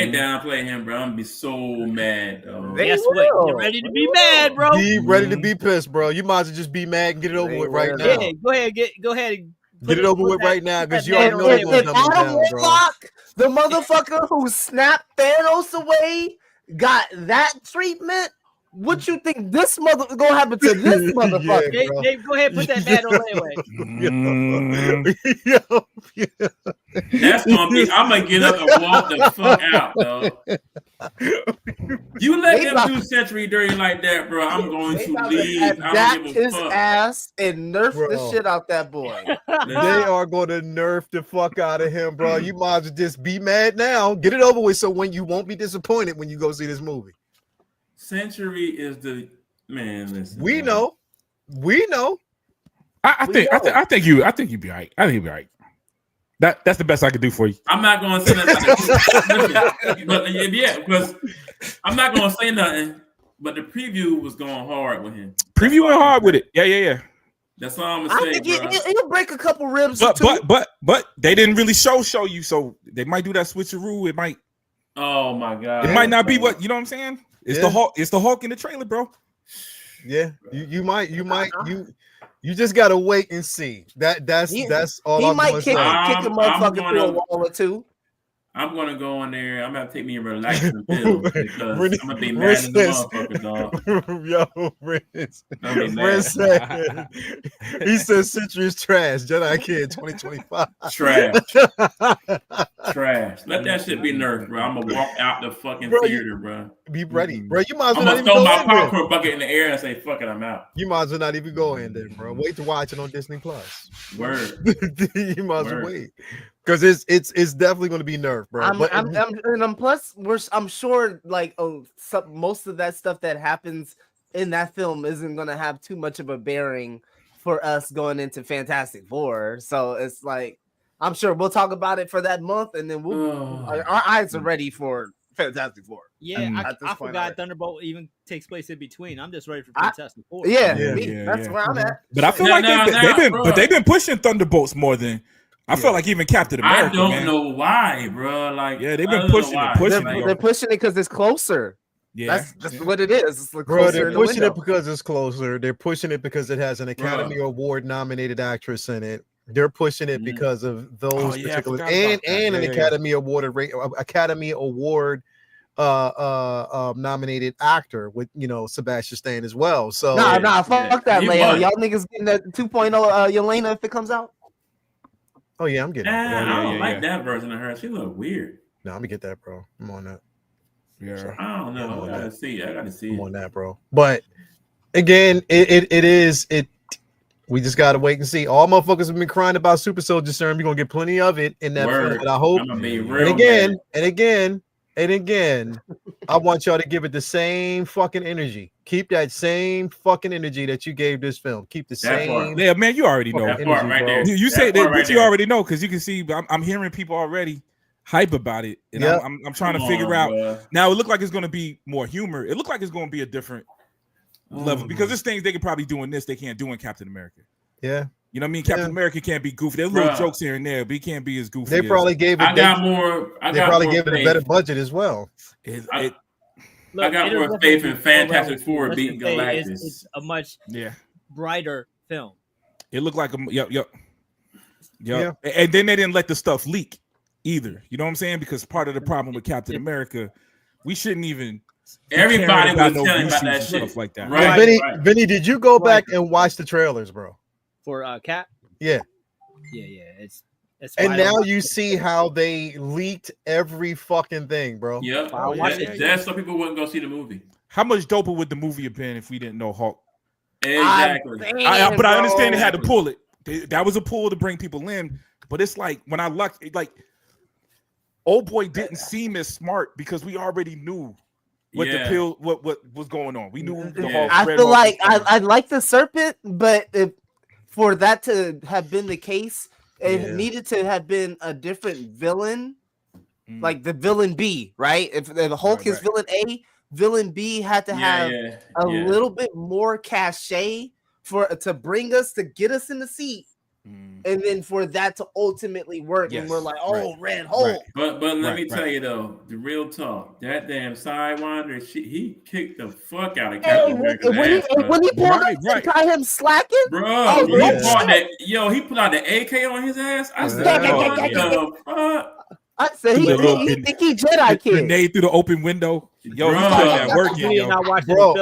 downplay him, bro, I'm gonna be so mad. Guess what? Get ready to be mad, bro. Be ready to be pissed, bro. You might as well just be mad and get it over with right now. Yeah, go ahead. Get it over with right now because you already know they're gonna dumb it down, bro. The motherfucker who snapped Thanos away got that treatment. What you think this gonna happen to this motherfucker? Dave, go ahead and put that bad on anyway. That's gonna be. I'm gonna get up and walk the fuck out, though. You let them do Century dirty like that, bro. I'm going to leave. Adapt his ass and nerf the shit out that boy. They are going to nerf the fuck out of him, bro. You might as well just be mad now. Get it over with, so when you won't be disappointed when you go see this movie. Century is the man. Listen, we know. I think you'd be all right. I think you'd be all right. That's the best I could do for you. I'm not going to say nothing. Because I'm not going to say nothing. But the preview was going hard with him. Preview went hard with it. Yeah. That's all I'm gonna say. I think he'll break a couple ribs. But they didn't really show you, so they might do that switcheroo. It might. Oh my God! It might not be what you know. What I'm saying it's the Hulk. It's the Hulk in the trailer, bro. Yeah, you might. You just gotta wait and see. That's all. He might kick a motherfucker through a wall or two. I'm gonna go in there. I'm gonna take me a relaxing pill because I'm gonna be mad in the motherfucker, dog. Yo, Riz. I'm gonna be Riz mad. said, he said Century is trash. Jedi Kid 2025. Trash. Trash. Let that shit be nerfed, bro. I'm gonna walk out the fucking theater, bro. Be ready, bro. You might as I'm well gonna not even throw go my in there. popcorn bucket in the air and say, "Fuck it, I'm out." You might as well not even go in there, bro. Wait to watch it on Disney Plus. Word. You might as well wait. Because it's definitely going to be nerfed, bro. I'm sure like most of that stuff that happens in that film isn't going to have too much of a bearing for us going into Fantastic Four. So it's like I'm sure we'll talk about it for that month, and then our eyes are ready for Fantastic Four. Yeah, I forgot Thunderbolt even takes place in between. I'm just ready for Fantastic Four. That's where I'm at. But I feel like they've been pushing Thunderbolts more than. I feel like even Captain America. I don't know why, bro. Like, they've been pushing it. They're pushing it because it's closer. Yeah, that's what it is. It's bro, they're pushing it because it's closer. They're pushing it because it has an Academy Award nominated actress in it. They're pushing it because of those particular and an Academy Award nominated actor with Sebastian Stan as well. So fuck that, Leia. Y'all niggas getting that 2.0 Yelena if it comes out. Oh yeah, I'm getting. I don't like that version of her. She look weird. No, I'm gonna get that, bro. I'm on that. Yeah, so, I don't know. I gotta see. I'm on that, bro. But again, it is. We just gotta wait and see. All motherfuckers have been crying about Super Soldier Serum. You're gonna get plenty of it in that film. And I hope. And again, I want y'all to give it the same fucking energy. Keep that same fucking energy that you gave this film. Keep the same. Yeah, man, you already know. That part right there. You say that, but you already know because you can see. I'm hearing people already hype about it, and I'm trying to figure out. Bro. Now it looked like it's going to be more humor. It looked like it's going to be a different level because there's things they could probably do in this they can't do in Captain America. Yeah. You know what I mean? Captain America can't be goofy. There's little jokes here and there, but he can't be as goofy. They probably gave it. They probably gave it a better budget as well. I got more faith in Fantastic Four beating Galactus. It's a much brighter film. It looked like a yeah. And then they didn't let the stuff leak either. You know what I'm saying? Because part of the problem with Captain America, we shouldn't even. Everybody was telling about that shit. Stuff like that. Right, Vinny, did you go back and watch the trailers, bro? For Cap? Yeah. It's and now you see how they leaked every fucking thing, bro. Yeah. That's so people wouldn't go see the movie. How much doper would the movie have been if we didn't know Hulk? Exactly. But I understand they had to pull it. That was a pull to bring people in. But it's like when I old boy didn't seem as smart because we already knew what was going on. We knew the Hulk. I feel like I like the Serpent, but for that to have been the case, it needed to have been a different villain, like the villain B, right? If the Hulk is villain A, villain B had to have a little bit more cachet to bring us to get us in the seat, and then for that to ultimately work. And we're like, Red Hulk. But let me tell you though, the real talk, that damn Sidewinder, he kicked the fuck out of Captain America. When he pulled up and caught him slacking, bro, he put out the AK on his ass. I said, I said he think he Jedi Kid. Grenade through the open window. Yo, he putting that work in, yo.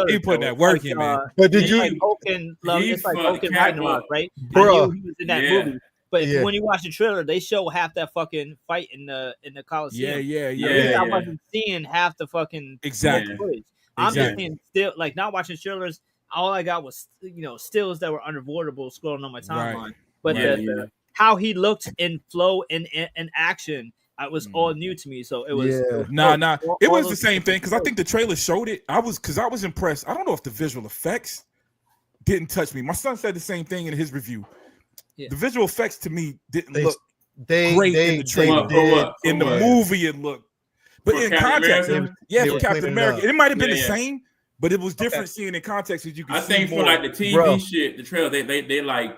He putting that work in, man. But did you? It's like Hulk and Ragnarok, right? Bro, I knew he was in that movie. But when you watch the trailer, they show half that fucking fight in the Coliseum. I wasn't seeing half the fucking footage. I'm just seeing still, like, not watching trailers. All I got was stills that were unavoidable scrolling on my timeline. But how he looked in flow and action. It was all new to me, so it was. It was the same thing because I think the trailer showed it. I was impressed. I don't know if the visual effects didn't touch me. My son said the same thing in his review. The visual effects to me didn't look great in the trailer. In the movie, it looked, but in context, for Captain America, it might have been the same, but it was different seeing in context as you can. I think for like the TV shit, the trailer, they like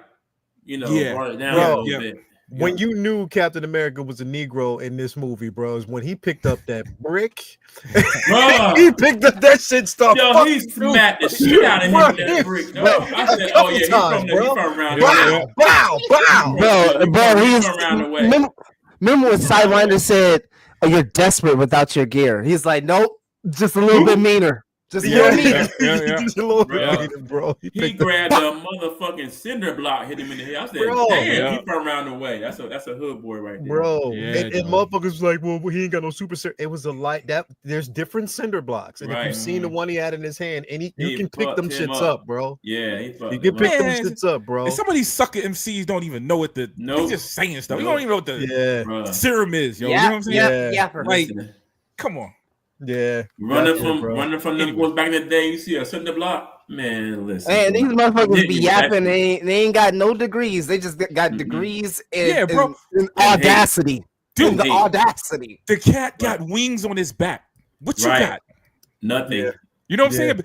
brought it down a little bit. When you knew Captain America was a Negro in this movie, bro, is when he picked up that brick. He picked up that shit stuff. Yo, he smacked the shit out of him with that brick. I said, oh, yeah, he's from around the way. Bro, he's from around the way. Remember when Sidewinder said, oh, you're desperate without your gear. He's like, nope, just a little bit meaner. Just a little meaner. Just a little Bro. bit meaner, bro. He grabbed a motherfucking cinder block, hit him in the head. I said, Bro. damn, he from around the way. That's a hood boy right there. Bro, Yeah, and motherfuckers like, well, he ain't got no super. It was a light that there's different cinder blocks, and if you've seen the one he had in his hand, and you can pick them shits up, bro. Yeah, you can pick them shits up, bro. And some of these sucker MCs don't even know what they just saying stuff. You don't even know what the serum is, yo. You know what I'm saying? Yeah. Like, come on. Yeah, running from them boys back in the day. You see a cinder block, man. Listen, and these motherfuckers be yapping. They ain't got no degrees. They just got degrees in audacity. Dude, the audacity. The cat got wings on his back. What you got? Nothing. Yeah. You know what I'm saying?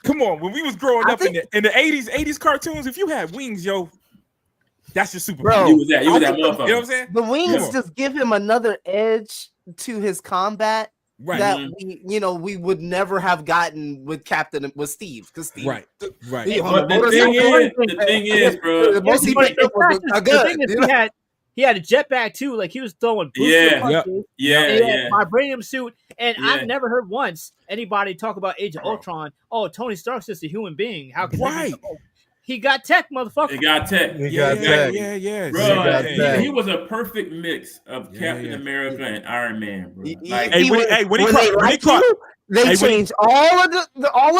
Come on, when we was growing up in the 80s cartoons, if you had wings, yo, that's your superpower. Bro, you was that motherfucker. You know what I'm saying? The wings just give him another edge to his combat. Right. That we would never have gotten with Steve, because Steve, right. But the thing is, bro, he had a jetpack too, like he was throwing punches. Yeah. Vibranium suit, and I've never heard once anybody talk about Age of Ultron. Oh, Tony Stark's just a human being. How can he got tech, motherfucker? He got tech. Yeah. Bro, he was a perfect mix of Captain America and Iron Man, bro. They change all of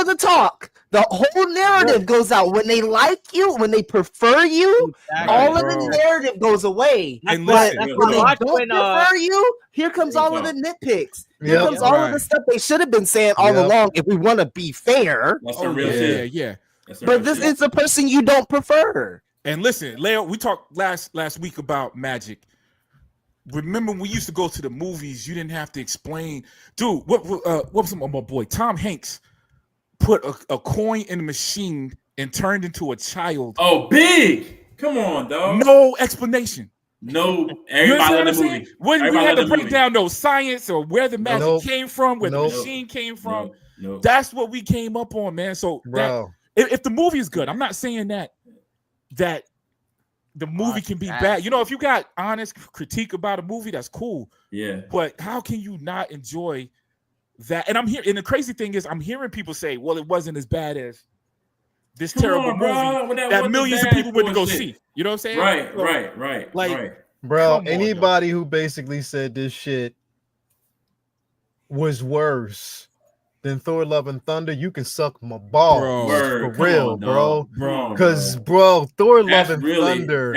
the talk. The whole narrative goes out. When they like you, when they prefer you, all of the narrative goes away. And but when they don't prefer you, here comes all of the nitpicks. Here comes all of the stuff they should have been saying all along. If we want to be fair, that's some real shit. Yeah. But this is the person you don't prefer. And listen, Leo, we talked last week about magic. Remember when we used to go to the movies, you didn't have to explain. Dude, what was my boy? Tom Hanks put a coin in a machine and turned into a child. Oh, big! Come on, dog. No explanation. No, everybody in the movie. When we had to break down no science or where the magic came from, where the machine came from. That's what we came up on, man. So if the movie is good, I'm not saying that the movie can be bad. You know, if you got honest critique about a movie, that's cool. Yeah. But how can you not enjoy that? And and the crazy thing is, I'm hearing people say, well, it wasn't as bad as this terrible movie that millions of people went to go see. You know what I'm saying? Right. Like, bro, anybody who basically said this shit was worse than Thor: Love and Thunder, you can suck my balls, for real, bro. Because, bro, Thor: Love and Thunder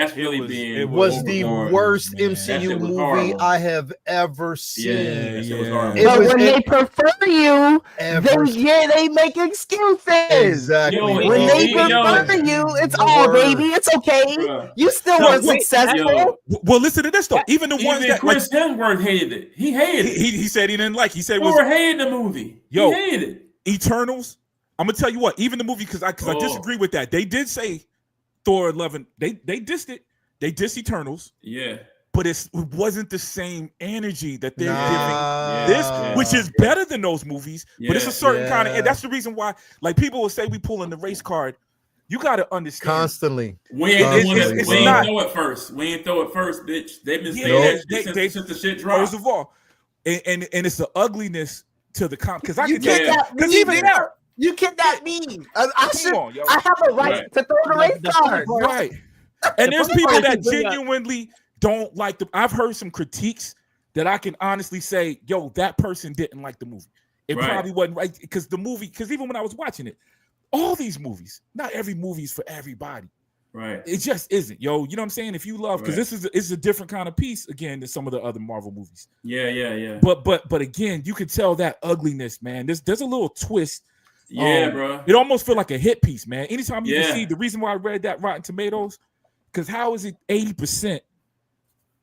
was the worst MCU movie I have ever seen. But when they prefer you, then they make excuses. Exactly. When they prefer you, it's baby, it's okay. You still weren't successful. Well, listen to this though. Even the ones that Chris Hemsworth hated it. He hated it. He said he didn't like. He said Thor hated the movie. Yo, he hated it. Eternals. I'm gonna tell you what. Even the movie, because I disagree with that. They did say Thor 11. They dissed it. They dissed Eternals. Yeah. But it wasn't the same energy that they're giving this, which is better than those movies. But it's a certain kind of. And that's the reason why, like, people will say we pull in the race card. You got to understand constantly. We ain't throw it first. We ain't throw it first, bitch. They've been saying that since the shit dropped. First of all, and it's the ugliness to the comp, because I can tell you, because even now you kidnapped me. I have a right to throw the race card. Right. And there's people that genuinely don't like them. I've heard some critiques that I can honestly say, yo, that person didn't like the movie. It probably wasn't right, because even when I was watching it, all these movies, not every movie is for everybody. Right. It just isn't, yo. You know what I'm saying? If you love, because this is a different kind of piece again than some of the other Marvel movies. Yeah. But again, you can tell that ugliness, man. There's a little twist. Yeah, bro. It almost feels like a hit piece, man. Anytime you see the reason why I read that Rotten Tomatoes, because how is it 80%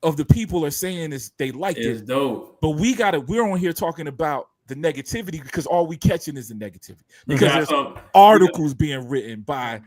of the people are saying is they liked it? It's dope. But we're on here talking about the negativity, because all we catching is the negativity. Because there's articles being written by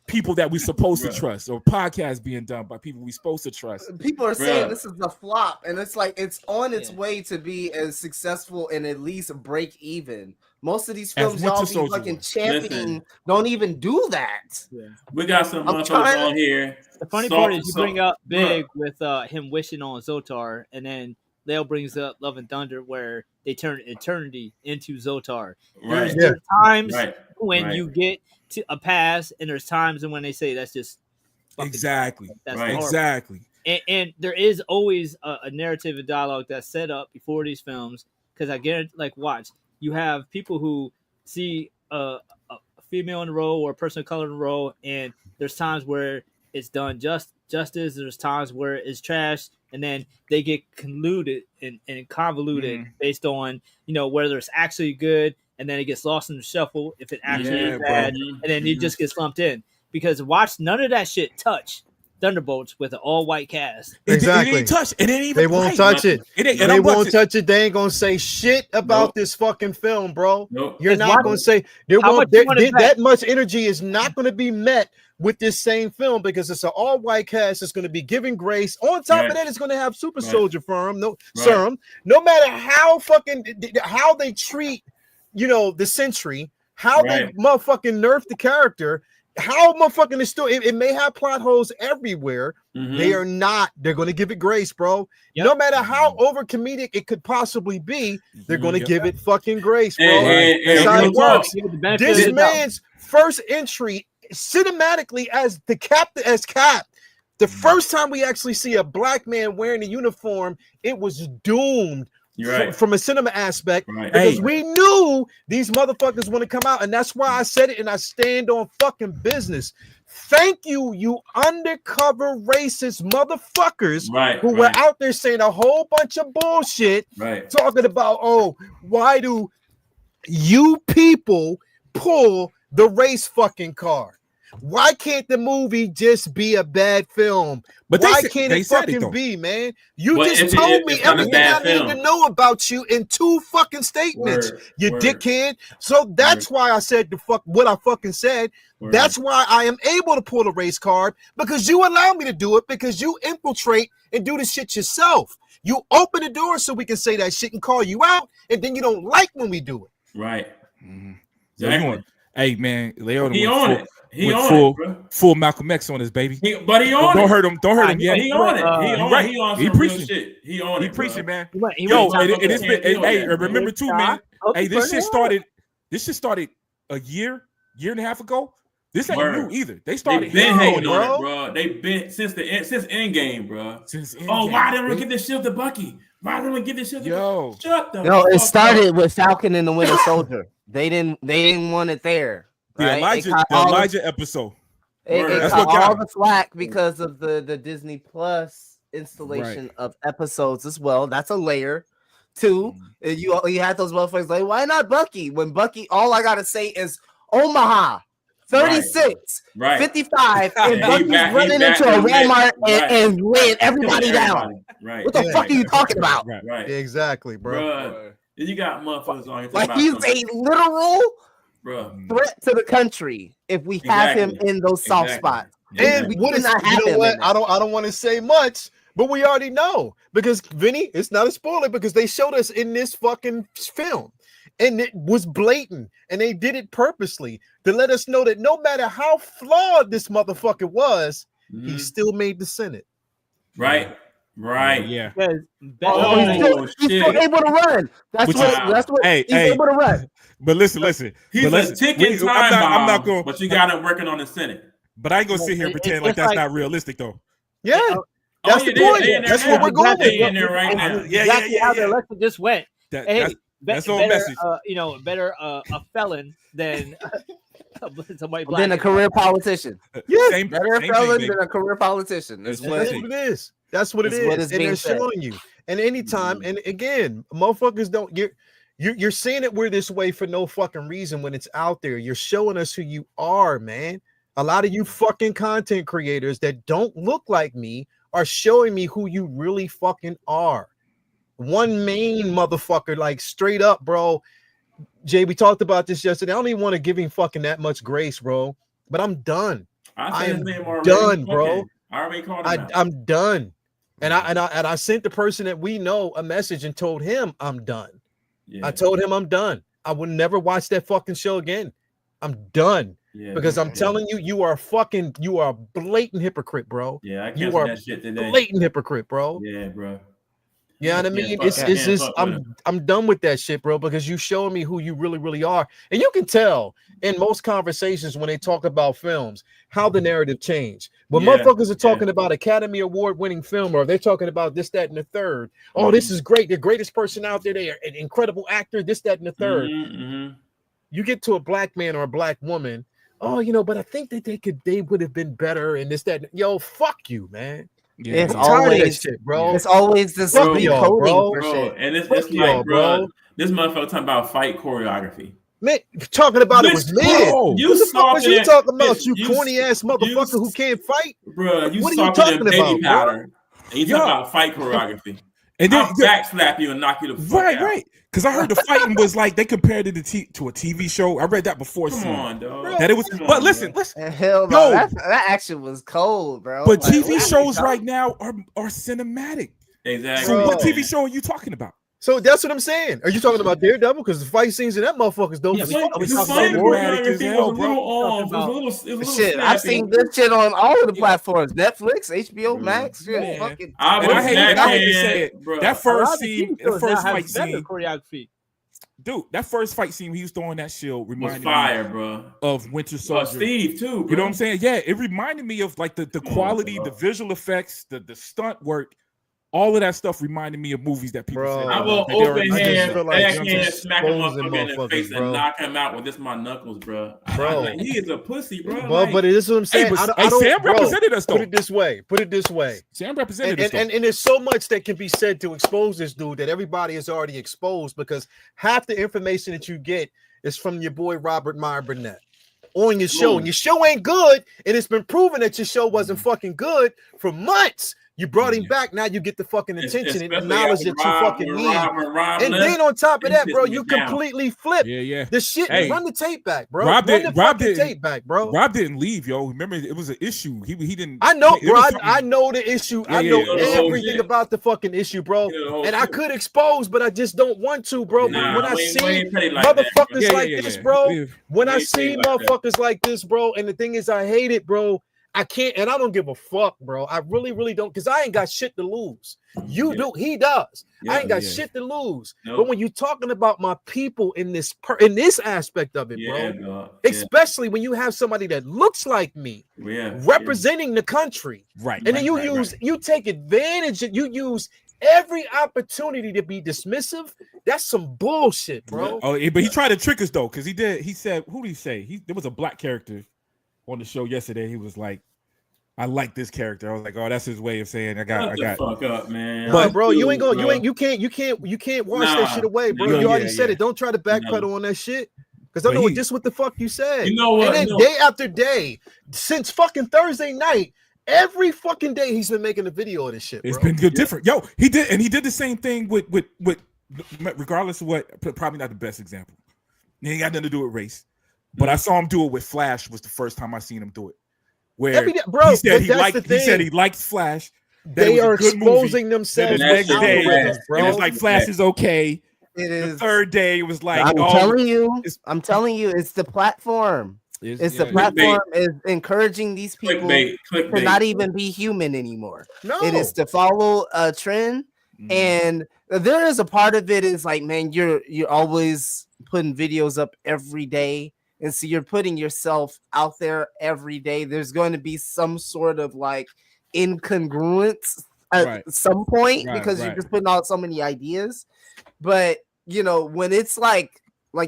people that we're supposed to trust, or podcasts being done by people we're supposed to trust. People are saying this is a flop, and it's like it's on its way to be as successful and at least break even. Most of these films y'all be fucking championing don't even do that. Yeah. We got some motherfuckers on here. The funny part is you bring up Big with him wishing on Zotar, and then Leo brings up Love and Thunder, where they turn eternity into Zotar. Right. There's times Right. when Right. you get to a pass, and there's times when they say that's just Exactly. That's Right. horrible. Exactly. And there is always a narrative and dialogue that's set up before these films, because I guarantee, like, watch, you have people who see a female in the role or a person of color in the role, and there's times where it's done justice. There's times where it's trash, and then they get convoluted and convoluted based on whether it's actually good, and then it gets lost in the shuffle if it actually is bad, and then it just gets lumped in. Because watch, none of that shit touch Thunderbolts with an all-white cast. Exactly. It ain't touch. It ain't even. They won't touch it. They won't touch it. They ain't gonna say shit about this fucking film, bro. Nope. You're not gonna say that much energy is not gonna be met with this same film, because it's an all-white cast. It's gonna be giving grace. On top of that, it's gonna have super soldier serum. No matter how they treat, the Sentry, how they motherfucking nerf the character. How motherfucking is still it may have plot holes everywhere. They are not. They're going to give it grace, bro. No matter how over comedic it could possibly be, they're going to give it fucking grace, bro. That's how it works. This man's first entry cinematically as Cap. The first time we actually see a black man wearing a uniform, it was doomed. From a cinema aspect, because we knew these motherfuckers want to come out, and that's why I said it, and I stand on fucking business. Thank you, you undercover racist motherfuckers who were out there saying a whole bunch of bullshit, talking about, why do you people pull the race fucking card? Why can't the movie just be a bad film? But why can't it fucking be, man? You just told me everything I need to know about you in 2 fucking statements, you dickhead. So that's why I said what I fucking said. That's why I am able to pull a race card, because you allow me to do it, because you infiltrate and do the shit yourself. You open the door so we can say that shit and call you out, and then you don't like when we do it. Right. Exactly. Hey man, Leo, he on it. He on full Malcolm X on his baby. But he on Don't it. hurt him. Don't hurt him yet. He on it. He on some real shit. He on it. He preaching, man. Yo, it's been. Hey, remember too, man. Hey, this shit started a year and a half ago. This ain't new either. They started been hating on it, bro. They've been since Endgame, bro. Why didn't we get this shit to Bucky? Why didn't we get this shit to Shut the it started with Falcon and the Winter Soldier. They didn't want it there. Right? The Elijah episode. It caught all the flack because of the Disney Plus installation of episodes as well. That's a layer. 2, you had those motherfuckers like, why not Bucky? When Bucky, all I gotta say is Omaha, 36, 55, and Bucky's running into a Walmart and laying everybody down. What the fuck are you talking about? Exactly, bro. You got motherfuckers on here. Like he's a literal threat to the country if we have him in those soft spots. And we cannot have him. I don't want to say much, but we already know, because Vinny, it's not a spoiler, because they showed us in this fucking film, and it was blatant, and they did it purposely to let us know that no matter how flawed this motherfucker was, he still made the Senate. Right. Yeah. He's still able to run. That's what he's able to run. But listen. He's a ticking time bomb. I'm not going. But you got him working on the Senate. But I ain't gonna sit here and pretend like that's not realistic, though. Yeah, that's the point. That's what we're going with in there right now. Exactly how the election just went. That's all message. Better a felon than somebody black. Than a career politician. Yeah, better a felon than a career politician. That's what it is. That's what it is. And they're showing you. And anytime, and again, motherfuckers don't. You're saying it we're this way for no fucking reason when it's out there. You're showing us who you are, man. A lot of you fucking content creators that don't look like me are showing me who you really fucking are. One main motherfucker, like straight up, bro. Jay, we talked about this yesterday. I don't even want to give him fucking that much grace, bro. But I'm done. I am done, bro. I'm done. And I sent the person that we know a message and told him I'm done. Yeah. I told him I'm done. I would never watch that fucking show again. I'm done. Yeah, because I'm telling you, you are a blatant hypocrite, bro. Yeah, I can't you are that shit today. Blatant hypocrite, bro. Yeah, bro. You know what I mean? It's just I'm done with that shit, bro, because you showing me who you really, really are. And you can tell in most conversations when they talk about films how the narrative changed. When motherfuckers are talking about Academy Award winning film, or they're talking about this, that, and the third. Oh, this is great. The greatest person out there. They are an incredible actor, this, that, and the third. You get to a black man or a black woman. Oh, you know, but I think that they would have been better in this, that. Yo, fuck you, man. Yeah, it's always shit, bro. It's always this recoding for shit. And it's like, bro, this motherfucker talking about fight choreography. Man, talking about it was mid. What the fuck was you talking about? You corny ass motherfucker who can't fight, bro. What are you talking about, powder? And you talking about fight choreography? And then I'll backslap you and knock you the fuck out. Right. Because I heard the fighting was like they compared it to a TV show. I read that before. Come on, dog. That it was. But listen. Hell no, that action was cold, bro. But like, TV shows right now are cinematic. Exactly. So what TV show are you talking about? So that's what I'm saying. Are you talking about Daredevil? Because the fight scenes in that motherfucker's dope. Shit, I've seen this shit on all of the platforms: Netflix, HBO Max. Shit, fucking. I hate to say it, bro. That first scene, the first fight scene, choreography. Dude, that first fight scene when he was throwing that shield reminded me bro. Of Winter Soldier. Steve too. Bro. You know what I'm saying? Yeah, it reminded me of like the quality, the visual effects, the stunt work. All of that stuff reminded me of movies that people say. I will open hand, backhand, smack him up in the face and knock him out with this my knuckles, bro. He is a pussy, bro. Well, but it is what I'm saying. Hey, Sam represented us, though. Put it this way. Sam represented us, and there's so much that can be said to expose this dude that everybody is already exposed, because half the information that you get is from your boy Robert Meyer Burnett on your show. And your show ain't good, and it's been proven that your show wasn't fucking good for months. You brought him back. Now you get the fucking attention and knowledge that you fucking need. And then on top of that, bro, you completely flip. The shit. Run the tape back, bro. Rob didn't leave, yo. Remember, it was an issue. He didn't. I know, bro. I know the issue. I know everything about the fucking issue, bro. And I could expose, but I just don't want to, bro. When I see motherfuckers like this, bro. When I see motherfuckers like this, bro. And the thing is, I hate it, bro. I can't, and I don't give a fuck, bro. I really, really don't, because I ain't got shit to lose. You do, he does. I ain't got shit to lose. But when you're talking about my people in this aspect of it, bro, especially when you have somebody that looks like me representing the country, right? And then you take advantage, you use every opportunity to be dismissive. That's some bullshit, bro. Oh, but he tried to trick us though, because he said, who did he say? There was a black character on the show yesterday. He was like, I like this character. I was like, oh, that's his way of saying I got fuck up, man. But bro, you can't wash that shit away, bro. You already said it. Don't try to backpedal on that shit. Because I know just what the fuck you said. You know what? And then day after day, since fucking Thursday night, every fucking day he's been making a video of this shit. It's been good, different. Yo, he did the same thing with regardless of what, probably not the best example. It ain't got nothing to do with race. But I saw him do it with Flash. Was the first time I seen him do it. Where he said he liked Flash. They are exposing themselves. The next day, it was like Flash is okay. It is. The third day, it was like I'm telling you, it's the platform. It's the platform is encouraging these people to not even be human anymore. No, it is to follow a trend, and there is a part of it is like, man, you're always putting videos up every day. And so you're putting yourself out there every day. There's going to be some sort of like incongruence at some point because you're just putting out so many ideas. But you know, when it's like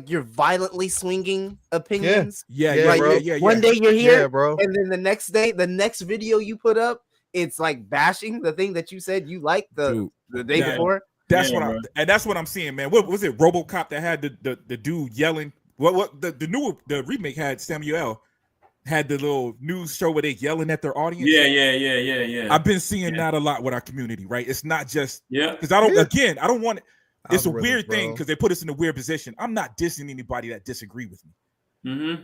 you're violently swinging opinions. One day you're here, bro, and then the next day, the next video you put up, it's like bashing the thing that you said you liked the day before. That's what I'm seeing, man. What was it? RoboCop that had the dude yelling. What the remake had Samuel had the little news show where they yelling at their audience. Yeah. I've been seeing that a lot with our community, right? It's not just because I don't want it. It's a weird thing because they put us in a weird position. I'm not dissing anybody that disagree with me. Mm-hmm.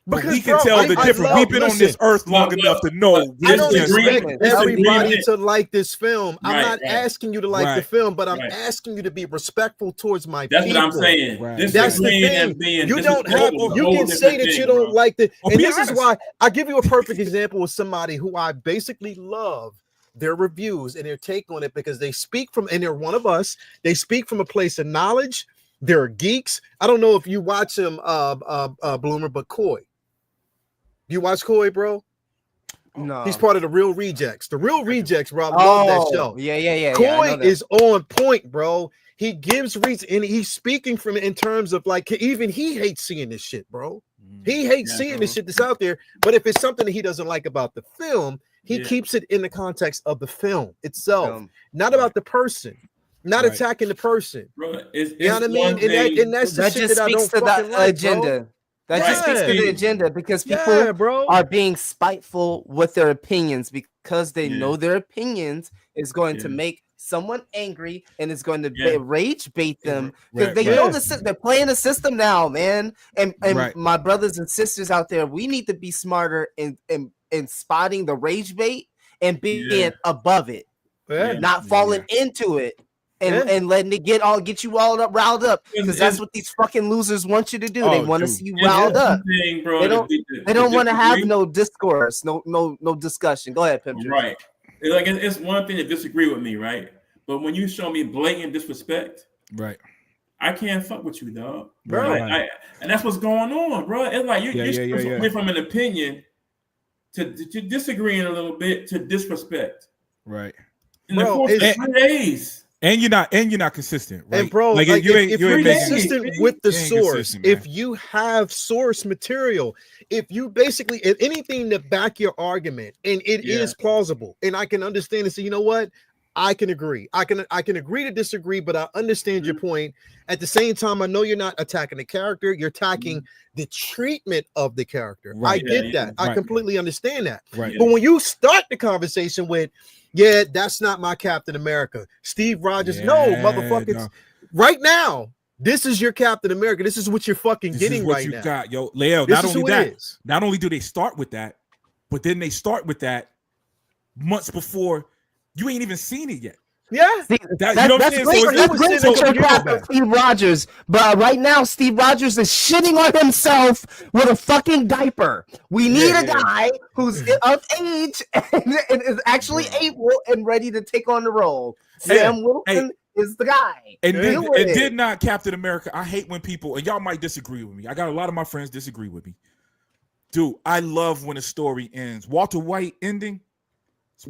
But we can tell the difference. We've been on this earth long enough to know. I don't expect everybody to like this film. I'm not asking you to like the film, but I'm asking you to be respectful towards my people. That's what I'm saying. That's the thing. You don't have. You can say that you don't like the. And this is why I give you a perfect example of somebody who I basically love, their reviews and their take on it because they speak from, and they're one of us. They speak from a place of knowledge. They're geeks. I don't know if you watch him, Bloomer, but Coy. You watch Coy, bro? No, He's part of the Real Rejects. The Real Rejects, bro. I love that show. Yeah. Coy is on point, bro. He gives reason, and he's speaking from in terms of like even he hates seeing this shit, bro. He hates seeing this shit that's out there. But if it's something that he doesn't like about the film, he keeps it in the context of the film itself, not about the person, not attacking the person. Bro, you know what I mean? And that's the shit that I don't fucking like, agenda. Bro. That just speaks to the agenda because people are being spiteful with their opinions because they know their opinions is going to make someone angry and it's going to rage bait them because they know they're playing the system now, man. And my brothers and sisters out there, we need to be smarter in spotting the rage bait and being above it, not falling into it. And letting it get you all up, riled up, because that's what these fucking losers want you to do. They want to see you riled up. They don't want to have no discourse, no discussion. Go ahead, Pimp. Right. Like it's one thing to disagree with me, right? But when you show me blatant disrespect, right, I can't fuck with you, dog. Bro, and that's what's going on, bro. It's like you're from an opinion to disagreeing a little bit to disrespect, right? In the course of 3 days. And you're not consistent, right? And bro, like if you're consistent with the source, if you have source material, if you basically anything to back your argument, and it is plausible, and I can understand and say, you know what, I can agree. I can agree to disagree, but I understand your point. At the same time, I know you're not attacking the character, you're attacking the treatment of the character. Right. I get that. I completely understand that. Right. But when you start the conversation with, yeah, that's not my Captain America, Steve Rogers. No, motherfuckers. No. Right now, this is your Captain America. This is what you're fucking getting right now. Got, yo, Leo. Not only do they start with that, but then they start with that months before you ain't even seen it yet. Yeah, that's great that you're Captain Steve Rogers, but right now Steve Rogers is shitting on himself with a fucking diaper. We need a guy who's of age and is actually able and ready to take on the role. Sam Wilson is the guy. And did not Captain America. I hate when people, and y'all might disagree with me. I got a lot of my friends disagree with me. Dude, I love when a story ends. Walter White ending.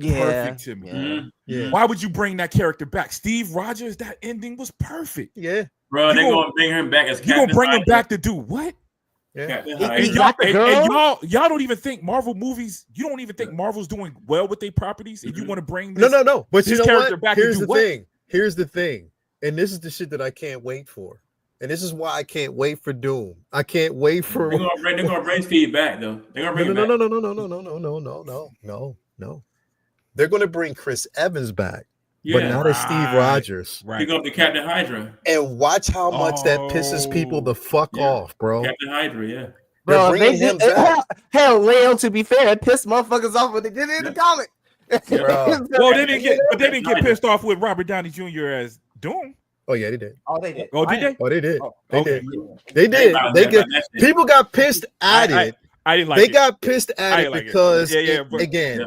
Perfect to me. Yeah. Why would you bring that character back? Steve Rogers, that ending was perfect. Yeah. Bro, they're going to bring him back as Captain. You're going to bring him back to do what? Yeah. And y'all don't even think Marvel movies, you don't even think Marvel's doing well with their properties, and you want to bring this, no. But this you know character what? back Here's to do the thing. Here's the thing. And this is the shit that I can't wait for. And this is why I can't wait for Doom. I can't wait for. They're gonna bring Steve back though. They're gonna bring him back. No. They're going to bring Chris Evans back, but not as Steve Rogers. Right. He's going to be Captain Hydra. And watch how much that pisses people the fuck off, bro. Captain Hydra, yeah. Bro, hell, Leo, to be fair, it pissed motherfuckers off when they did it in the comic. Well, they didn't get pissed off with Robert Downey Jr. as Doom. Oh yeah, they did. Oh, they did. Oh, did they? Oh, they did. Okay. They did. People got pissed at it. I didn't like it. They it. got pissed at it because again.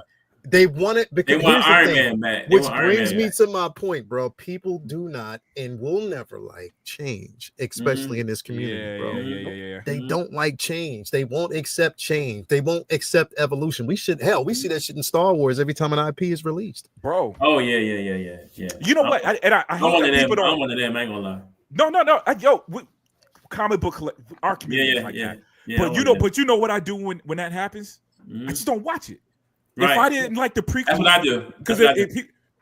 They want it because they want Iron Man back. Which brings me to my point, bro. People do not and will never like change, especially in this community, bro. Yeah. They don't like change. They won't accept change. They won't accept evolution. We see that shit in Star Wars every time an IP is released, bro. Oh yeah. You know what? I hate that people don't. I'm one of them. I ain't gonna lie. No. Comic book our community like that. But you know what I do when that happens? I just don't watch it. Right. If I didn't like the prequels, that's what I do. Because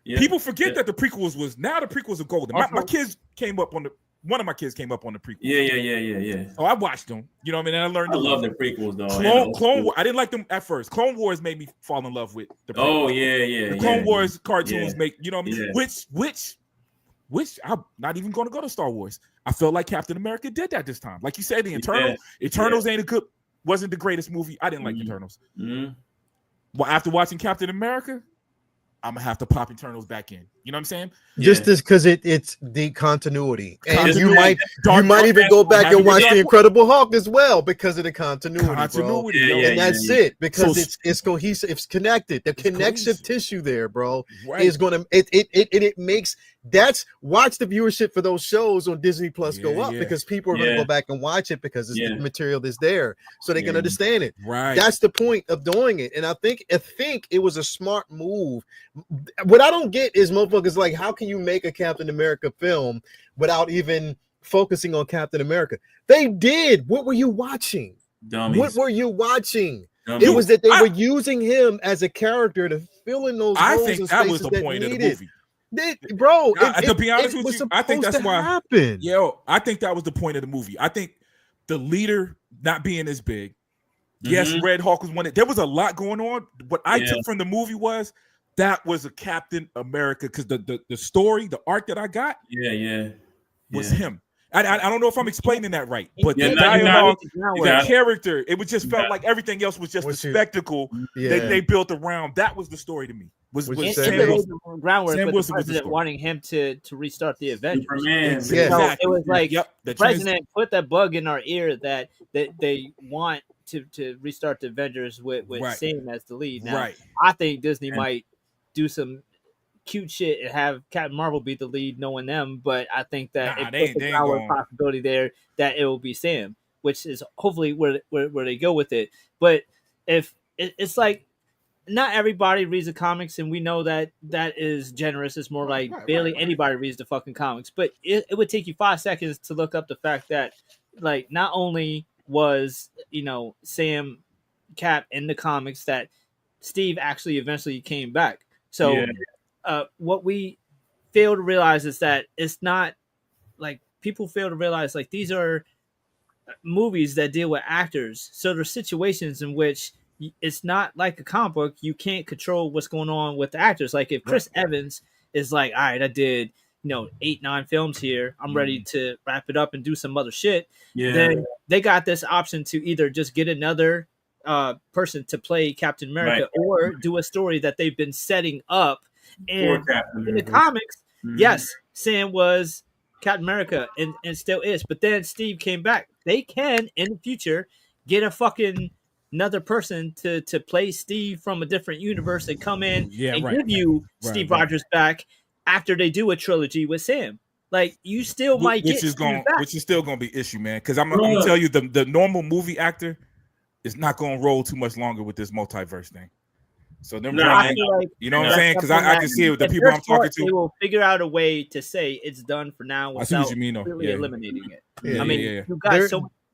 people forget that the prequels are golden. My kids came up on one of my kids came up on the prequels. Yeah. So I watched them. You know what I mean? And I learned. I love the prequels though. Clone Wars. I didn't like them at first. Clone Wars made me fall in love with the prequels. Oh yeah. The Clone Wars cartoons make, you know what I mean? Yeah. Which I'm not even going to go to Star Wars. I felt like Captain America did that this time. Like you said, the Eternals wasn't the greatest movie. I didn't like Eternals. Well, after watching Captain America, I'm gonna have to pop Eternals back in. You know what I'm saying? Just because it's the continuity, and you might Dark even go back and watch Dark- the Incredible Hulk as well because of the continuity, bro. yo. And that's it, because So- it's cohesive, it's connected. The connective cohesive. tissue there, bro, Right. is gonna it makes watch the viewership for those shows on Disney Plus go up because people are gonna go back and watch it because it's the material that's there, so they can understand it. Right. That's the point of doing it, and I think it was a smart move. What I don't get is motherfuckers like, how can you make a Captain America film without even focusing on Captain America? They did. What were you watching? Dummies. What were you watching? Dummies. It was that they were using him as a character to fill in those I holes think and that was spaces the point of the needed. movie. Bro, To be honest with was you, I think that's supposed to why. happen. Yo, I think that was the point of the movie. I think the leader not being as big. Yes, Red Hawk was one. There was a lot going on. What I took from the movie was that was a Captain America, because the story, the arc that I got, was him. I don't know if I'm explaining that right, but the dialogue, the character, it was just felt like everything else was just a spectacle that they built around. That was the story to me. Was Sam Wilson, groundwork with the president wanting him to restart the Avengers. Exactly. It was like the president put that bug in our ear that they want to restart the Avengers with Sam as the lead. Now, I think Disney might do some cute shit and have Captain Marvel be the lead, knowing them, but I think that it puts a possibility there that it will be Sam, which is hopefully where they go with it. But if it's like, not everybody reads the comics, and we know that is generous. It's more like barely anybody reads the fucking comics. But it would take you 5 seconds to look up the fact that, like, not only was, Sam Cap in the comics, that Steve actually eventually came back. So what we fail to realize is that it's not like, people fail to realize, like, these are movies that deal with actors. So there's situations in which it's not like a comic book. You can't control what's going on with the actors. Like, if Chris Evans is like, all right, I did 8-9 films here, I'm ready to wrap it up and do some other shit, then they got this option to either just get another person to play Captain America or do a story that they've been setting up. And in the comics, yes, Sam was Captain America and still is, but then Steve came back. They can in the future get a fucking another person to play Steve from a different universe and come in and give you Steve Rogers back after they do a trilogy with Sam. Like, you still might which is still gonna be issue, man. Because I'm gonna tell you, the normal movie actor is not gonna roll too much longer with this multiverse thing. So them, you know what I'm saying? Because I can see it with the people I'm talking to. They will figure out a way to say it's done for now without really eliminating it.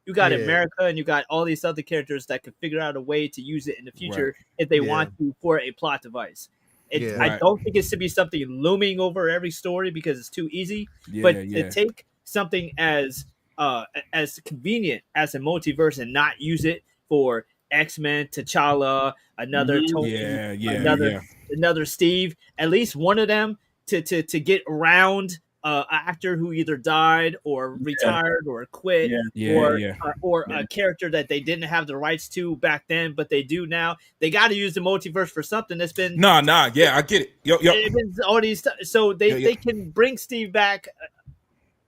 You got America, and you got all these other characters that can figure out a way to use it in the future if they want to, for a plot device. I don't think it's to be something looming over every story because it's too easy. But to take something as convenient as a multiverse and not use it for X-Men, T'Challa, another Tony, another Steve, at least one of them to get around an actor who either died or retired or quit, or a character that they didn't have the rights to back then, but they do now. They got to use the multiverse for something that's been I get it. All these, so they can bring Steve back.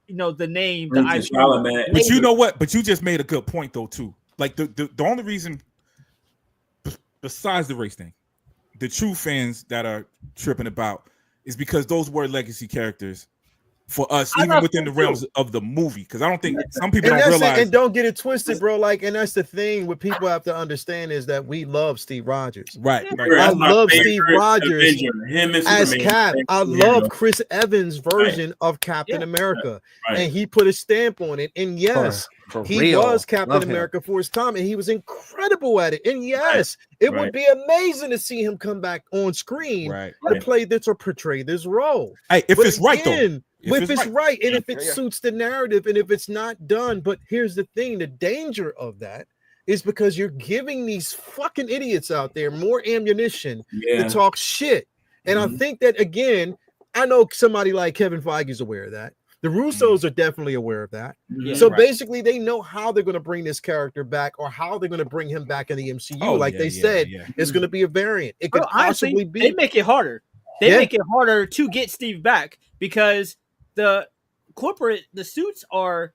The name, the IP. But you know what? But you just made a good point though too. Like the only reason, besides the race thing, the true fans that are tripping about is because those were legacy characters for us, even within the realms of the movie. Because I don't think some people don't realize. And don't get it twisted, bro. Like, and that's the thing. What people have to understand is that we love Steve Rogers. Right. I love Steve Rogers as Cap. I love Chris Evans' version of Captain America, and he put a stamp on it. And yes, he was Captain America for his time, and he was incredible at it. And yes, it would be amazing to see him come back on screen to play this or portray this role. Hey, if it's right though. If it's right, and if it suits the narrative, and if it's not done. But here's the thing: the danger of that is because you're giving these fucking idiots out there more ammunition to talk shit. And I think that, again, I know somebody like Kevin Feige is aware of that. The Russos are definitely aware of that. So basically, they know how they're going to bring this character back, or how they're going to bring him back in the MCU. It's going to be a variant. It could possibly be. They make it harder. they make it harder to get Steve back because the suits are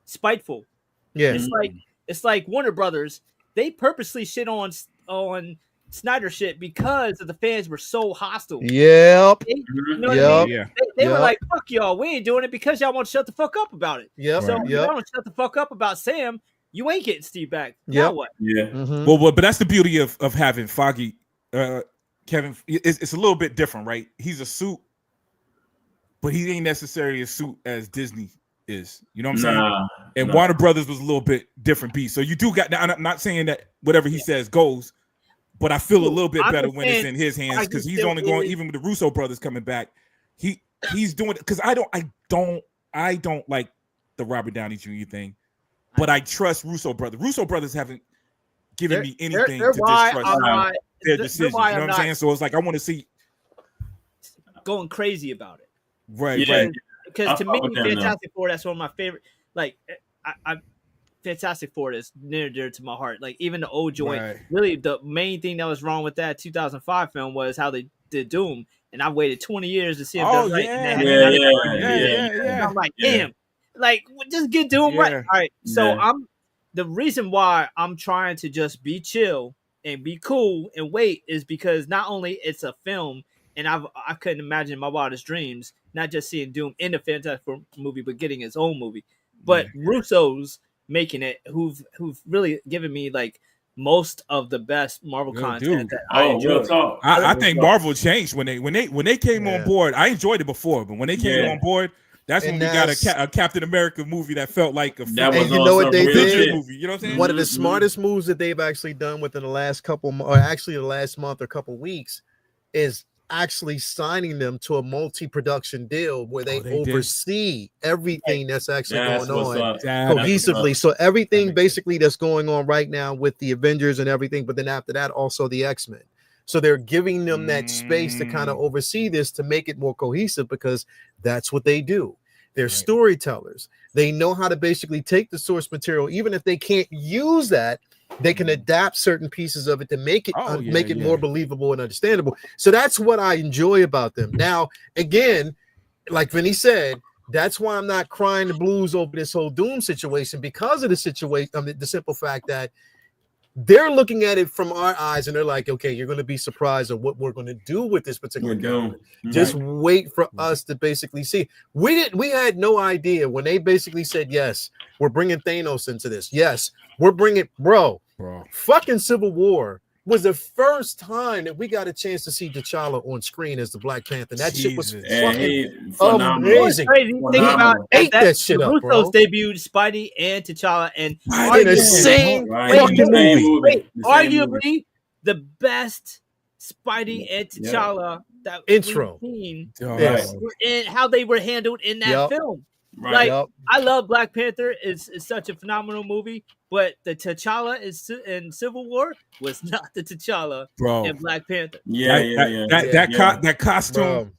spiteful. Yeah, it's like Warner Brothers. They purposely shit on Snyder shit because the fans were so hostile. Yep. You know what I mean? Yeah. They were like, "Fuck y'all, we ain't doing it because y'all want to shut the fuck up about it." Yep. So if y'all don't shut the fuck up about Sam, you ain't getting Steve back. Now what? Yeah. Mm-hmm. Well, but that's the beauty of having Foggy. Kevin, it's a little bit different, right? He's a suit, but he ain't necessarily a suit as Disney is. You know what I'm saying? And Warner Brothers was a little bit different beast. So you do got. Now, I'm not saying that whatever he says goes, but I feel a little bit better when it's in his hands because he's only going. Even with the Russo brothers coming back, he's doing it because I don't like the Robert Downey Jr. thing, but I trust Russo brothers. Russo brothers haven't given me anything to distrust their decisions. You know what I'm saying? So it's like I want to see going crazy about it. Right. Because to me, Fantastic Four, that's one of my favorite. Like, I Fantastic Four is near and dear to my heart. Like, even the old joint. Right. Really, the main thing that was wrong with that 2005 film was how they did Doom, and I waited 20 years to see him done right. Yeah. I'm like, damn, like just get Doom right. All right, so the reason why I'm trying to just be chill and be cool and wait is because not only it's a film, and I couldn't imagine in my wildest dreams not just seeing Doom in the Fantastic Four movie, but getting his own movie. But Russo's making it, who've really given me like most of the best Marvel content that I enjoy. I think Marvel changed when they came on board. I enjoyed it before, but when they came on board, that's when we got a Captain America movie that felt like a and you know what they did? Movie. You know what I'm saying? One of the smartest moves that they've actually done within the last couple, or actually the last month or couple weeks, is actually signing them to a multi-production deal where they oversee everything that's actually going on cohesively. So everything basically that's going on right now with the Avengers and everything, but then after that, also the X-Men. So they're giving them that space to kind of oversee this to make it more cohesive because that's what they do. They're storytellers. They know how to basically take the source material, even if they can't use that, they can adapt certain pieces of it to make it more believable and understandable. So that's what I enjoy about them. Now, again, like Vinny said, that's why I'm not crying the blues over this whole Doom situation because of the situation. I mean, the simple fact that they're looking at it from our eyes and they're like, okay, you're going to be surprised at what we're going to do with this particular game. Just wait for us to basically see. We had no idea when they basically said, yes, we're bringing Thanos into this. Yes, we're bringing, bro. Fucking Civil War was the first time that we got a chance to see T'Challa on screen as the Black Panther. That shit was fucking amazing. Think about that shit up, bro. Russo's debuted Spidey and T'Challa and in the same movie. Arguably the best Spidey and T'Challa that intro we've seen, and how they were handled in that film. I love Black Panther. It's such a phenomenal movie, but the T'Challa in Civil War was not the T'Challa in Black Panther. That costume.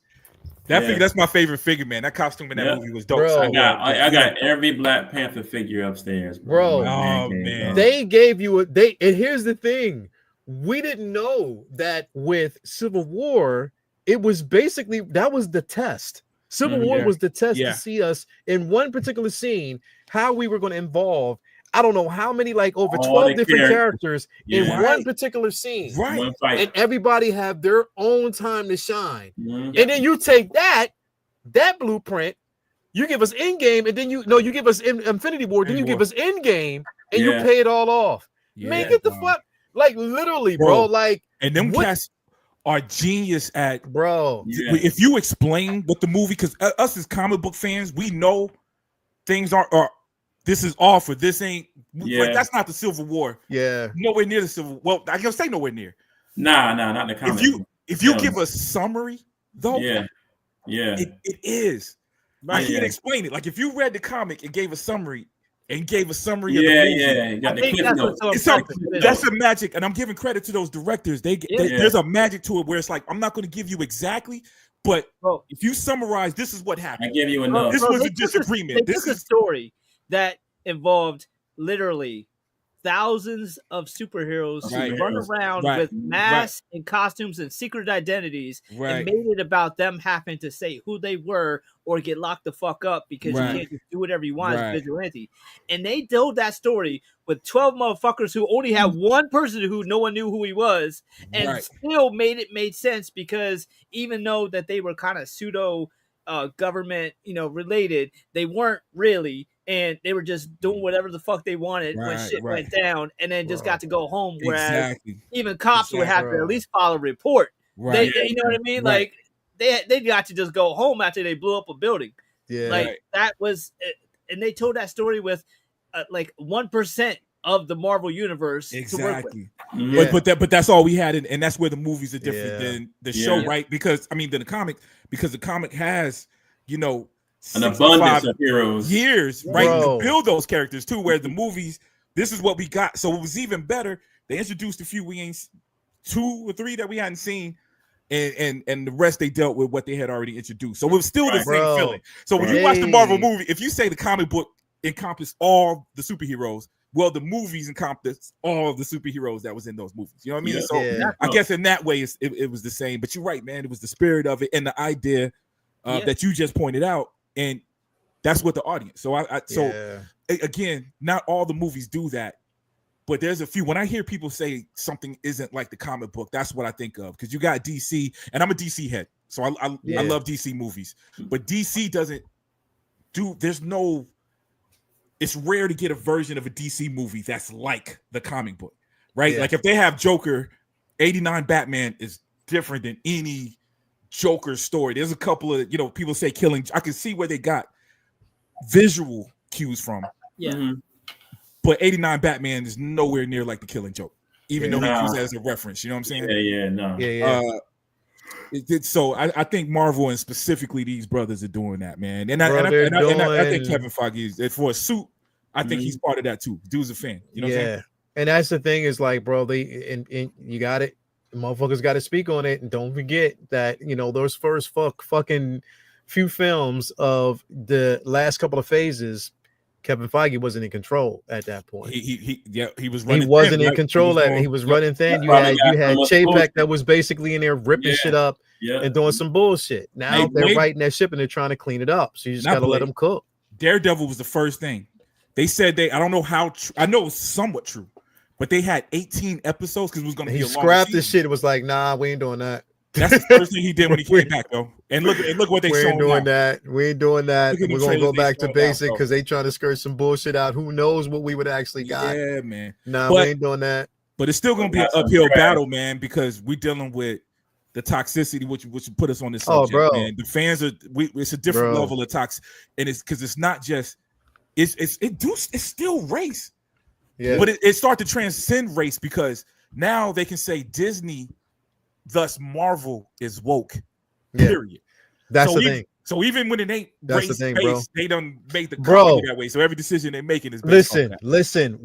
That's my favorite figure, man. That costume in that movie was dope. Bro, I got every Black Panther figure upstairs, bro. Man. They gave you and here's the thing. We didn't know that with Civil War, it was basically that was the test. Civil War was the test to see us in one particular scene, how we were going to involve, I don't know how many, like over 12 different characters in one particular scene. Right. And everybody have their own time to shine. And then you take that blueprint, you give us Endgame, and then you give us Infinity War, then you give us Endgame, and you pay it all off. Man, get the fuck, like literally, bro. Like, and them cats are genius at, bro. If you explain what the movie, because us as comic book fans, we know things are this is off or this ain't. Like, that's not the Civil War. Nowhere near the Civil. Well, I can say nowhere near. Nah, not the comic. If you give a summary, though, it is. I can't explain it. Like if you read the comic and gave a summary. And gave a summary of the movie. That's the magic, and I'm giving credit to those directors. There's a magic to it where it's like I'm not going to give you exactly, but if you summarize, this is what happened. I give you enough. This was a disagreement. This is a story that involved literally thousands of superheroes Right. who run around Right. with masks and costumes and secret identities and made it about them having to say who they were or get locked the fuck up because you can't just do whatever you want as a vigilante. And they told that story with 12 motherfuckers who only had one person who no one knew who he was, and still made sense, because even though that they were kind of pseudo government, related, they weren't really, and they were just doing whatever the fuck they wanted when shit went down, and then just got to go home. Whereas even cops would have to at least file a report. They, you know what I mean? Like they got to just go home after they blew up a building. That was, and they told that story with like 1% of the Marvel universe to work with. But that's all we had, and that's where the movies are different than the show, right? Because I mean, the comic has, an abundance of heroes years, right, to build those characters too. Where the movies, this is what we got, so it was even better. They introduced a few we ain't 2 or 3 that we hadn't seen, and the rest they dealt with what they had already introduced. So it was still the same feeling. So when you watch the Marvel movie, if you say the comic book encompassed all the superheroes, well, the movies encompassed all the superheroes that was in those movies. You know what I mean? So I guess in that way, it was the same. But you're right, man. It was the spirit of it and the idea that you just pointed out, and that's what the audience. So again, not all the movies do that, but there's a few. When I hear people say something isn't like the comic book, that's what I think of, because you got DC, and I'm a DC head, so I love DC movies, but DC doesn't do. It's rare to get a version of a DC movie that's like the comic book, right? Like if they have Joker, 89 Batman is different than any Joker story. There's a couple of, people say Killing. I can see where they got visual cues from. But 89 Batman is nowhere near like the Killing Joke, even though he used that as a reference. You know what I'm saying? So I think Marvel and specifically these brothers are doing that, man. And I think Kevin Feige is for a suit. I think he's part of that too. Dude's a fan. You know what I'm saying? And that's the thing is, like, bro, and you got it. Motherfuckers got to speak on it, and don't forget that those first fucking few films of the last couple of phases, Kevin Feige wasn't in control at that point. He was running. He wasn't in control. He was running thin. You had Chapek that was basically in there ripping shit up and doing some bullshit. Now they're writing that ship and they're trying to clean it up. So you just got to let them cook. Daredevil was the first thing. They said I don't know how I know it's somewhat true, but they had 18 episodes because it was going to be a long season. He scrapped this shit. It was like, nah, we ain't doing that. That's the first thing he did when he came back, though. And look what they showed. We ain't doing that. We ain't doing that. We're gonna go back to basic because they trying to skirt some bullshit out. Who knows what we would actually got? Yeah, man. Nah, we ain't doing that. But it's still gonna be an uphill battle, man, because we're dealing with the toxicity which put us on this subject, man. The fans are. It's a different level of tox, and it's because it's not just. It's still race, but it started to transcend race because now they can say Disney. Thus, Marvel is woke. Period. That's the thing. So even when it ain't race-based, they done made the company that way. So every decision they're making is based on that. Listen.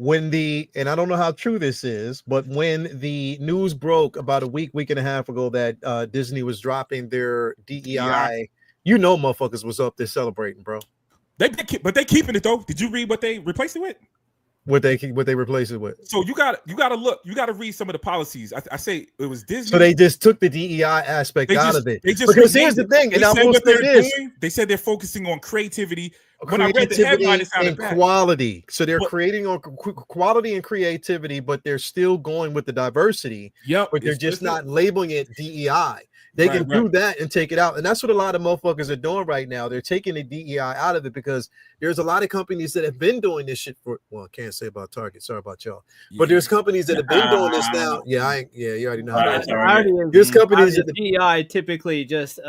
And I don't know how true this is, but when the news broke about a week and a half ago that Disney was dropping their DEI, motherfuckers was up there celebrating, bro. But they keeping it though. Did you read what they replaced it with? What they replaced it with? So you got to look. You got to read some of the policies. I say it was Disney. So they just took the DEI aspect out of it. Because here's the thing, and I will say this: they said they're focusing on creativity. When I read the headline, it sounded bad. Quality. So they're creating on quality and creativity, but they're still going with the diversity. Yep. But they're just not labeling it DEI. They can do that and take it out. And that's what a lot of motherfuckers are doing right now. They're taking the DEI out of it because there's a lot of companies that have been doing this shit for, I can't say about Target. Sorry about y'all. But there's companies that have been doing this now. You already know how that is. There's companies that DEI typically just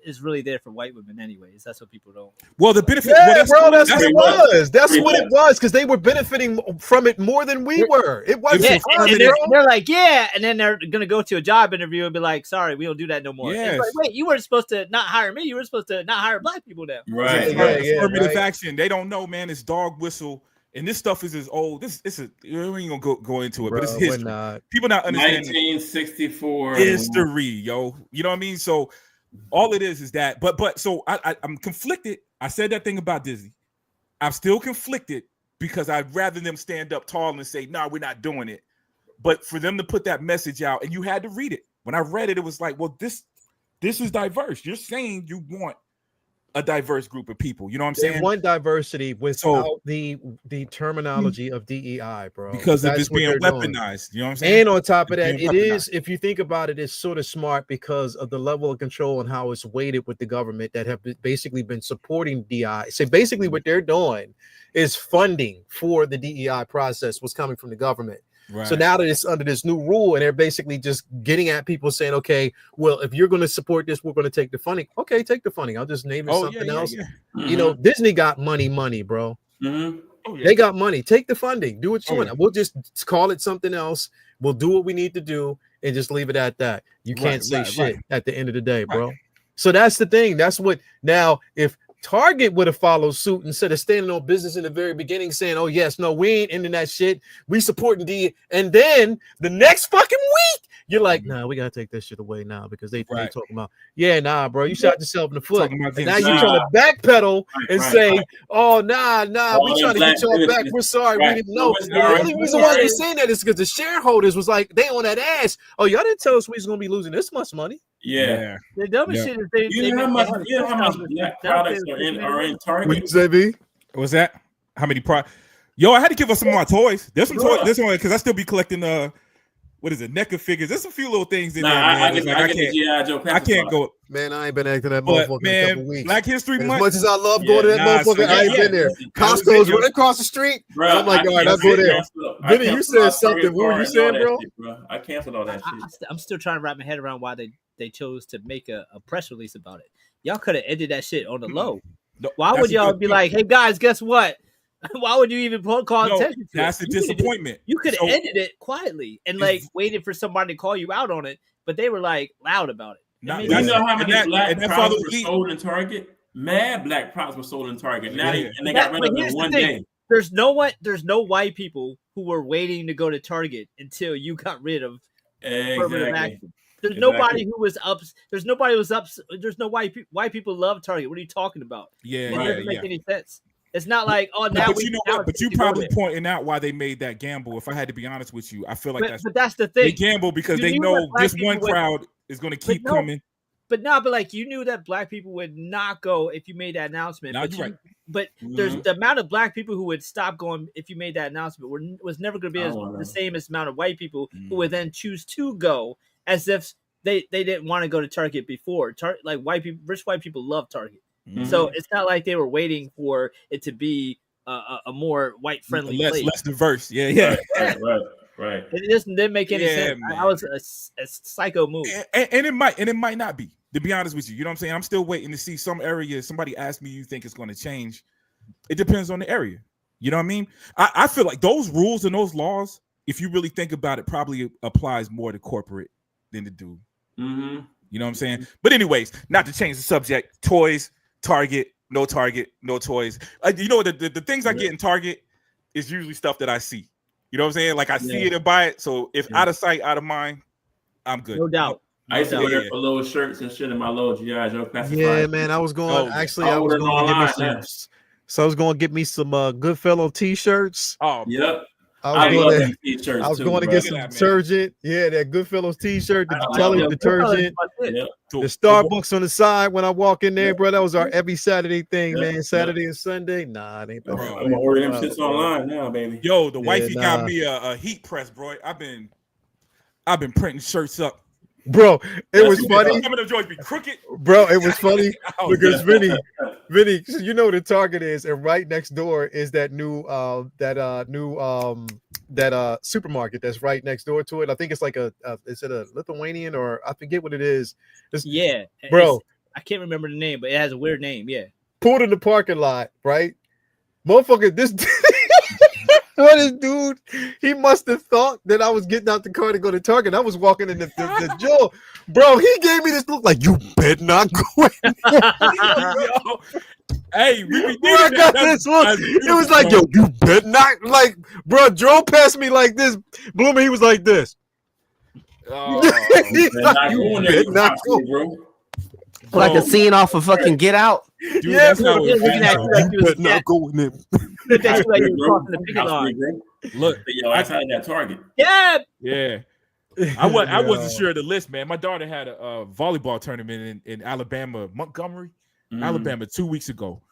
is really there for white women anyways. That's what people don't. Well, the benefit. That's what it was. That's what it was because they were benefiting from it more than we were. It wasn't. And they're like, and then they're going to go to a job interview and be like, sorry, we don't do that no more. Yes. Like, wait, you weren't supposed to not hire me. You were supposed to not hire black people now. Right. Affirmative action. They don't know, man. It's dog whistle. And this stuff is as old. We ain't gonna go into it, but it's history. People not understanding 1964 history, yo. You know what I mean? So all it is that. But so I'm conflicted. I said that thing about Disney. I'm still conflicted because I'd rather them stand up tall and say, "No, we're not doing it." But for them to put that message out, and you had to read it. When I read it, it was like, well, this is diverse. You're saying you want a diverse group of people. You know what I'm saying? They want diversity without the terminology of DEI, bro. Because of this being weaponized. You know what I'm saying? And on top of that, it is, if you think about it, it's sort of smart because of the level of control and how it's weighted with the government that have basically been supporting DEI. So basically what they're doing is funding for the DEI process was coming from the government. Right. So now that it's under this new rule and they're basically just getting at people saying, okay, well, if you're going to support this, we're going to take the funding. Okay, take the funding. I'll just name it something else. Yeah. Mm-hmm. You know, Disney got money, bro. Mm-hmm. They got money. Take the funding. Do what you want. We'll just call it something else. We'll do what we need to do and just leave it at that. You can't say shit at the end of the day, bro. So that's the thing. That's what now, if Target would have followed suit instead of standing on business in the very beginning saying, oh, yes, no, we ain't ending that shit. We supporting D. And then the next fucking week, you're like, nah, we got to take this shit away now because they talking about, nah, bro, you shot yourself in the foot. And now you're trying to backpedal and say, oh, nah, we trying to get y'all back. We're sorry. We didn't know. The only reason why they're saying that is because the shareholders was like, they on that ass. Oh, y'all didn't tell us we was going to be losing this much money. Yeah. The dumbest shit is you know how much black products are in Target? What you say, B? What's that? How many products? Yo, I had to give us some of my toys. There's some toys. This one because I still be collecting what is it? NECA figures. There's a few little things in there. Man. I can't go. Man, I ain't been acting that motherfucker in a couple weeks. Black History Month. As much as I love going to that motherfucker, I ain't been there. Costco's right across the street. Bro, I'm like, all right, I'll go there. Vinny, you said something. What were you saying, bro? I canceled all that shit. I'm still trying to wrap my head around why they chose to make a press release about it. Y'all could have ended that shit on the low. Why would y'all be like, hey guys, guess what? Why would you even call attention to it? That's a disappointment. You could have ended it quietly and like waited for somebody to call you out on it, but they were like loud about it. You know how many black products were sold in Target? Mad black products were sold in Target. Now they got rid of them in one day. There's no white people who were waiting to go to Target until you got rid of affirmative action. There's nobody who was up. There's nobody who was up. There's no white people love Target. What are you talking about? Yeah, it doesn't make any sense. It's not like now. But you know what? But you probably pointing out why they made that gamble. If I had to be honest with you, I feel like that's the thing. They gamble because they know this one crowd is going to keep coming. But like you knew that black people would not go if you made that announcement. But there's the amount of black people who would stop going if you made that announcement was never going to be the same as amount of white people who would then choose to go as if they didn't want to go to Target before. Like rich white people love Target. Mm-hmm. So it's not like they were waiting for it to be a more white friendly place. Less diverse. Yeah. Right. It didn't make any sense. I was a psycho move. And it might not be, to be honest with you. You know what I'm saying? I'm still waiting to see some areas. Somebody asked me, you think it's going to change? It depends on the area. You know what I mean? I feel like those rules and those laws, if you really think about it, probably applies more to corporate than to do. Mm-hmm. You know what I'm saying? But anyways, not to change the subject, toys, Target, no toys. You know, the things I get in Target is usually stuff that I see. You know what I'm saying? Like I see it and buy it. So if out of sight, out of mind, I'm good. No doubt. I used to wear for little shirts and shit in my little GI Joe classified. Yeah, man. I was going to get me some Goodfellow t-shirts. Oh, yep. I was going to get some detergent. Yeah, that Goodfellows t-shirt, the Detelli detergent, the Starbucks on the side when I walk in there, bro. That was our every Saturday thing, man. Saturday and Sunday. Nah, it ain't that. I'm gonna order them shits online now, baby. Yo, the wifey got me a heat press, bro. I've been printing shirts up. Bro, it was funny. Some of them joints be crooked. Bro, it was funny because Vinny, you know what the Target is, and right next door is that new supermarket that's right next door to it. I think it's like is it a Lithuanian or I forget what it is. Bro, I can't remember the name, but it has a weird name. Yeah, pulled in the parking lot, right? Motherfucker, this. What is dude? He must have thought that I was getting out the car to go to Target. I was walking in the door. Bro, he gave me this look like, you better not go in. Hey, I got this look. It was like, yo, you better not. Like, bro, drove past me like this. Bloomer, he was like this. He's like, you better not go. Like a scene off of fucking Get Out. Dude, Yeah, that's how Yeah, it looking at you like you was not go in there. looked at you like you was crossing the picket line. Look, yo, that's how that target. Yeah. I wasn't sure of the list, man. My daughter had a volleyball tournament in Alabama, Montgomery, Alabama 2 weeks ago,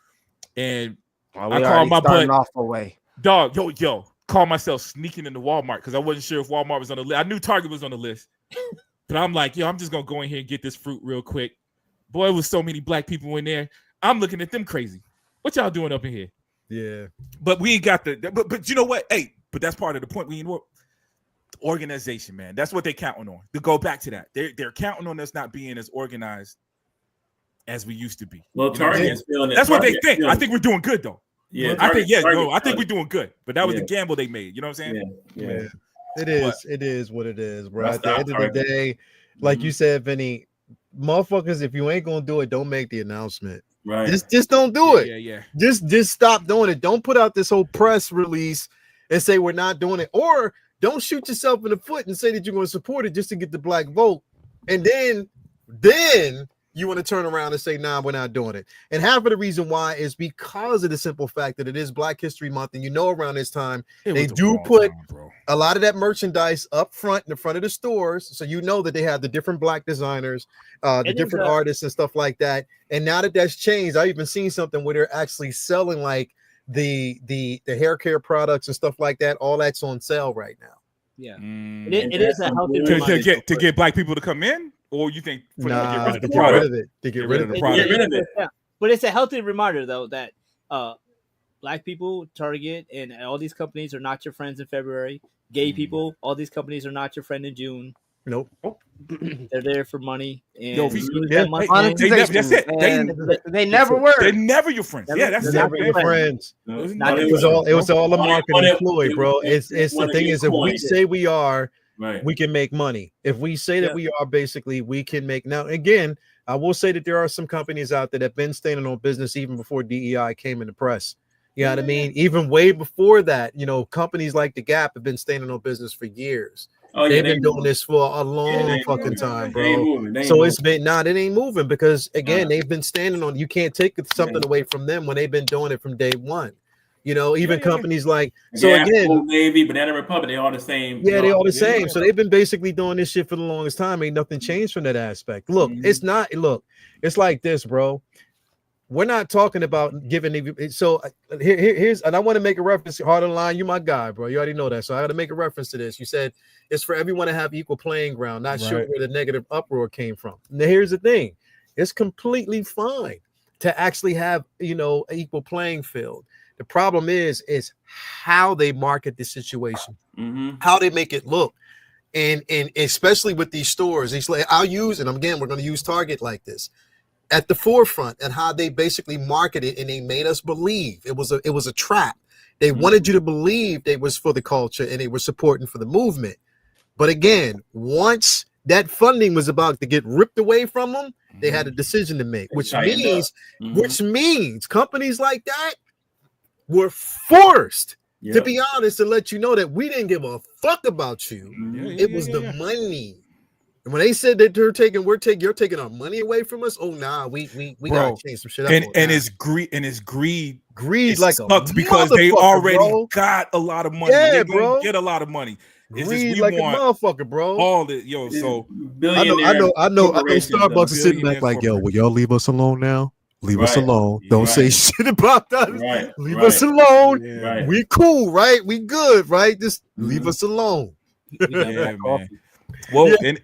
and I called my butt off away. Dog, yo, called myself sneaking into Walmart because I wasn't sure if Walmart was on the list. I knew Target was on the list, but I'm like, yo, I'm just gonna go in here and get this fruit real quick. Boy, it was so many black people in there. I'm looking at them crazy. What y'all doing up in here? Yeah, but we ain't got but you know what? Hey, but that's part of the point. We ain't organization, man. That's what they're counting on. To go back to that, they're counting on us not being as organized as we used to be. Well, Target's feeling it. That's what they think. I think we're doing good though. Yeah, I think we're doing good. But that was the gamble they made. You know what I'm saying? Yeah. It is what it is, bro. At the end of the day, like you said, Vinny, motherfuckers, if you ain't gonna do it, don't make the announcement. Right. Just don't do it. Yeah. Just stop doing it. Don't put out this whole press release and say we're not doing it, or don't shoot yourself in the foot and say that you're going to support it just to get the black vote, and then you want to turn around and say, nah, we're not doing it. And half of the reason why is because of the simple fact that it is Black History Month, and around this time they do put a lot of that merchandise up front in the front of the stores, so that they have the different black designers, the different artists and stuff like that. And now that that's changed, I've even seen something where they're actually selling like the hair care products and stuff like that. All that's on sale right now. Yeah, it is a healthy to get black people to come in, or you think to get rid of the product. Yeah. But it's a healthy reminder though that black people, Target, and all these companies are not your friends in February. Gay people, all these companies are not your friend in June. Nope. They're there for money. And they never were. They're never your friends. That's never your friends. It was all a marketing ploy, bro. It's the thing is, if we say we are, we can make money. If we say that we are, basically, we can make. Now, again, I will say that there are some companies out there that have been standing on business even before DEI came in the press. You know what I mean? Even way before that, companies like The Gap have been standing on business for years. They've been doing this for a long fucking time, bro. So it's been it ain't moving because again, they've been standing on. You can't take something away from them when they've been doing it from day one. Even companies like Old Navy, Banana Republic, they all the same. Yeah, they all the same. So they've been basically doing this shit for the longest time. Ain't nothing changed from that aspect. Look, it's not. Look, it's like this, bro. We're not talking about giving. So here's, and I want to make a reference. Hard on the line, you my guy, bro. You already know that. So I got to make a reference to this. You said it's for everyone to have equal playing ground. Not sure where the negative uproar came from. Now here's the thing: it's completely fine to actually have equal playing field. The problem is how they market the situation, how they make it look, and especially with these stores. I'll use, and again, we're going to use Target like this. At the forefront and how they basically marketed and they made us believe it was a trap. They wanted you to believe they was for the culture and they were supporting for the movement. But again, once that funding was about to get ripped away from them, they had a decision to make, which means companies like that were forced to be honest and let you know that we didn't give a fuck about you. It was the money. And when they said that you're taking our money away from us, we gotta change some shit up. And it's greed. Greed like a because they already got a lot of money. Yeah, bro. Get a lot of money. Greed like a motherfucker, bro. All the so I know Starbucks is sitting back like, will y'all leave us alone now? Leave us alone. Don't say shit about that. Leave us alone. We cool, right? We good, right? Just leave us alone. Man. Well, and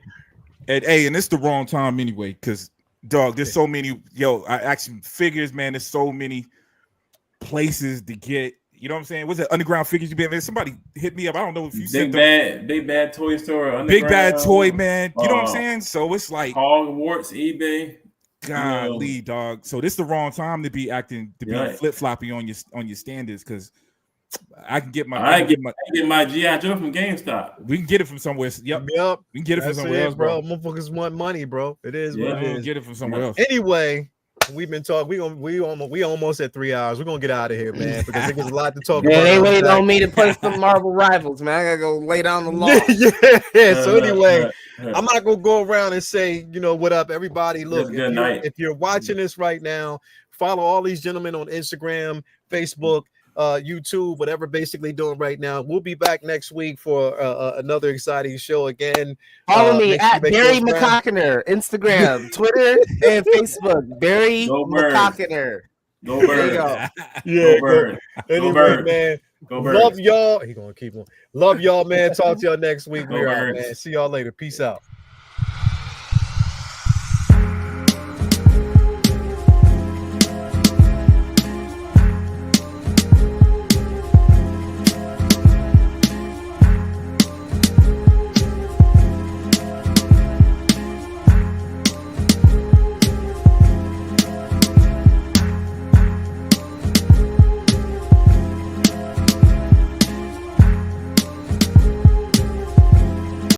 it's the wrong time anyway, because dog, there's so many action figures, man. There's so many places to get. You know what I'm saying? What's that underground figures you been? Somebody hit me up. I don't know if you said Big Bad Toy Store, Big Bad Toy, man. You know what I'm saying? So it's like Hogwarts, eBay. Golly, dog. So this is the wrong time to be flip floppy on your standards, because I can get my GI Joe from GameStop. We can get it from somewhere. Yep. We can get it from somewhere else, bro. Motherfuckers want money, bro. It is what it is. Get it from somewhere else. Anyway, We've been talking. We almost at 3 hours. We're gonna get out of here, man, because there's a lot to talk about. Yeah, they waiting on me to play some Marvel Rivals, man. I gotta go lay down the law. Yeah. So anyway, I'm not gonna go around and say, what up, everybody. Look, if you're watching this right now, follow all these gentlemen on Instagram, Facebook, YouTube, whatever basically doing right now. We'll be back next week for another exciting show again. Follow me at Barry McCockiner, Instagram, Twitter, and Facebook. Barry McCockiner. Go Bird. There you go. Yeah, go Bird. Anyway, go Bird. Man. Go Bird. Love y'all. He gonna keep on. Love y'all, man. Talk to y'all next week. We're out, man. See y'all later. Peace out.